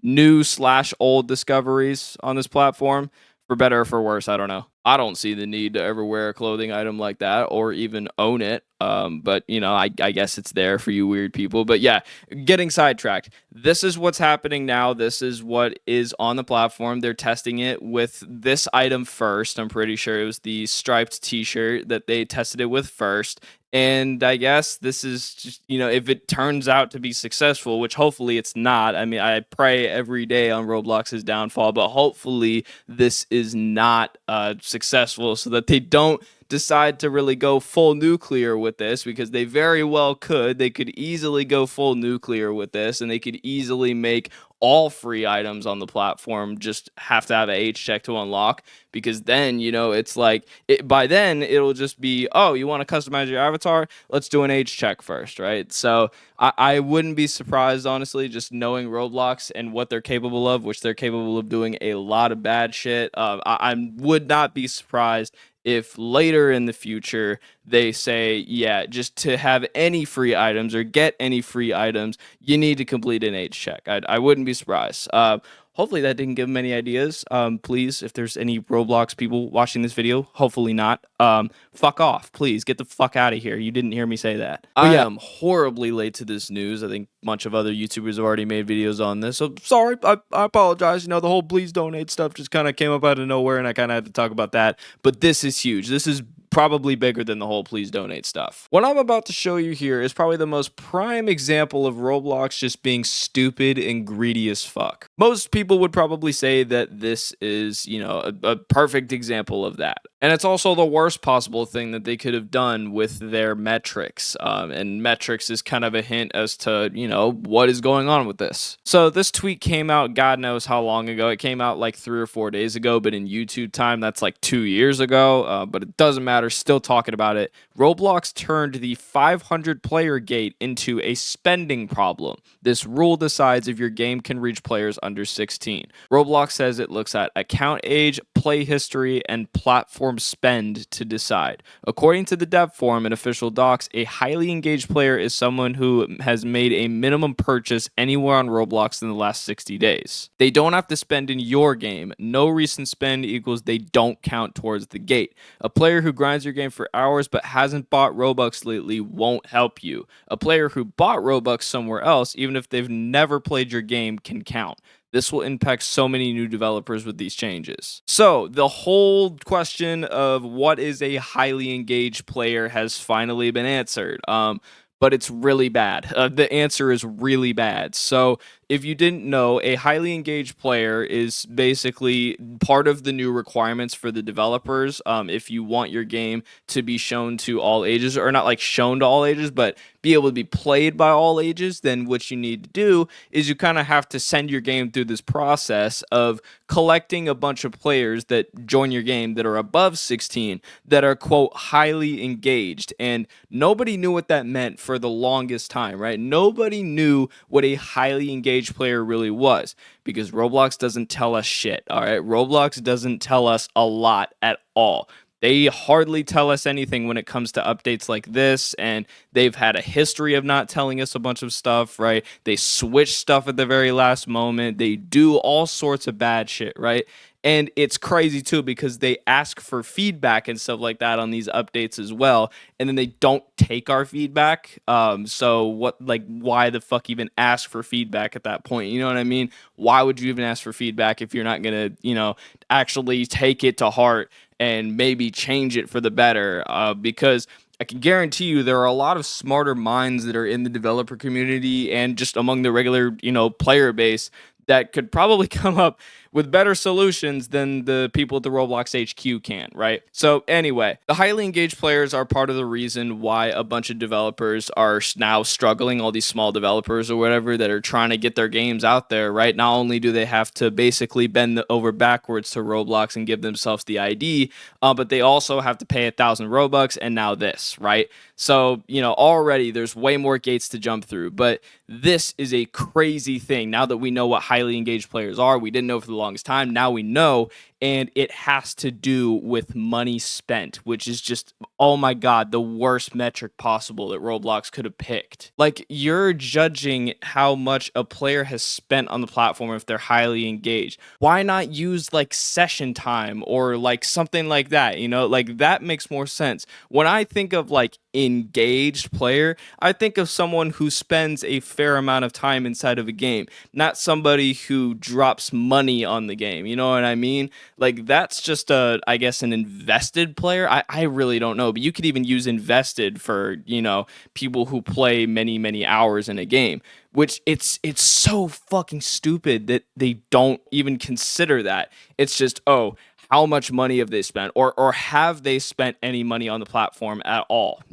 new/old discoveries on this platform. For better or for worse, I don't know. I don't see the need to ever wear a clothing item like that or even own it. But you know, I guess it's there for you weird people. But yeah, getting sidetracked. This is what's happening now. This is what is on the platform. They're testing it with this item first. I'm pretty sure it was the striped t-shirt that they tested it with first. And I guess this is just, you know, if it turns out to be successful, which hopefully it's not. I mean, I pray every day on Roblox's downfall, but hopefully this is not successful so that they don't decide to really go full nuclear with this, because they very well could. They could easily go full nuclear with this, and they could easily make all free items on the platform just have to have an age check to unlock, because then, you know, it's like by then it'll just be, oh, you want to customize your avatar, let's do an age check first, right? So I wouldn't be surprised, honestly, just knowing Roblox and what they're capable of, which they're capable of doing a lot of bad shit. I would not be surprised if later in the future they say, yeah, just to have any free items or get any free items, you need to complete an age check. I wouldn't be surprised. Hopefully that didn't give them any ideas. Please, if there's any Roblox people watching this video, hopefully not. Fuck off, please. Get the fuck out of here. You didn't hear me say that. I am horribly late to this news. I think a bunch of other YouTubers have already made videos on this. So sorry, I apologize. You know, the whole please donate stuff just kind of came up out of nowhere, and I kind of had to talk about that. But this is huge. This is probably bigger than the whole please donate stuff. What I'm about to show you here is probably the most prime example of Roblox just being stupid and greedy as fuck. Most people would probably say that this is, you know, a perfect example of that. And it's also the worst possible thing that they could have done with their metrics. And metrics is kind of a hint as to, you know, what is going on with this. So this tweet came out, God knows how long ago. It came out like 3 or 4 days ago, but in YouTube time, that's like 2 years ago. But it doesn't matter, still talking about it. Roblox turned the 500 player gate into a spending problem. This rule decides if your game can reach players under 16. Roblox says it looks at account age, play history, and platform spend to decide. According to the dev forum and official docs, a highly engaged player is someone who has made a minimum purchase anywhere on Roblox in the last 60 days. They don't have to spend in your game. No recent spend equals they don't count towards the gate. A player who grinds your game for hours but hasn't bought Robux lately won't help you. A player who bought Robux somewhere else, even if they've never played your game, can count. This will impact so many new developers with these changes. So the whole question of what is a highly engaged player has finally been answered. But it's really bad. The answer is really bad. So if you didn't know, a highly engaged player is basically part of the new requirements for the developers. If you want your game to be shown to all ages, or not like shown to all ages, but be able to be played by all ages, then what you need to do is you kind of have to send your game through this process of collecting a bunch of players that join your game that are above 16 that are, quote, highly engaged. And nobody knew what that meant for the longest time, right? Nobody knew what a highly engaged player really was, because Roblox doesn't tell us shit, all right? Roblox doesn't tell us a lot at all. They hardly tell us anything when it comes to updates like this, and they've had a history of not telling us a bunch of stuff, right? They switch stuff at the very last moment. They do all sorts of bad shit, right? And it's crazy too, because they ask for feedback and stuff like that on these updates as well, and then they don't take our feedback. So what, like, why the fuck even ask for feedback at that point? You know what I mean? Why would you even ask for feedback if you're not gonna, actually take it to heart and maybe change it for the better? Because I can guarantee you there are a lot of smarter minds that are in the developer community and just among the regular, player base that could probably come up with better solutions than the people at the Roblox HQ can, right? So anyway, the highly engaged players are part of the reason why a bunch of developers are now struggling, all these small developers or whatever that are trying to get their games out there, right? Not only do they have to basically bend over backwards to Roblox and give themselves the ID, but they also have to pay 1,000 Robux and now this, right? So, already there's way more gates to jump through, but this is a crazy thing. Now that we know what highly engaged players are, we didn't know for the longest time. Now we know, and it has to do with money spent, which is just, oh my God, the worst metric possible that Roblox could have picked. Like, you're judging how much a player has spent on the platform if they're highly engaged. Why not use like session time or like something like that? Like that makes more sense. When I think of like engaged player, I think of someone who spends a fair amount of time inside of a game, not somebody who drops money on the game. You know what I mean? Like, that's just I guess an invested player. I really don't know, but you could even use invested for, people who play many, many hours in a game, which it's so fucking stupid that they don't even consider that. It's just, oh, how much money have they spent, or have they spent any money on the platform at all,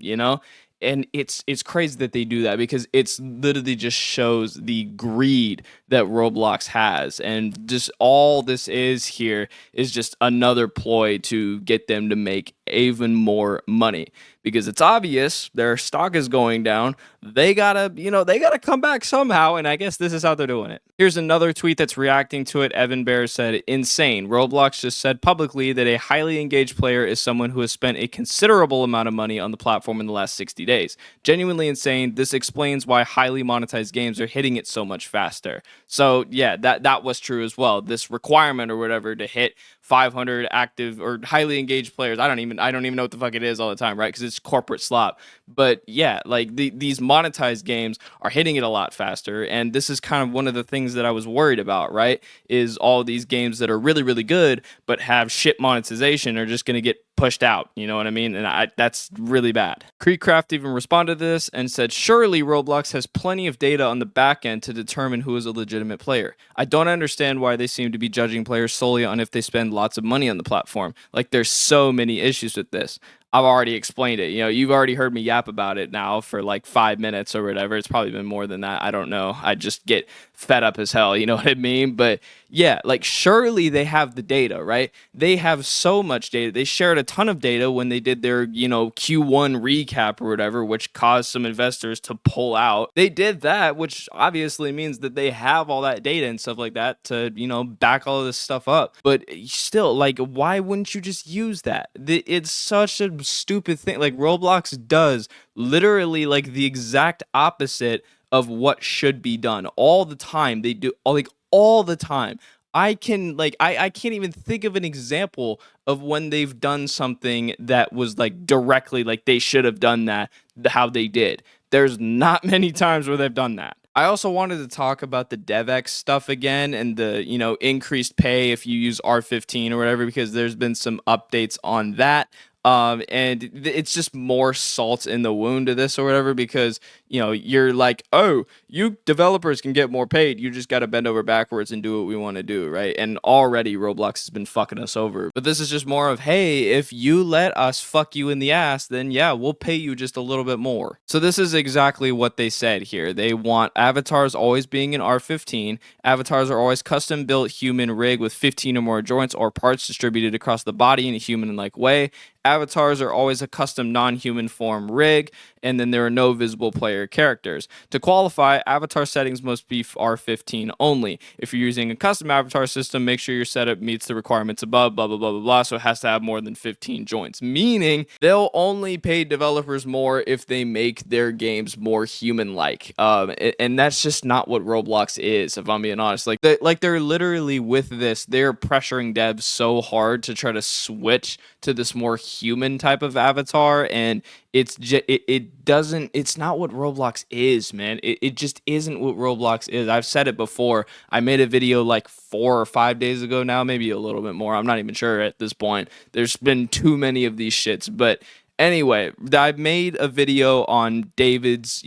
And it's crazy that they do that, because it's literally just shows the greed that Roblox has, and just all this is here is just another ploy to get them to make even more money, because it's obvious their stock is going down. They gotta come back somehow, and I guess this is how they're doing it. Here's another tweet that's reacting to it. Evan Bear said, "Insane. Roblox just said publicly that a highly engaged player is someone who has spent a considerable amount of money on the platform in the last 60 days. Genuinely insane. This explains why highly monetized games are hitting it so much faster." So yeah, that was true as well. This requirement or whatever to hit 500 active or highly engaged players. I don't even know what the fuck it is all the time, right? Because it's corporate slop. But yeah, like these monetized games are hitting it a lot faster, and this is kind of one of the things that I was worried about, right? Is all these games that are really, really good but have shit monetization are just going to get pushed out, you know what I mean? And that's really bad. Creekcraft even responded to this and said, "Surely Roblox has plenty of data on the back end to determine who is a legitimate player. I don't understand why they seem to be judging players solely on if they spend lots of money on the platform. Like, there's so many issues with this. I've already explained it. You've already heard me yap about it now for like 5 minutes or whatever. It's probably been more than that. I don't know. I just get fed up as hell. You know what I mean? But yeah, like, surely they have the data, right? They have so much data. They shared a ton of data when they did their, Q1 recap or whatever, which caused some investors to pull out. They did that, which obviously means that they have all that data and stuff like that to, back all of this stuff up. But still, like, why wouldn't you just use that? It's such a stupid thing. Like, Roblox does literally like the exact opposite of what should be done all the time. They do all the time. I can't even think of an example of when they've done something that was like directly like they should have done that how they did. There's not many times where they've done that. I also wanted to talk about the DevX stuff again and the, increased pay if you use R15 or whatever, because there's been some updates on that. And it's just more salt in the wound to this or whatever, because you're like, oh, you developers can get more paid, you just got to bend over backwards and do what we want to do, right? And already Roblox has been fucking us over, but this is just more of, hey, if you let us fuck you in the ass, then yeah, we'll pay you just a little bit more. So this is exactly what they said here. They want avatars always being in R15. Avatars are always custom built human rig with 15 or more joints or parts distributed across the body in a human-like way. Avatars are always a custom non-human form rig, and then there are no visible player characters. To qualify, avatar settings must be R15 only. If you're using a custom avatar system, make sure your setup meets the requirements above, blah, blah, blah, blah, blah, so it has to have more than 15 joints, meaning they'll only pay developers more if they make their games more human-like. And that's just not what Roblox is, if I'm being honest. They're literally, with this, they're pressuring devs so hard to try to switch to this more human type of avatar, and it's not what Roblox is, man. It just isn't what Roblox is. I've said it before. I made a video like 4 or 5 days ago now, maybe a little bit more. I'm not even sure at this point. There's been too many of these shits, but anyway, I made a video on David's,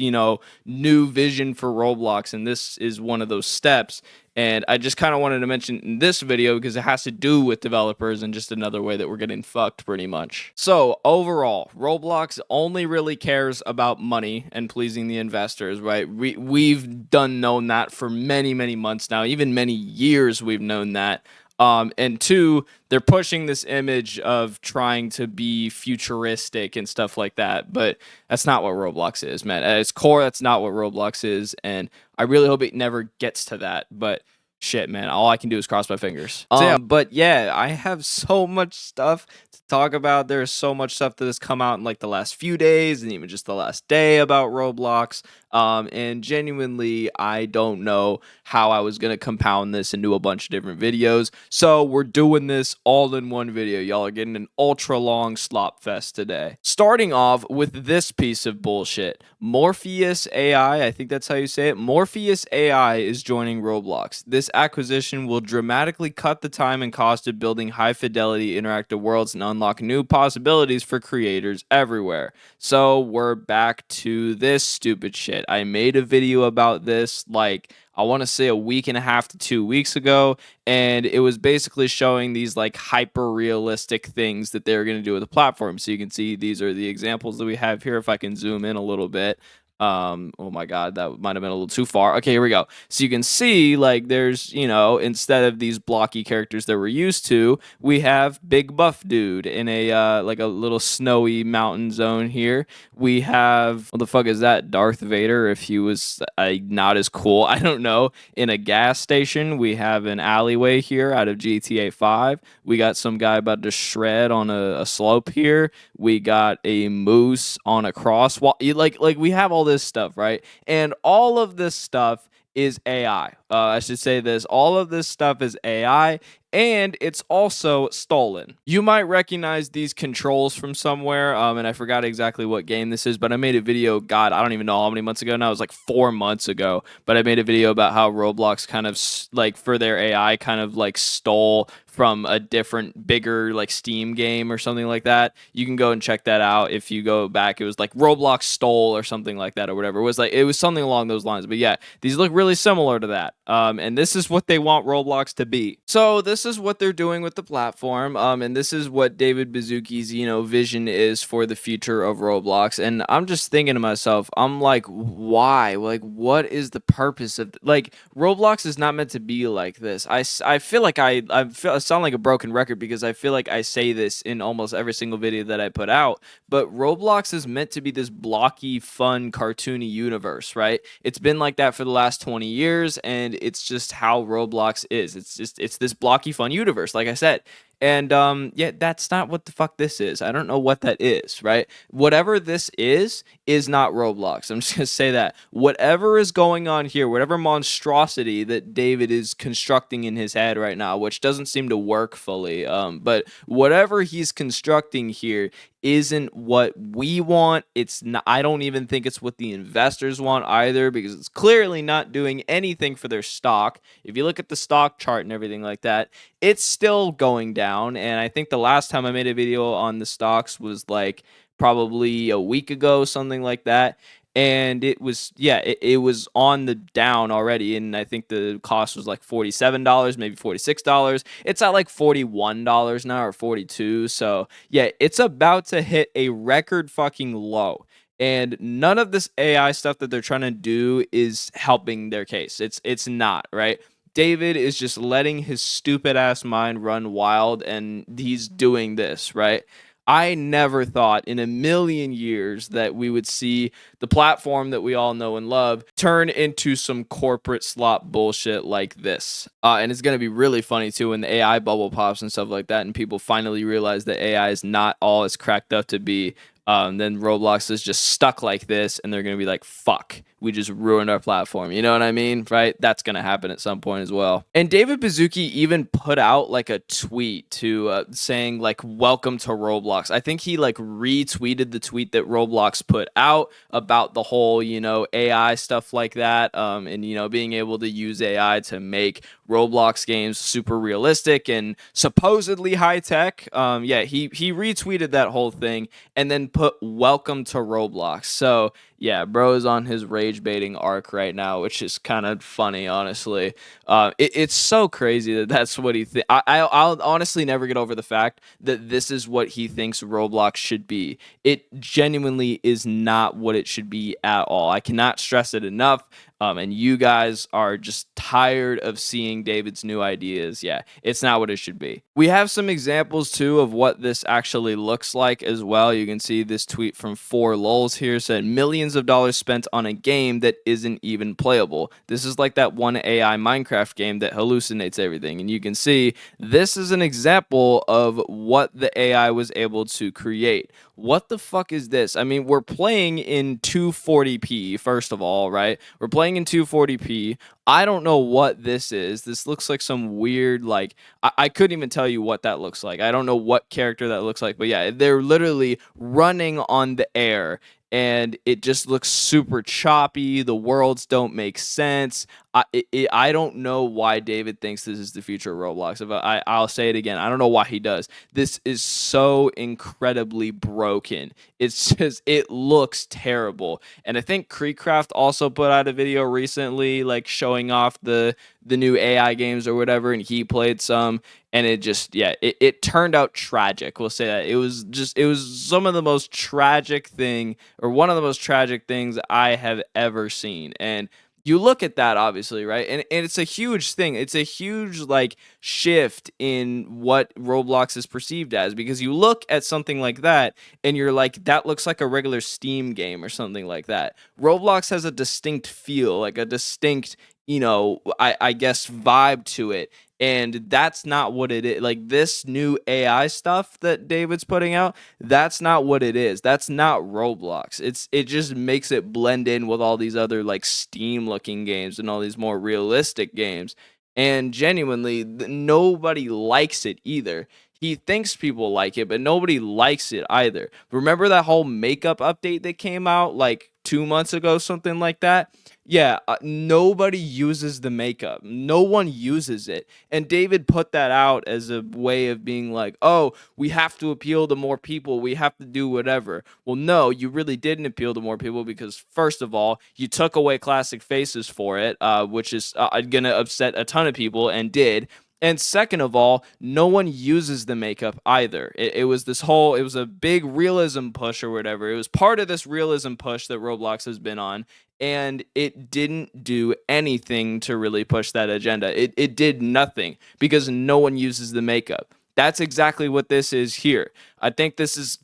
new vision for Roblox, and this is one of those steps. And I just kind of wanted to mention in this video because it has to do with developers and just another way that we're getting fucked pretty much. So overall, Roblox only really cares about money and pleasing the investors, right? We've known that for many, many months now, even many years we've known that. And two, they're pushing this image of trying to be futuristic and stuff like that, but that's not what Roblox is, man. At its core, that's not what Roblox is, and I really hope it never gets to that, but shit, man, all I can do is cross my fingers. But yeah, I have so much stuff to talk about. There's so much stuff that has come out in like the last few days and even just the last day about Roblox. And genuinely, I don't know how I was going to compound this into a bunch of different videos. So we're doing this all in one video. Y'all are getting an ultra long slop fest today. Starting off with this piece of bullshit. Morpheus AI, I think that's how you say it. Morpheus AI is joining Roblox. This acquisition will dramatically cut the time and cost of building high fidelity interactive worlds and unlock new possibilities for creators everywhere. So we're back to this stupid shit. I made a video about this like I want to say a week and a half to 2 weeks ago, and it was basically showing these like hyper realistic things that they're going to do with the platform. So you can see these are the examples that we have here. If I can zoom in a little bit. Oh my god, that might have been a little too far. Okay, here we go. So you can see like there's, instead of these blocky characters that we're used to, we have big buff dude in a like a little snowy mountain zone here. We have, what the fuck is that? Darth Vader, if he was not as cool. I don't know. In a gas station, we have an alleyway here out of GTA 5. We got some guy about to shred on a slope here. We got a moose on a crosswalk. Like we have all this stuff, right? And all of this stuff is AI. I should say this. All of this stuff is AI, and it's also stolen. You might recognize these controls from somewhere, and I forgot exactly what game this is, but I made a video, God, I don't even know how many months ago now. It was like 4 months ago, but I made a video about how Roblox kind of, like, for their AI, kind of, like, stole from a different, bigger, like, Steam game or something like that. You can go and check that out if you go back. It was, like, Roblox stole or something like that or whatever. It was something along those lines, but yeah, these look really similar to that. And this is what they want Roblox to be. So this is what they're doing with the platform, and this is what David Baszucki's, vision is for the future of Roblox. And I'm just thinking to myself, I'm like, why? Like, what is the purpose of like Roblox is not meant to be like this. I feel like I sound like a broken record because I feel like I say this in almost every single video that I put out. But Roblox is meant to be this blocky, fun, cartoony universe, right? It's been like that for the last 20 years, and it's just how Roblox is. It's this blocky, fun universe, like I said. And yeah, that's not what the fuck this is. I don't know what that is, right? Whatever this is not Roblox. I'm just gonna say that. Whatever is going on here, whatever monstrosity that David is constructing in his head right now, which doesn't seem to work fully, but whatever he's constructing here isn't what we want. It's not, I don't even think it's what the investors want either, because it's clearly not doing anything for their stock. If you look at the stock chart and everything like that, it's still going down. And I think the last time I made a video on the stocks was like probably a week ago, something like that. And it was, yeah, it was on the down already. And I think the cost was like $47, maybe $46. It's at like $41 now, or 42. So yeah, it's about to hit a record fucking low. And none of this AI stuff that they're trying to do is helping their case. It's not, right? David is just letting his stupid ass mind run wild, and he's doing this, right? I never thought in a million years that we would see the platform that we all know and love turn into some corporate slop bullshit like this. And it's going to be really funny too when the AI bubble pops and stuff like that, and people finally realize that AI is not all it's cracked up to be. Then Roblox is just stuck like this, and they're going to be like, fuck, we just ruined our platform. You know what I mean? Right? That's going to happen at some point as well. And David Baszucki even put out like a tweet to saying like, welcome to Roblox. I think he like retweeted the tweet that Roblox put out about the whole, AI stuff like that. And, being able to use AI to make Roblox games super realistic and supposedly high tech. Yeah, he retweeted that whole thing and then put welcome to Roblox. So yeah, bro's on his rage baiting arc right now, which is kind of funny, honestly. It's so crazy that that's what he thinks. I'll honestly never get over the fact that this is what he thinks Roblox should be. It genuinely is not what it should be at all. I cannot stress it enough. And you guys are just tired of seeing David's new ideas. Yeah, it's not what it should be. We have some examples too of what this actually looks like as well. You can see this tweet from 4Lulz here said millions of dollars spent on a game that isn't even playable. This is like that one AI Minecraft game that hallucinates everything. And you can see this is an example of what the AI was able to create. What the fuck is this? I mean, we're playing in 240p, first of all, right? We're playing in 240p. I don't know what this is. This looks like some weird, like, I couldn't even tell you what that looks like. I don't know what character that looks like, but yeah, they're literally running on the air. And it just looks super choppy. The worlds don't make sense. I don't know why David thinks this is the future of Roblox. I'll say it again. I don't know why he does. This is so incredibly broken. It's just, it looks terrible. And I think Creekcraft also put out a video recently, like showing off the new AI games or whatever, and he played some, and it just, yeah, it turned out tragic. We'll say that. It was some of the most tragic thing, or one of the most tragic things I have ever seen. And you look at that, obviously, right? And it's a huge thing. It's a huge like shift in what Roblox is perceived as, because you look at something like that and you're like, that looks like a regular Steam game or something like that. Roblox has a distinct feel, like a distinct, I guess vibe to it. And that's not what it is. Like this new AI stuff that David's putting out, that's not what it is. That's not Roblox. It just makes it blend in with all these other like Steam looking games and all these more realistic games. And genuinely, nobody likes it either. He thinks people like it, but nobody likes it either. Remember that whole makeup update that came out like 2 months ago, something like that? Yeah, nobody uses the makeup. No one uses it. And David put that out as a way of being like, oh, we have to appeal to more people. We have to do whatever. Well, no, you really didn't appeal to more people because, first of all, you took away classic faces for it, which is going to upset a ton of people, and did. And second of all, no one uses the makeup either. It was a big realism push or whatever. It was part of this realism push that Roblox has been on, and it didn't do anything to really push that agenda. It did nothing because no one uses the makeup. That's exactly what this is here. I think this is,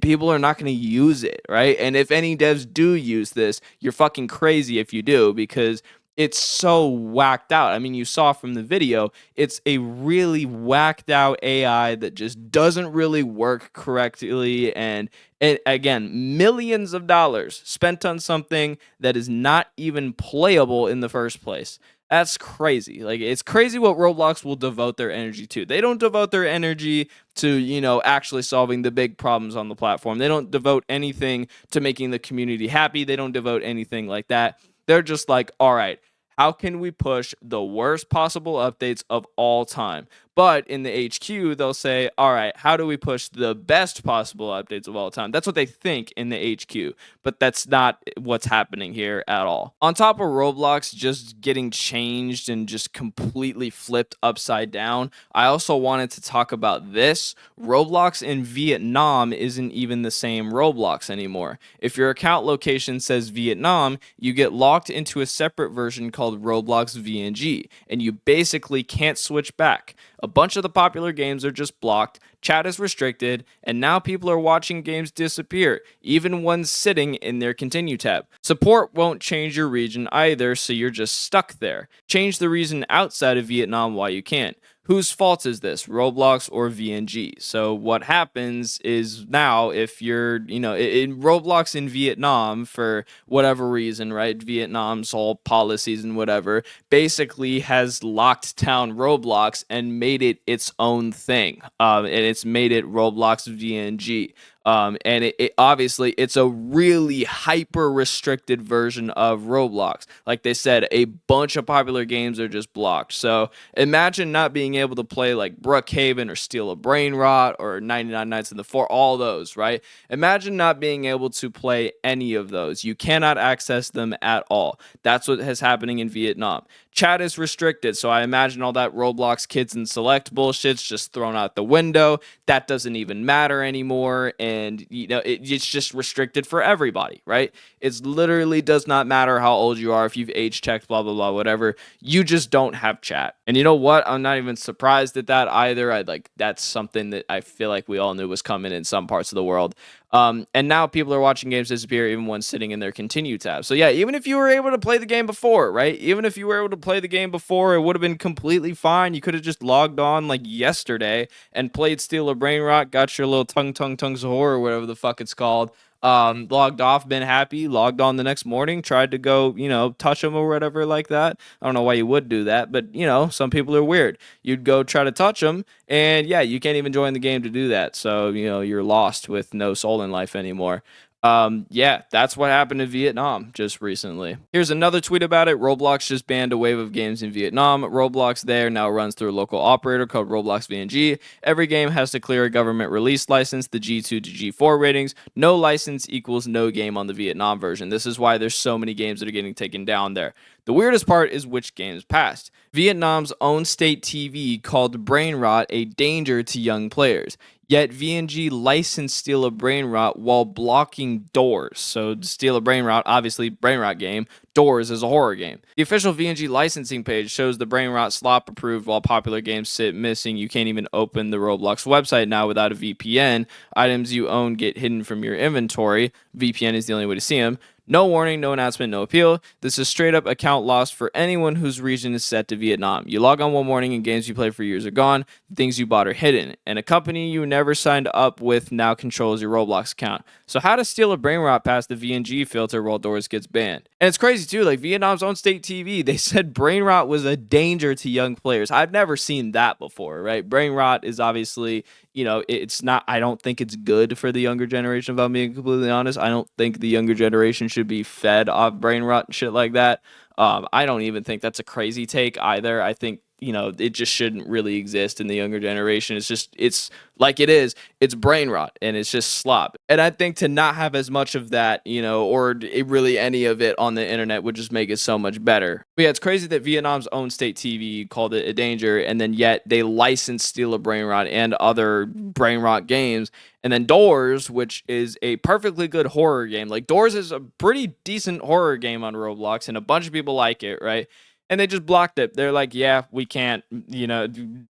people are not going to use it, right? And if any devs do use this, you're fucking crazy if you do, because it's so whacked out. I mean, you saw from the video, it's a really whacked out AI that just doesn't really work correctly. And again, millions of dollars spent on something that is not even playable in the first place. That's crazy. Like, it's crazy what Roblox will devote their energy to. They don't devote their energy to, actually solving the big problems on the platform. They don't devote anything to making the community happy. They don't devote anything like that. They're just like, all right, how can we push the worst possible updates of all time? But in the HQ, they'll say, all right, how do we push the best possible updates of all time? That's what they think in the HQ, but that's not what's happening here at all. On top of Roblox just getting changed and just completely flipped upside down, I also wanted to talk about this. Roblox in Vietnam isn't even the same Roblox anymore. If your account location says Vietnam, you get locked into a separate version called Roblox VNG, and you basically can't switch back. A bunch of the popular games are just blocked, chat is restricted, and now people are watching games disappear, even ones sitting in their continue tab. Support won't change your region either, so you're just stuck there. Change the region outside of Vietnam while you can. Whose fault is this, Roblox or VNG? So what happens is now if you're, in Roblox in Vietnam for whatever reason, right? Vietnam's whole policies and whatever basically has locked down Roblox and made it its own thing. And it's made it Roblox VNG. And it obviously it's a really hyper restricted version of Roblox. Like they said, a bunch of popular games are just blocked. So imagine not being able to play like Brookhaven or Steal a Brain Rot or 99 Nights in the Forest, all those, right? Imagine not being able to play any of those. You cannot access them at all. That's what is happening in Vietnam. Chat is restricted, so I imagine all that Roblox Kids and Select bullshit's just thrown out the window. That doesn't even matter anymore, and it's just restricted for everybody, right? It literally does not matter how old you are, if you've age checked, blah blah blah, whatever. You just don't have chat. And you know what? I'm not even surprised at that either. That's something that I feel like we all knew was coming in some parts of the world. And now people are watching games disappear even when sitting in their continue tab. So yeah, even if you were able to play the game before, right? Even if you were able to play the game before, it would have been completely fine. You could have just logged on like yesterday and played Steal a Brain Rot, got your little tongues of horror, or whatever the fuck it's called. Logged off, been happy, logged on the next morning, tried to go, touch them or whatever like that. I don't know why you would do that, but some people are weird. You'd go try to touch them, and yeah, you can't even join the game to do that. So, you're lost with no soul in life anymore. Yeah, that's what happened in Vietnam just recently. Here's another tweet about it. Roblox just banned a wave of games in Vietnam. Roblox there now runs through a local operator called Roblox VNG. Every game has to clear a government release license, the G2 to G4 ratings. No license equals no game on the Vietnam version. This is why there's so many games that are getting taken down there. The weirdest part is which games passed. Vietnam's own state TV called Brain Rot a danger to young players. Yet VNG licensed Steal a Brain Rot while blocking Doors. So Steal a Brain Rot, obviously Brain Rot game. Doors is a horror game. The official VNG licensing page shows the Brain Rot slop approved while popular games sit missing. You can't even open the Roblox website now without a VPN. Items you own get hidden from your inventory. VPN is the only way to see them. No warning, no announcement, no appeal. This is straight up account loss for anyone whose region is set to Vietnam. You log on one morning and games you played for years are gone. The things you bought are hidden. And a company you never signed up with now controls your Roblox account. So how to steal a Brain Rot past the VNG filter while Doors gets banned? And it's crazy too, like Vietnam's own state TV, they said Brain Rot was a danger to young players. I've never seen that before, right? Brain Rot is obviously, it's not, I don't think it's good for the younger generation, if I'm being completely honest. I don't think the younger generation should be fed off Brain Rot and shit like that. I don't even think that's a crazy take either. I think, it just shouldn't really exist in the younger generation. It's like it is. It's brain rot and it's just slop. And I think to not have as much of that, or really any of it on the internet would just make it so much better. But yeah, it's crazy that Vietnam's own state TV called it a danger, and then yet they licensed Steal a Brain Rot and other brain rot games. And then Doors, which is a perfectly good horror game. Like Doors is a pretty decent horror game on Roblox, and a bunch of people like it, right? And they just blocked it. They're like, yeah, we can't,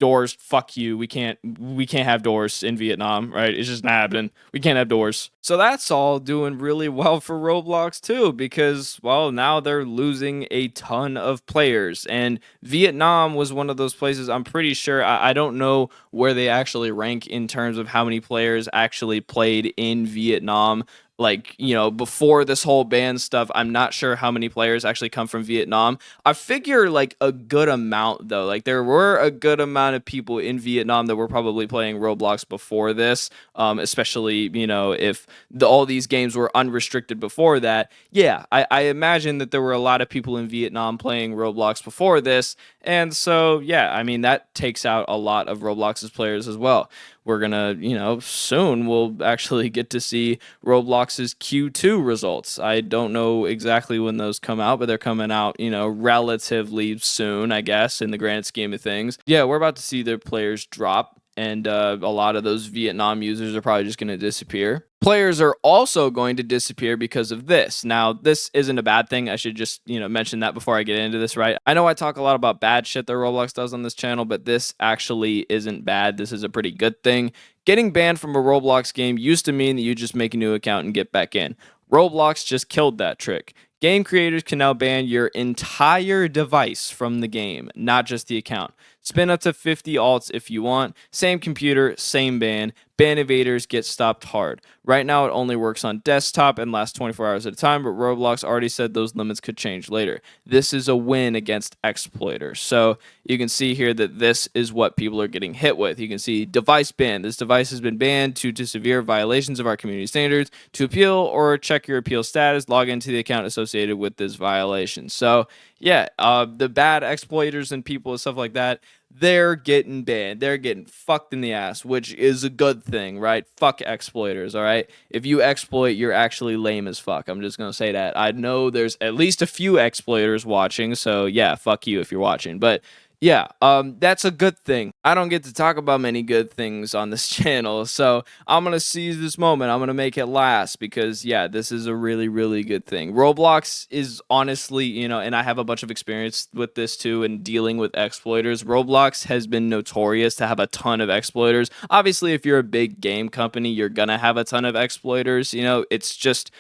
Doors, fuck you. We can't have Doors in Vietnam, right? It's just not happening. We can't have Doors. So that's all doing really well for Roblox too, because, well, now they're losing a ton of players. And Vietnam was one of those places, I'm pretty sure, I don't know where they actually rank in terms of how many players actually played in Vietnam. Like, before this whole ban stuff, I'm not sure how many players actually come from Vietnam. I figure like a good amount though. Like there were a good amount of people in Vietnam that were probably playing Roblox before this, especially, if all these games were unrestricted before that. Yeah, I imagine that there were a lot of people in Vietnam playing Roblox before this. And so, yeah, I mean, that takes out a lot of Roblox's players as well. We're gonna, soon we'll actually get to see Roblox's Q2 results. I don't know exactly when those come out, but they're coming out, relatively soon, I guess, in the grand scheme of things. Yeah, we're about to see their players drop, and a lot of those Vietnam users are probably just gonna disappear. Players are also going to disappear because of this. Now, this isn't a bad thing. I should just, mention that before I get into this, right? I know I talk a lot about bad shit that Roblox does on this channel, but this actually isn't bad. This is a pretty good thing. Getting banned from a Roblox game used to mean that you just make a new account and get back in. Roblox just killed that trick. Game creators can now ban your entire device from the game, not just the account. Spin up to 50 alts if you want. Same computer, same ban. Ban evaders get stopped hard. Right now, it only works on desktop and lasts 24 hours at a time, but Roblox already said those limits could change later. This is a win against exploiters. So you can see here that this is what people are getting hit with. You can see device ban. This device has been banned due to severe violations of our community standards. To appeal or check your appeal status, log into the account associated with this violation. So yeah, the bad exploiters and people and stuff like that, they're getting banned. They're getting fucked in the ass, which is a good thing, right? Fuck exploiters, all right? If you exploit, you're actually lame as fuck. I'm just going to say that. I know there's at least a few exploiters watching, so yeah, fuck you if you're watching. But yeah, that's a good thing. I don't get to talk about many good things on this channel, so I'm going to seize this moment. I'm going to make it last because, yeah, this is a really, really good thing. Roblox is honestly, and I have a bunch of experience with this too and dealing with exploiters. Roblox has been notorious to have a ton of exploiters. Obviously, if you're a big game company, you're going to have a ton of exploiters. It's just,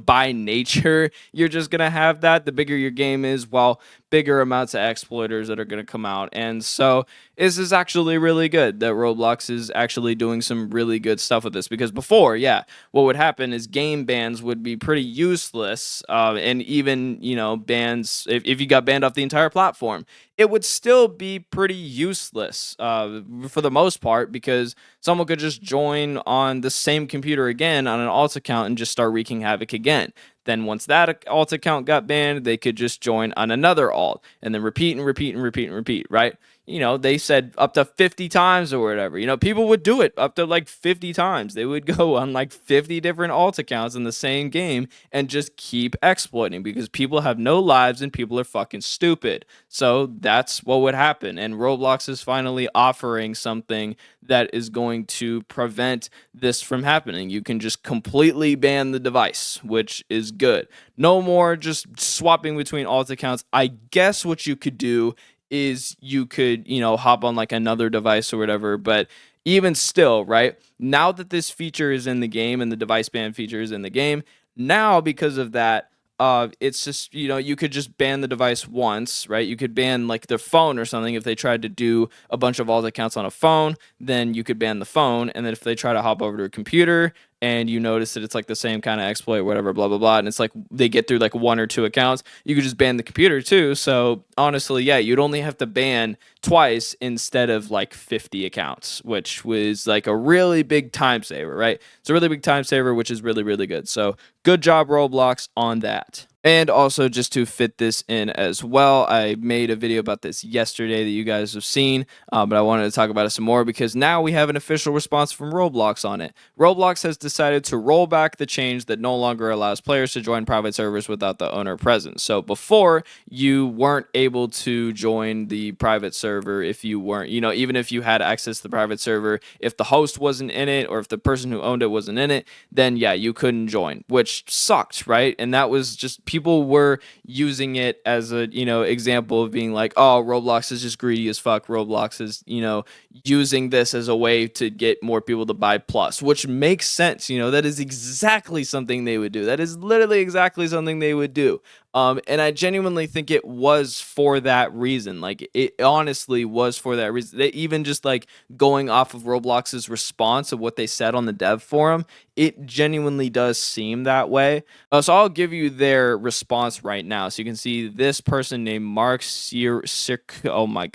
by nature, you're just going to have that. The bigger your game is, well, bigger amounts of exploiters that are going to come out. And so this is actually really good that Roblox is actually doing some really good stuff with this, because before, yeah, what would happen is game bans would be pretty useless. And even, bans, if you got banned off the entire platform, it would still be pretty useless for the most part, because someone could just join on the same computer again on an alt account and just start wreaking havoc again. Then once that alt account got banned, they could just join on another alt and then repeat and repeat and repeat and repeat, right? They said up to 50 times or whatever. People would do it up to like 50 times. They would go on like 50 different alt accounts in the same game and just keep exploiting, because people have no lives and people are fucking stupid. So that's what would happen. And Roblox is finally offering something that is going to prevent this from happening. You can just completely ban the device, which is good. No more just swapping between alt accounts. I guess what you could do is you could, hop on like another device or whatever, but even still, right? Now that this feature is in the game and the device ban feature is in the game, now because of that, it's just, you could just ban the device once, right? You could ban like their phone or something. If they tried to do a bunch of alt accounts on a phone, then you could ban the phone. And then if they try to hop over to a computer and you notice that it's like the same kind of exploit, whatever, blah, blah, blah, and it's like they get through like one or two accounts, you could just ban the computer too. So honestly, yeah, you'd only have to ban twice instead of like 50 accounts, which was like a really big time saver, right? It's a really big time saver, which is really, really good. So good job, Roblox, on that. And also, just to fit this in as well, I made a video about this yesterday that you guys have seen, but I wanted to talk about it some more because now we have an official response from Roblox on it. Roblox has decided to roll back the change that no longer allows players to join private servers without the owner present. So before, you weren't able to join the private server if you weren't, even if you had access to the private server, if the host wasn't in it or if the person who owned it wasn't in it, then yeah, you couldn't join, which sucked, right? And that was just people were using it as a, example of being like, oh, Roblox is just greedy as fuck. Roblox is, using this as a way to get more people to buy Plus, which makes sense. That is exactly something they would do. That is literally exactly something they would do. And I genuinely think it was for that reason. Like, it honestly was for that reason. They even just like going off of Roblox's response of what they said on the dev forum, it genuinely does seem that way. So I'll give you their response right now. So you can see this person named Mark oh my,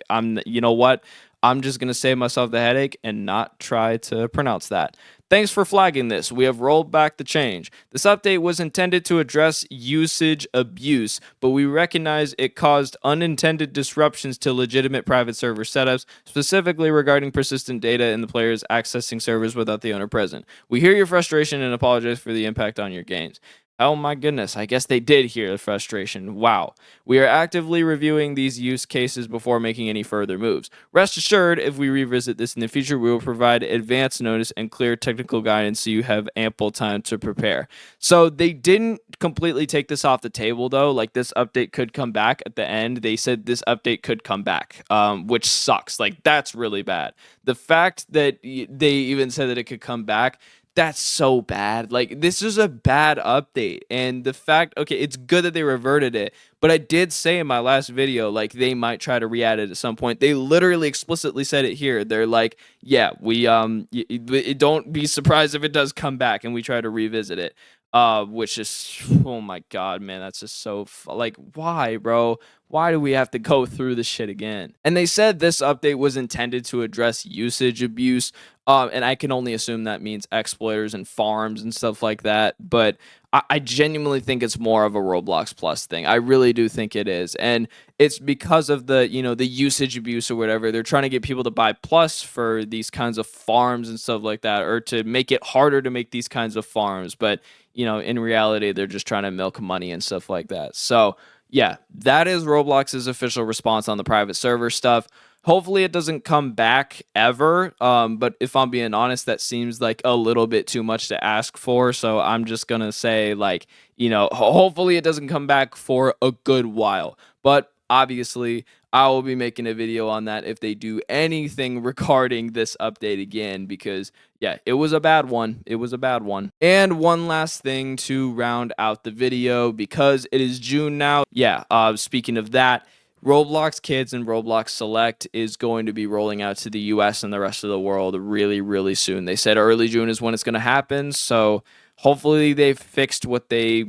you know what? I'm just going to save myself the headache and not try to pronounce that. Thanks for flagging this. We have rolled back the change. This update was intended to address usage abuse, but we recognize it caused unintended disruptions to legitimate private server setups, specifically regarding persistent data and the players accessing servers without the owner present. We hear your frustration and apologize for the impact on your games. Oh my goodness, I guess they did hear the frustration. Wow. We are actively reviewing these use cases before making any further moves. Rest assured, if we revisit this in the future, we will provide advance notice and clear technical guidance so you have ample time to prepare. So they didn't completely take this off the table, though. Like, this update could come back at the end. They said this update could come back, which sucks. Like, that's really bad. The fact that they even said that it could come back, that's so bad. Like, this is a bad update. And the fact, okay, it's good that they reverted it, but I did say in my last video, like, they might try to re-add it at some point. They literally explicitly said it here. They're like, yeah, we don't be surprised if it does come back and we try to revisit it. Which is, oh my god, man, that's just so like, why, bro? Why do we have to go through this shit again? And they said this update was intended to address usage abuse, and I can only assume that means exploiters and farms and stuff like that. But I genuinely think it's more of a Roblox Plus thing. I really do think it is, and it's because of the the usage abuse or whatever. They're trying to get people to buy Plus for these kinds of farms and stuff like that, or to make it harder to make these kinds of farms. But in reality, they're just trying to milk money and stuff like that. So yeah, that is Roblox's official response on the private server stuff. Hopefully it doesn't come back ever. But if I'm being honest, that seems like a little bit too much to ask for. So I'm just going to say, like, hopefully it doesn't come back for a good while. But obviously, I will be making a video on that if they do anything regarding this update again, because yeah, it was a bad one. It was a bad one. And one last thing to round out the video, because it is June now. Yeah, speaking of that, Roblox Kids and Roblox Select is going to be rolling out to the US and the rest of the world really, really soon. They said early June is when it's going to happen, so hopefully they've fixed what they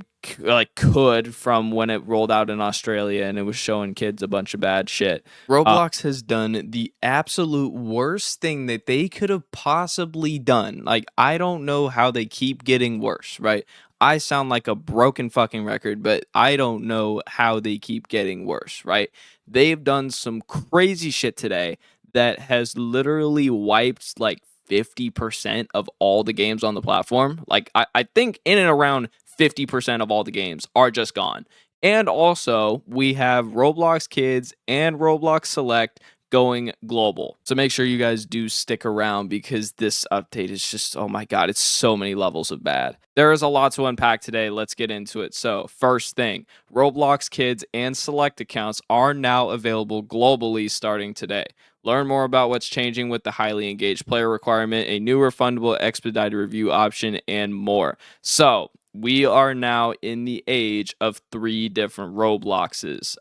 could from when it rolled out in Australia and it was showing kids a bunch of bad shit. Roblox has done the absolute worst thing that they could have possibly done. Like, I don't know how they keep getting worse, right? I sound like a broken fucking record, but I don't know how they keep getting worse, right? They've done some crazy shit today that has literally wiped like 50% of all the games on the platform. Like, I think in and around 50% of all the games are just gone. And also, we have Roblox Kids and Roblox Select going global. So make sure you guys do stick around, because this update is just, oh my god, it's so many levels of bad. There is a lot to unpack today. Let's get into it. So first thing, Roblox Kids and Select accounts are now available globally starting today. Learn more about what's changing with the highly engaged player requirement, a new refundable expedited review option, and more. So we are now in the age of 3 different Robloxes,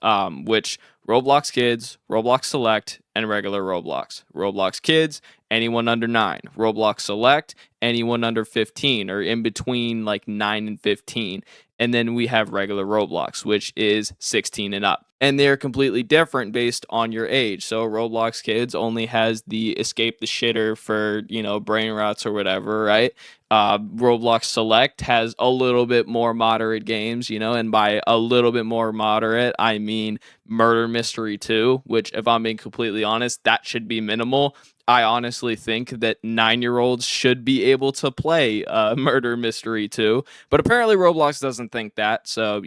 which Roblox Kids, Roblox Select, and regular Roblox. Roblox Kids, anyone under 9. Roblox Select, anyone under 15, or in between like 9 and 15. And then we have regular Roblox, which is 16 and up. And they're completely different based on your age. So Roblox Kids only has the escape the shitter for, brain rots or whatever, right? Roblox Select has a little bit more moderate games, and by a little bit more moderate, I mean Murder Mystery 2, which, if I'm being completely honest, that should be minimal. I honestly think that 9-year-olds should be able to play Murder Mystery 2, but apparently Roblox doesn't think that, so,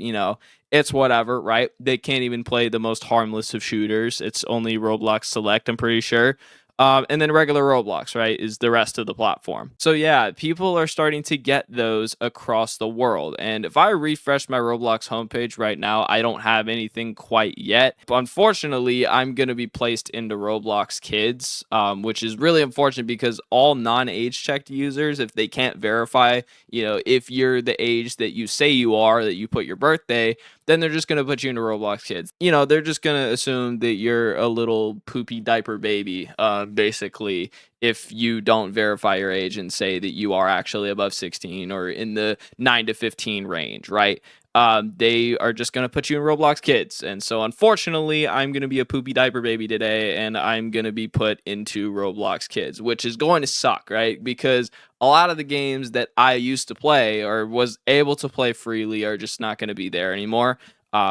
it's whatever, right? They can't even play the most harmless of shooters. It's only Roblox Select, I'm pretty sure. And then regular Roblox, right, is the rest of the platform. So yeah, people are starting to get those across the world. And if I refresh my Roblox homepage right now, I don't have anything quite yet. But unfortunately, I'm going to be placed into Roblox Kids, which is really unfortunate, because all non-age checked users, if they can't verify, if you're the age that you say you are, that you put your birthday, then they're just going to put you into Roblox Kids. They're just going to assume that you're a little poopy diaper baby, basically, if you don't verify your age and say that you are actually above 16 or in the 9 to 15 range, right? they are just going to put you in Roblox Kids. And so, unfortunately, I'm going to be a poopy diaper baby today, and I'm going to be put into Roblox Kids, which is going to suck, right? Because a lot of the games that I used to play or was able to play freely are just not going to be there anymore.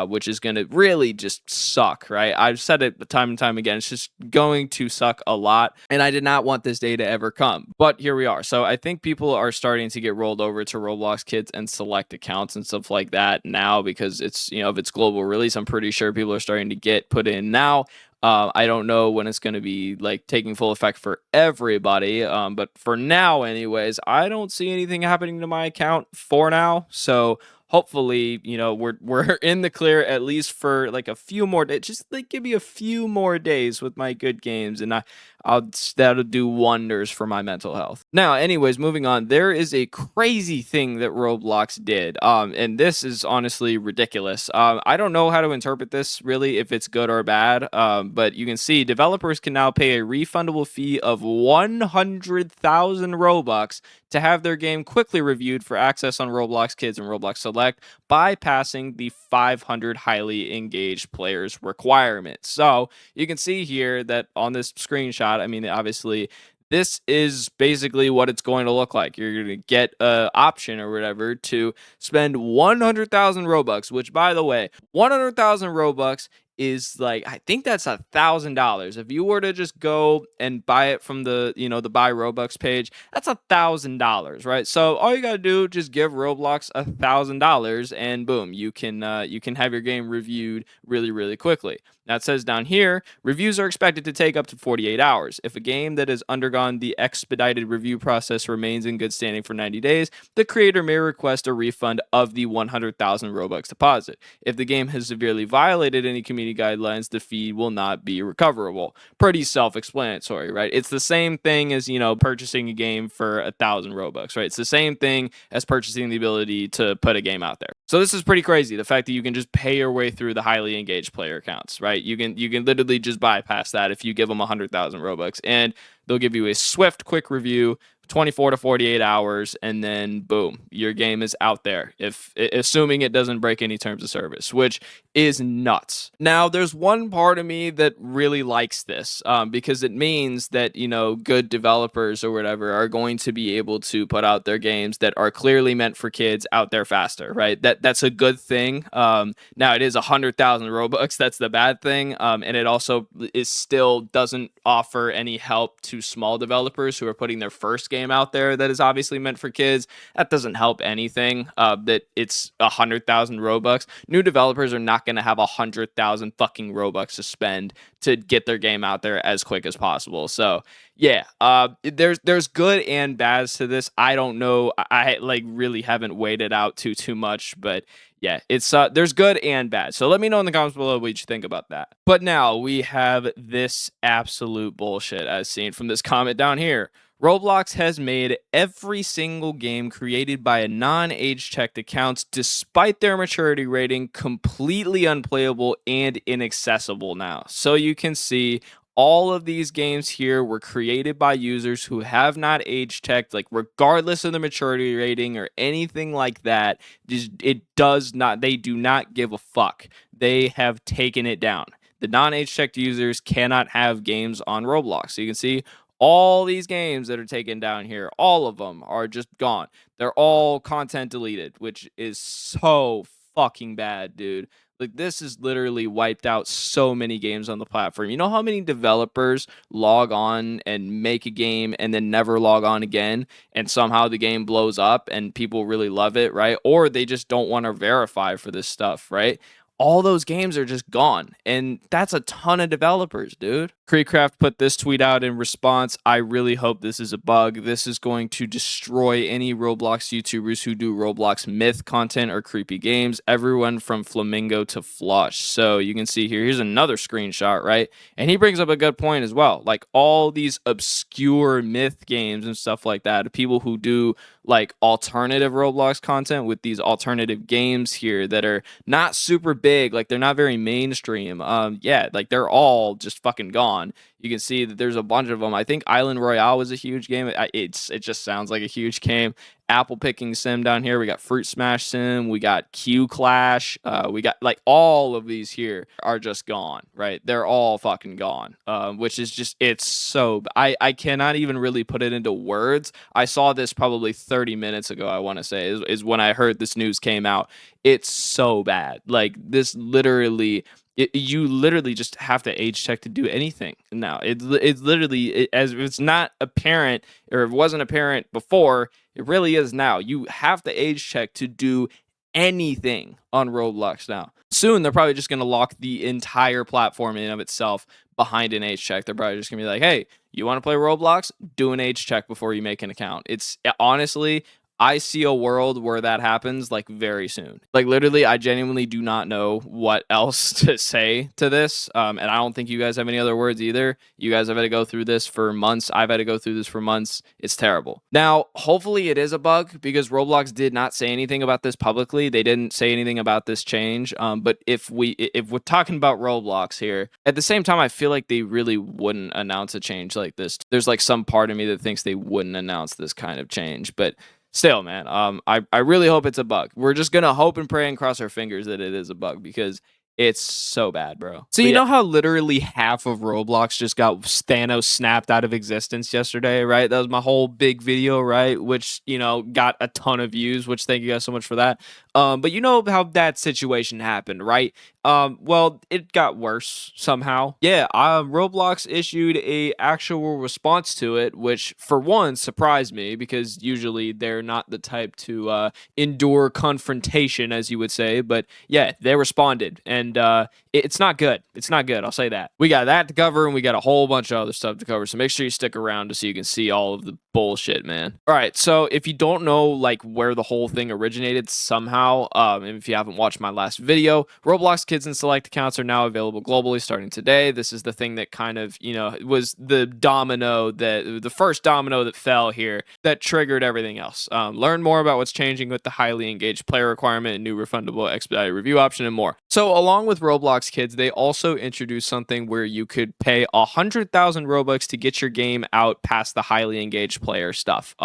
Which is going to really just suck, right? I've said it time and time again. It's just going to suck a lot. And I did not want this day to ever come. But here we are. So I think people are starting to get rolled over to Roblox Kids and select accounts and stuff like that now because it's, of its global release. I'm pretty sure people are starting to get put in now. I don't know when it's going to be like taking full effect for everybody. But for now, anyways, I don't see anything happening to my account for now. So hopefully, we're in the clear at least for like a few more days. Just like give me a few more days with my good games, and that'll do wonders for my mental health. Now, anyways, moving on. There is a crazy thing that Roblox did, and this is honestly ridiculous. I don't know how to interpret this really, if it's good or bad. But you can see developers can now pay a refundable fee of 100,000 Robux to have their game quickly reviewed for access on Roblox Kids and Roblox Select, bypassing the 500 highly engaged players requirement. So you can see here that on this screenshot, I mean, obviously, this is basically what it's going to look like. You're going to get an option or whatever to spend 100,000 Robux, which, by the way, 100,000 Robux is like, I think that's $1,000. If you were to just go and buy it from the the buy Robux page, that's $1,000, right? So all you gotta do, just give Roblox $1,000, and boom, you can have your game reviewed really, really quickly. Now it says down here, reviews are expected to take up to 48 hours. If a game that has undergone the expedited review process remains in good standing for 90 days, the creator may request a refund of the 100,000 Robux deposit. If the game has severely violated any community guidelines, the fee will not be recoverable. Pretty self-explanatory, right? It's the same thing as, purchasing a game for 1,000 Robux, right? It's the same thing as purchasing the ability to put a game out there. So this is pretty crazy. The fact that you can just pay your way through the highly engaged player accounts, right? You can literally just bypass that if you give them 100,000 Robux, and they'll give you a swift, quick review, 24 to 48 hours, and then boom, your game is out there, assuming it doesn't break any terms of service, which is nuts. Now, there's one part of me that really likes this, because it means that, good developers or whatever are going to be able to put out their games that are clearly meant for kids out there faster, right? That's a good thing. Now, it is 100,000 Robux. That's the bad thing. And it also still doesn't offer any help to small developers who are putting their first game out there that is obviously meant for kids. That doesn't help anything, that it's 100,000 Robux. New developers are not going to have 100,000 fucking Robux to spend to get their game out there as quick as possible. So yeah, there's good and bads to this. I don't know. I like really haven't weighed it out too much, but yeah, it's there's good and bad. So let me know in the comments below what you think about that. But now we have this absolute bullshit as seen from this comment down here. Roblox has made every single game created by a non-age checked accounts, despite their maturity rating, completely unplayable and inaccessible now. So you can see all of these games here were created by users who have not age checked, like regardless of the maturity rating or anything like that. They do not give a fuck. They have taken it down. The non-age checked users cannot have games on Roblox. So you can see all these games that are taken down here, all of them are just gone. They're all content deleted, which is so fucking bad, dude. Like, this has literally wiped out so many games on the platform. You know how many developers log on and make a game and then never log on again, and somehow the game blows up and people really love it, right? Or they just don't want to verify for this stuff, right? All those games are just gone, and that's a ton of developers, dude. Creecraft put this tweet out in response. I really hope this is a bug. This is going to destroy any Roblox YouTubers who do Roblox myth content or creepy games, everyone from Flamingo to Flush. So you can see here, here's another screenshot, right? And he brings up a good point as well. Like, all these obscure myth games and stuff like that, people who do like alternative Roblox content with these alternative games here that are not super big, like they're not very mainstream. Yeah, like they're all just fucking gone. You can see that there's a bunch of them. I think Island Royale was a huge game. It just sounds like a huge game. apple picking sim down here. We got fruit smash sim. We got Q Clash. We got like all of these here are just gone, right? They're all fucking gone, which is just, it's so, I cannot even really put it into words. I saw this probably 30 minutes ago, I want to say, is when I heard this news came out. It's so bad. Like, this literally, you literally just have to age check to do anything now. It's literally, as if it's not apparent, or if it wasn't apparent before, it really is now. You have to age check to do anything on Roblox now. Soon, they're probably just going to lock the entire platform in of itself behind an age check. They're probably just going to be like, hey, you want to play Roblox? Do an age check before you make an account. It's honestly, I see a world where that happens like very soon. Like, literally, I genuinely do not know what else to say to this. And I don't think you guys have any other words either. You guys have had to go through this for months. I've had to go through this for months. It's terrible. Now, hopefully it is a bug, because Roblox did not say anything about this publicly. They didn't say anything about this change. But if we're talking about Roblox here, at the same time, I feel like they really wouldn't announce a change like this. There's like some part of me that thinks they wouldn't announce this kind of change, but still, man, I really hope it's a bug. We're just gonna hope and pray and cross our fingers that it is a bug, because it's so bad, bro. So you know how literally half of Roblox just got Thanos snapped out of existence yesterday, right? That was my whole big video, right? Which, you know, got a ton of views, which thank you guys so much for that. But you know how that situation happened, right? Well, it got worse somehow. Yeah, Roblox issued a actual response to it, which for one surprised me, because usually they're not the type to endure confrontation, as you would say. But yeah, they responded, and it's not good. It's not good. I'll say that. We got that to cover, and we got a whole bunch of other stuff to cover. So make sure you stick around so you can see all of the bullshit, man. All right. So if you don't know like where the whole thing originated somehow, and if you haven't watched my last video, Roblox Kids and Select accounts are now available globally starting today. This is the thing that kind of, you know, was the first domino that fell here that triggered everything else. Learn more about what's changing with the highly engaged player requirement and new refundable expedited review option and more. So along with Roblox Kids, they also introduced something where you could pay 100,000 Robux to get your game out past the highly engaged player stuff.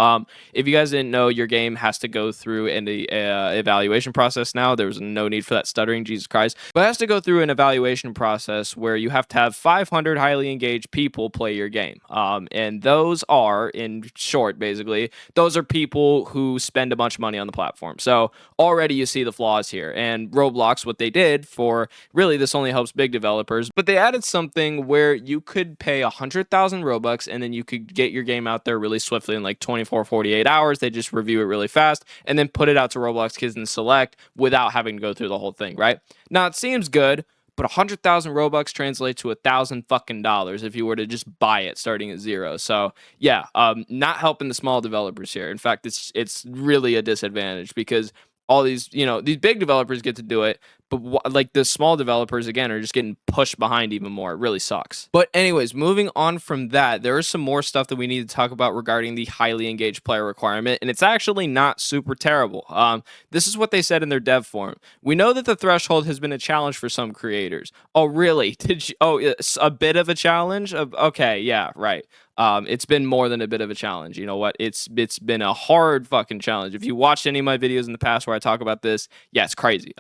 If you guys didn't know, your game has to go through an evaluation process now. There's no need for that stuttering, Jesus Christ. But it has to go through an evaluation process where you have to have 500 highly engaged people play your game. And those are, in short, basically, those are people who spend a bunch of money on the platform. So already you see the flaws here. And Roblox, what they did for, really, this only helps big developers, but they added something where you could pay 100,000 Robux and then you could get your game out there really swiftly in like 24, 48 hours. They just review it really fast and then put it out to Roblox Kids and Select without having to go through the whole thing, right? Now, it seems good, but 100,000 Robux translates to $1,000 fucking dollars if you were to just buy it starting at zero. So yeah, not helping the small developers here. In fact, it's really a disadvantage, because all these, you know, these big developers get to do it, but like the small developers, again, are just getting pushed behind even more. It really sucks. But anyways, moving on from that, there is some more stuff that we need to talk about regarding the highly engaged player requirement, and it's actually not super terrible. This is what they said in their dev forum. We know that the threshold has been a challenge for some creators. Oh, really? Did you? Oh, it's a bit of a challenge? Okay, yeah, right. It's been more than a bit of a challenge. You know what? It's been a hard fucking challenge. If you watched any of my videos in the past where I talk about this, yeah, it's crazy.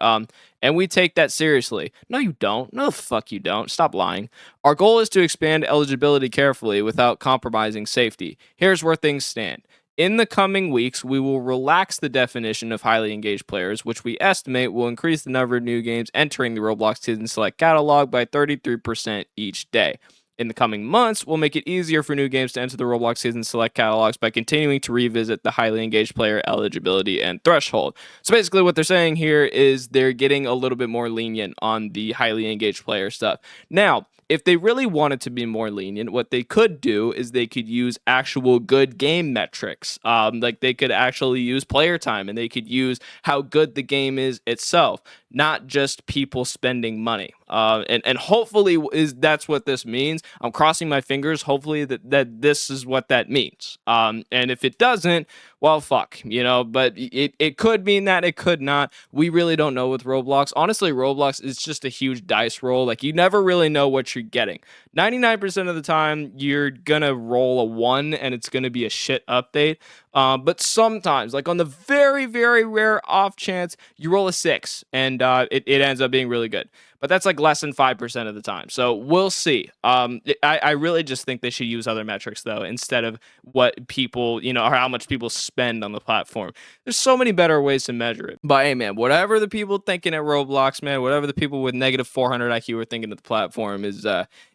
And we take that seriously. No, you don't. No, the fuck you don't. Stop lying. Our goal is to expand eligibility carefully without compromising safety. Here's where things stand. In the coming weeks, we will relax the definition of highly engaged players, which we estimate will increase the number of new games entering the Roblox Kids and Select catalog by 33% each day. In the coming months, we'll make it easier for new games to enter the Roblox Kids and Select catalogs by continuing to revisit the highly engaged player eligibility and threshold. So basically what they're saying here is they're getting a little bit more lenient on the highly engaged player stuff. Now, if they really wanted to be more lenient, what they could do is they could use actual good game metrics. Like they could actually use player time, and they could use how good the game is itself, not just people spending money. And hopefully that's what this means. I'm crossing my fingers. Hopefully that this is what that means. And if it doesn't, well, fuck, but it could mean that, it could not. We really don't know with Roblox. Honestly, Roblox is just a huge dice roll. Like, you never really know what you're getting. 99% of the time, you're gonna roll a 1 and it's gonna be a shit update. But sometimes, like on the very, very rare off chance, you roll a 6 and it ends up being really good. But that's like less than 5% of the time. So we'll see. I really just think they should use other metrics, though, instead of what people, or how much people spend on the platform. There's so many better ways to measure it. But hey, man, whatever the people thinking at Roblox, man, whatever the people with negative 400 IQ are thinking of the platform is,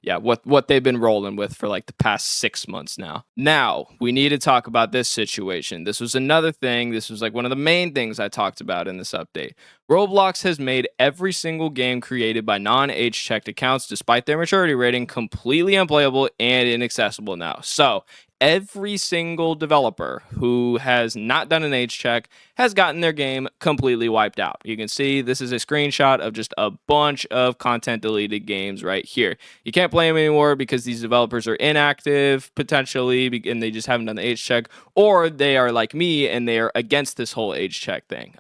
what they've been rolling with for like the past 6 months now. Now, we need to talk about this situation. This was another thing. This was like one of the main things I talked about in this update. Roblox has made every single game created by non-age checked accounts, despite their maturity rating, completely unplayable and inaccessible now. So, every single developer who has not done an age check has gotten their game completely wiped out. You can see this is a screenshot of just a bunch of content deleted games right here. You can't play them anymore because these developers are inactive potentially and they just haven't done the age check, or they are like me and they are against this whole age check thing.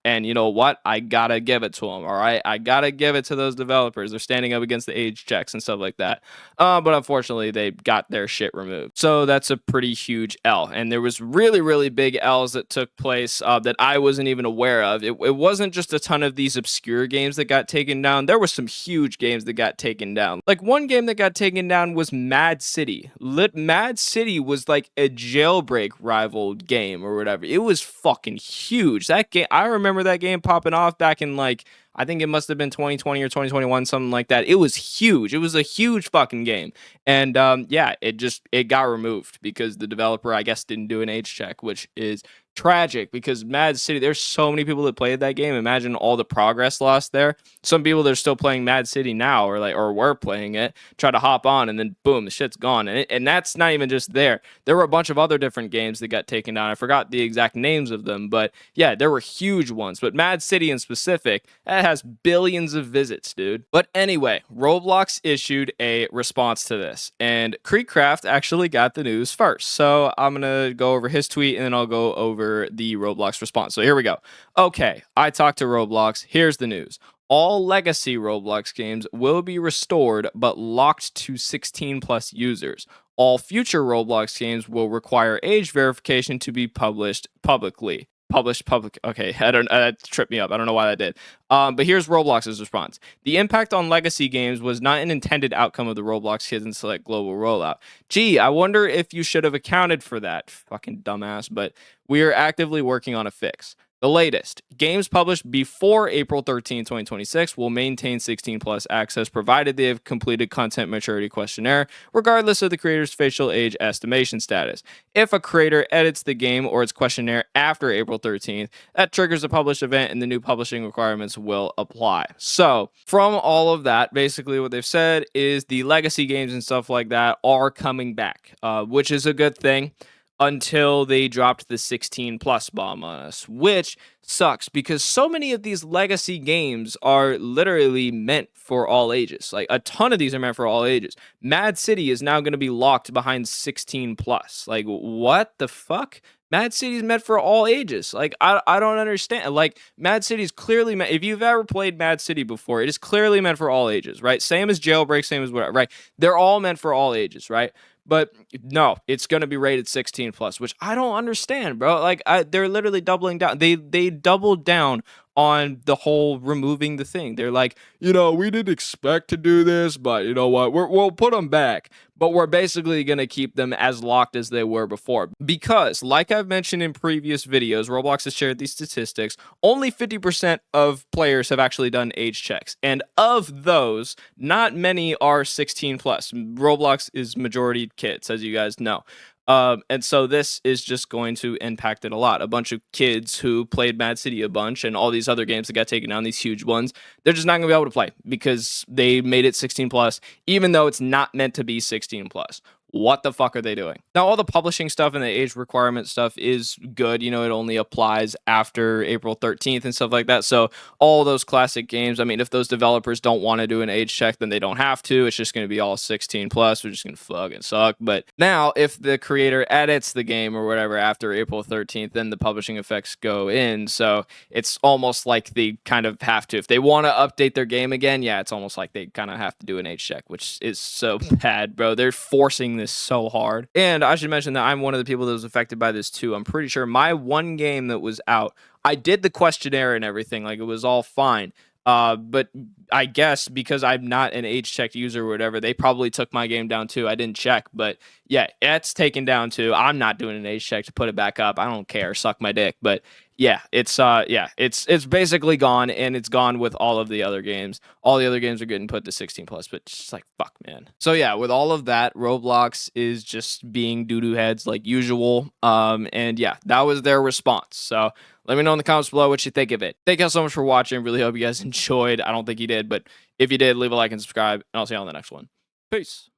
And you know what? I gotta give it to them, all right? I gotta give it to those developers. They're standing up against the age checks and stuff like that. But unfortunately, they got their shit removed. So that's a pretty huge L. And there was really, really big L's that took place that I wasn't even aware of. It wasn't just a ton of these obscure games that got taken down. There were some huge games that got taken down. Like, one game that got taken down was Mad City. Mad City was like a jailbreak rival game or whatever. It was fucking huge. That game, I remember that game popping off back in like, I think it must have been 2020 or 2021, something like that. It was huge. It was a huge fucking game. And it got removed because the developer, I guess, didn't do an age check, which is tragic because Mad City, there's so many people that played that game. Imagine all the progress lost there. Some people that are still playing Mad City now or were playing it, try to hop on and then boom, the shit's gone. And that's not even just there. There were a bunch of other different games that got taken down. I forgot the exact names of them, but yeah, there were huge ones. But Mad City in specific, that has billions of visits, dude. But anyway, Roblox issued a response to this, and Creekcraft actually got the news first. So I'm gonna go over his tweet and then I'll go over the Roblox response. So here we go. Okay, I talked to Roblox. Here's the news. All legacy Roblox games will be restored but locked to 16 plus users. All future Roblox games will require age verification to be published publicly. Okay, that tripped me up. I don't know why that did. But here's Roblox's response. The impact on legacy games was not an intended outcome of the Roblox Kids and Select global rollout. Gee, I wonder if you should have accounted for that. Fucking dumbass. But we are actively working on a fix. The latest, games published before April 13, 2026 will maintain 16 plus access provided they have completed content maturity questionnaire, regardless of the creator's facial age estimation status. If a creator edits the game or its questionnaire after April 13th, that triggers a published event and the new publishing requirements will apply. So, from all of that, basically what they've said is the legacy games and stuff like that are coming back, which is a good thing. Until they dropped the 16 plus bomb on us, which sucks because so many of these legacy games are literally meant for all ages. Like, a ton of these are meant for all ages. Mad City is now going to be locked behind 16 plus. Like, what the fuck? Mad City is meant for all ages. Like, I don't understand. Like, Mad City is clearly meant, if you've ever played Mad City before, it is clearly meant for all ages, right? Same as Jailbreak, same as whatever, right? They're all meant for all ages, right? But no, it's going to be rated 16 plus, which I don't understand, bro. Like, they're literally doubling down. They doubled down on the whole removing the thing. They're like, we didn't expect to do this, but you know what? We'll put them back. But we're basically going to keep them as locked as they were before. Because, like I've mentioned in previous videos, Roblox has shared these statistics. Only 50% of players have actually done age checks. And of those, not many are 16 plus. Roblox is majority kids, as you guys know. And so this is just going to impact it a lot. A bunch of kids who played Mad City a bunch and all these other games that got taken down, these huge ones, they're just not going to be able to play because they made it 16 plus, even though it's not meant to be 16 plus. what the fuck are they doing? Now, all the publishing stuff and the age requirement stuff is good. It only applies after April 13th and stuff like that. So all those classic games, I mean, if those developers don't want to do an age check, then they don't have to. It's just going to be all 16 plus, which is going to fucking suck. But now, if the creator edits the game or whatever after April 13th, then the publishing effects go in. So it's almost like they kind of have to. If they want to update their game again, yeah, it's almost like they kind of have to do an age check, which is so bad, bro. They're forcing this so hard. And I should mention that I'm one of the people that was affected by this too. I'm pretty sure my one game that was out, I did the questionnaire and everything, like it was all fine. But I guess because I'm not an age checked user or whatever, they probably took my game down too. I didn't check, but yeah, it's taken down too. I'm not doing an age check to put it back up. I don't care. Suck my dick. But yeah, it's basically gone, and it's gone with all of the other games. All the other games are getting put to 16 plus, but it's just like fuck, man. So yeah, with all of that, Roblox is just being doo-doo heads like usual. And yeah, that was their response. So let me know in the comments below what you think of it. Thank you all so much for watching. Really hope you guys enjoyed. I don't think you did, but if you did, leave a like and subscribe, and I'll see you on the next one. Peace.